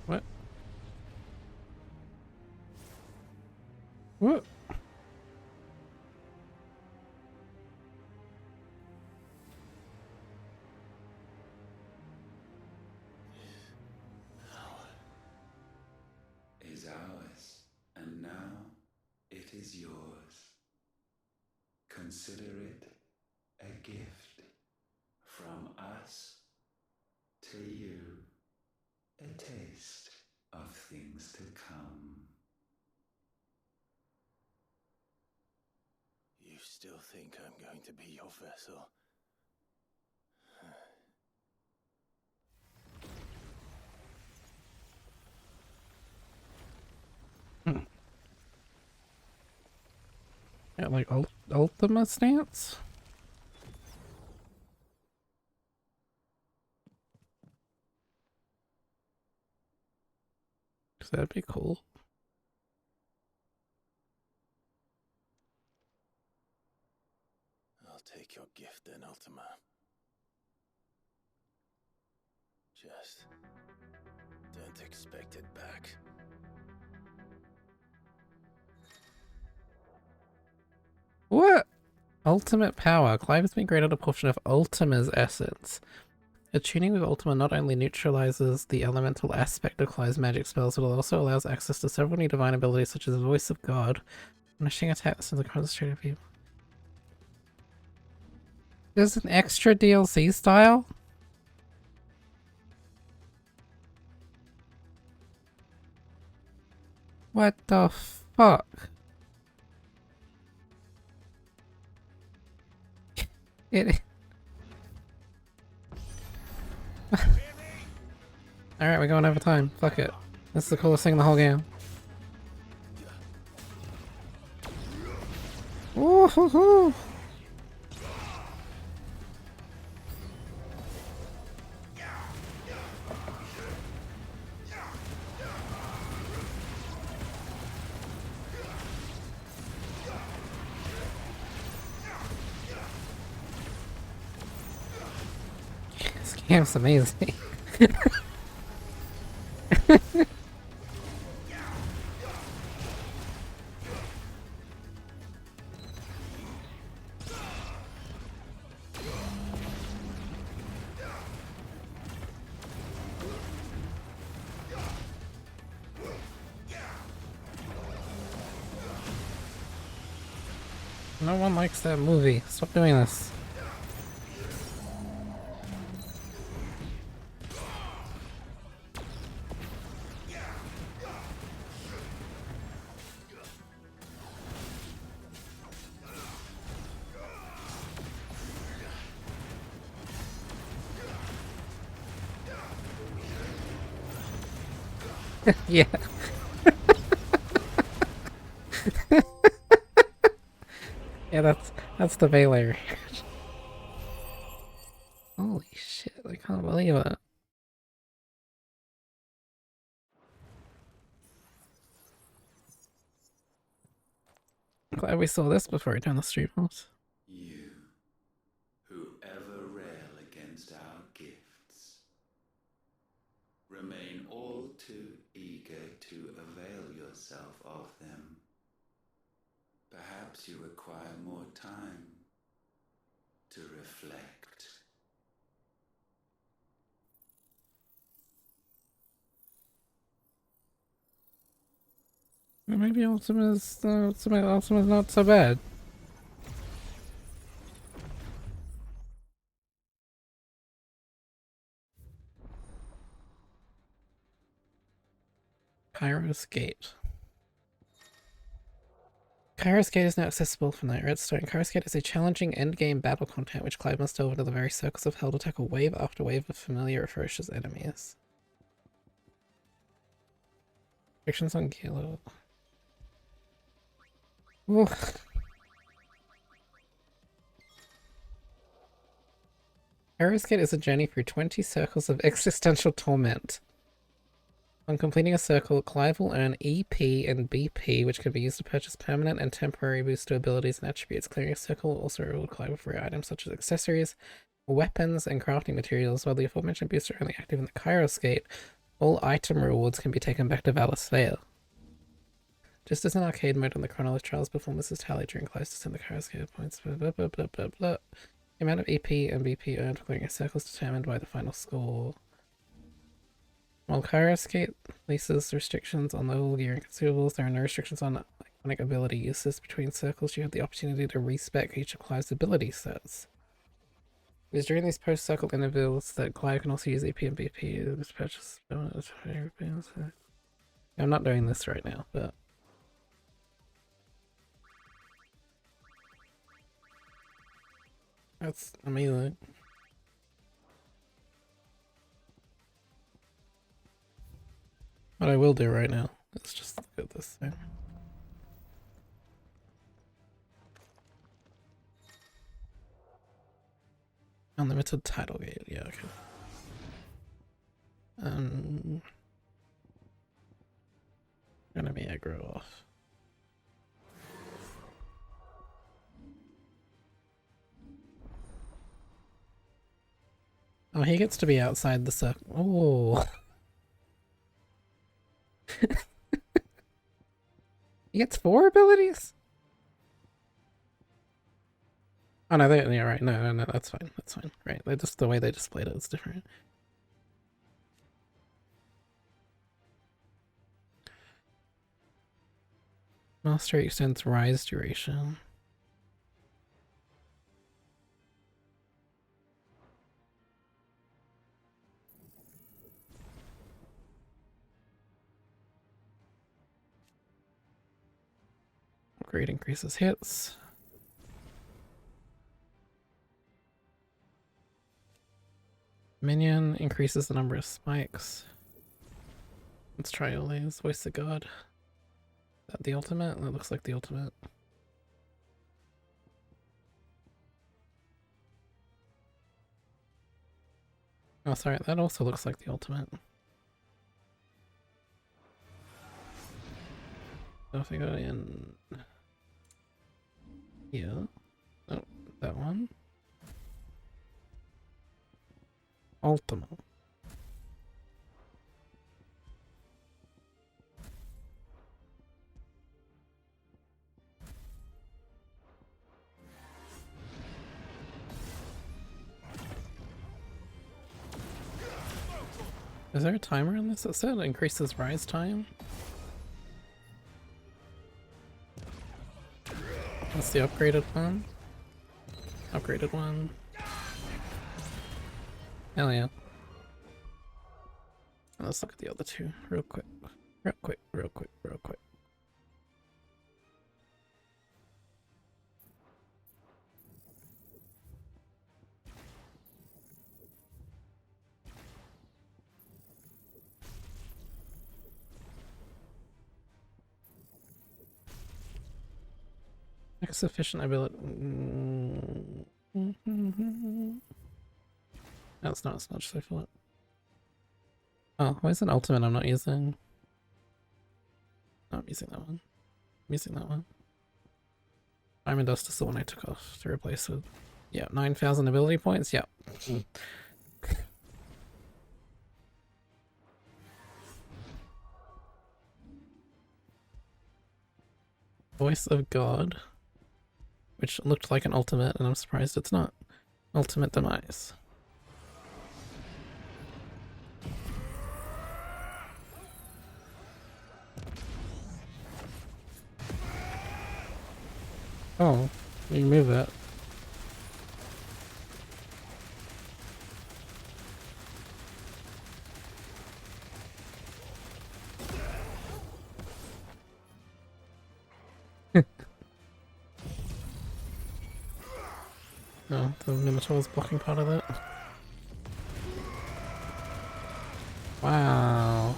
What? What?
Is ours, and now it is yours. Consider it a gift from us to you, a taste of things to come.
You still think I'm going to be your vessel?
Yeah, like Ultima stance? Cause that'd be cool.
I'll take your gift then, Ultima. Just don't expect it back.
What? Ultimate power. Clive has been granted a portion of Ultima's essence. Attuning with Ultima not only neutralizes the elemental aspect of Clive's magic spells, but it also allows access to several new divine abilities such as the Voice of God, punishing attacks in the concentrated view. There's an extra DLC style? What the fuck? It. Alright, we're going over time. Fuck it. This is the coolest thing in the whole game. Ooh hoo hoo! This game's amazing. No one likes that movie. Stop doing this. Yeah. Yeah, that's the Baylor. Holy shit, I can't believe it. Glad we saw this before we turn the stream off.
You, who ever rail against our gifts, remain all too eager to avail yourself of them. Perhaps you require more time to reflect.
Maybe Ultima's not so bad. Kairos Gate. Kairos Gate is now accessible from the Redstone. Kairos Gate is a challenging endgame battle content which Clive must delve into the very circles of hell to tackle wave after wave of familiar ferocious enemies. Restrictions on gear. Kairos Gate is a journey through 20 circles of existential torment. On completing a circle, Clive will earn EP and BP, which can be used to purchase permanent and temporary boost to abilities and attributes. Clearing a circle will also reward Clive with rare items such as accessories, weapons, and crafting materials. While the aforementioned boosts are only active in the Kairos Gate, all item rewards can be taken back to Valisthea. Just as in arcade mode on the Chronolith Trials performance is tallied during Clive's descent, the Kairos Gate points. Blah, blah, blah, blah, blah, blah. The amount of EP and BP earned for clearing a circle is determined by the final score. While Kairos Gate places restrictions on level gear and consumables, there are no restrictions on iconic ability uses. Between circles, you have the opportunity to respec each of Clive's ability sets. It is during these post-circle intervals that Clive can also use EP and BP to purchase. I'm not doing this right now, but that's amazing. What I will do right now is just look at this thing. Unlimited title gate, yeah, okay. Gonna be aggro off. Oh, he gets to be outside the circle. Oh. He gets 4 abilities? Oh no, yeah, right. No, that's fine. That's fine. Right, they just the way they displayed it is different. Mastery extends rise duration. Upgrade increases hits. Minion increases the number of spikes. Let's try all these. Voice of God. Is that the ultimate? That looks like the ultimate. Oh, sorry, that also looks like the ultimate. So if I go in here, oh, that one. Ultima. Is there a timer on this that said increases rise time? That's the upgraded one. Upgraded one. Hell yeah. Let's look at the other two real quick. Real quick. Sufficient ability. That's not as much as I thought. Oh, where's an ultimate I'm not using? No, I'm using that one. I'm using that one. Diamond Dust is the one I took off to replace with. Yeah, 9,000 ability points. Yep. Voice of God. Which looked like an ultimate, and I'm surprised it's not. Ultimate Demise. Oh, you can move that. Oh, the Minotaur is blocking part of that. Wow.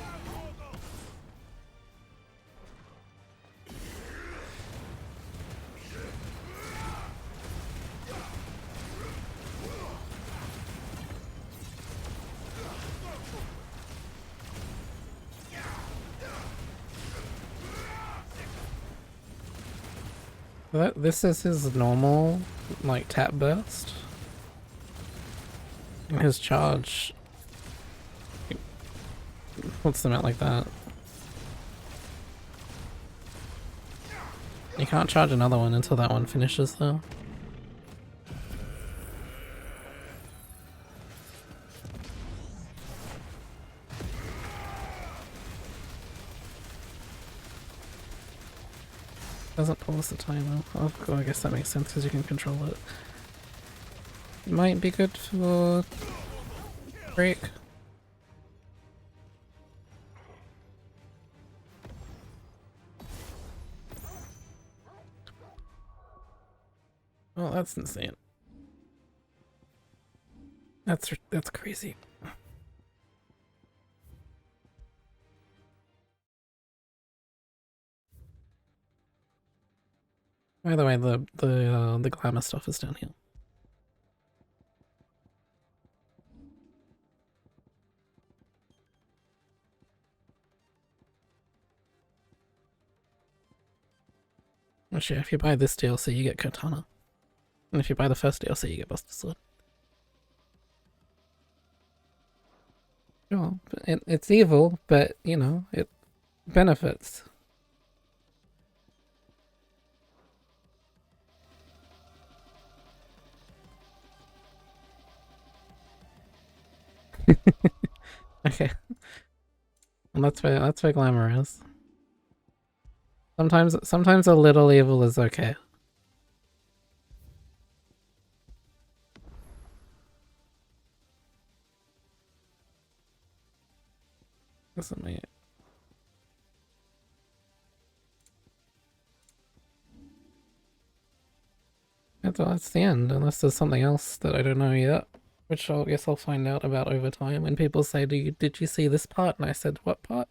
This is his normal, like, tap burst. And his charge puts them out like that. You can't charge another one until that one finishes, though. Doesn't pause the timer. Oh, I guess that makes sense because you can control it. It might be good for break. Oh, that's insane. That's crazy. By the way, the glamour stuff is down here. Actually, if you buy this DLC, you get Katana. And if you buy the first DLC, you get Buster Sword. Well, it's evil, but, you know, it benefits. Okay. And that's where glamour is. Sometimes a little evil is okay. Listen, mate. That's the end, unless there's something else that I don't know yet. Which I guess I'll find out about over time when people say, did you see this part? And I said, what part?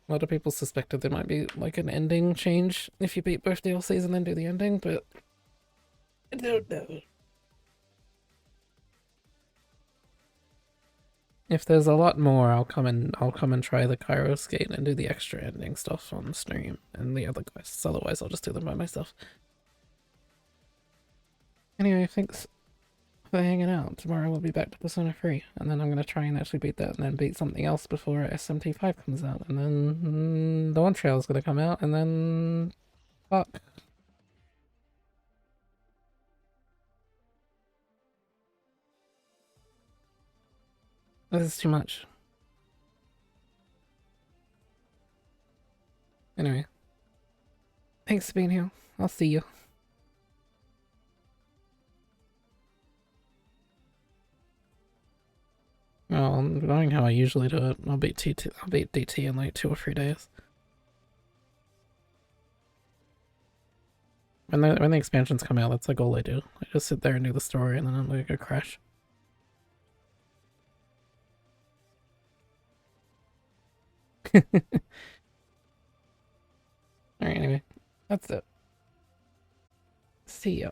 A lot of people suspected there might be like an ending change if you beat both DLCs and then do the ending, but I don't know. If there's a lot more, I'll come and try the Kairos Gate and do the extra ending stuff on stream and the other quests. Otherwise, I'll just do them by myself. Anyway, thanks for hanging out. Tomorrow we'll be back to Persona 3, and then I'm gonna try and actually beat that, and then beat something else before SMT5 comes out, and then Dawn Trail's gonna come out, and then fuck. This is too much. Anyway, thanks for being here. I'll see you. Well, I'm knowing how I usually do it. I'll beat DT in like 2 or 3 days. When the expansions come out, that's like all I do. I just sit there and do the story, and then I'm like a crash. Alright, anyway. That's it. See ya.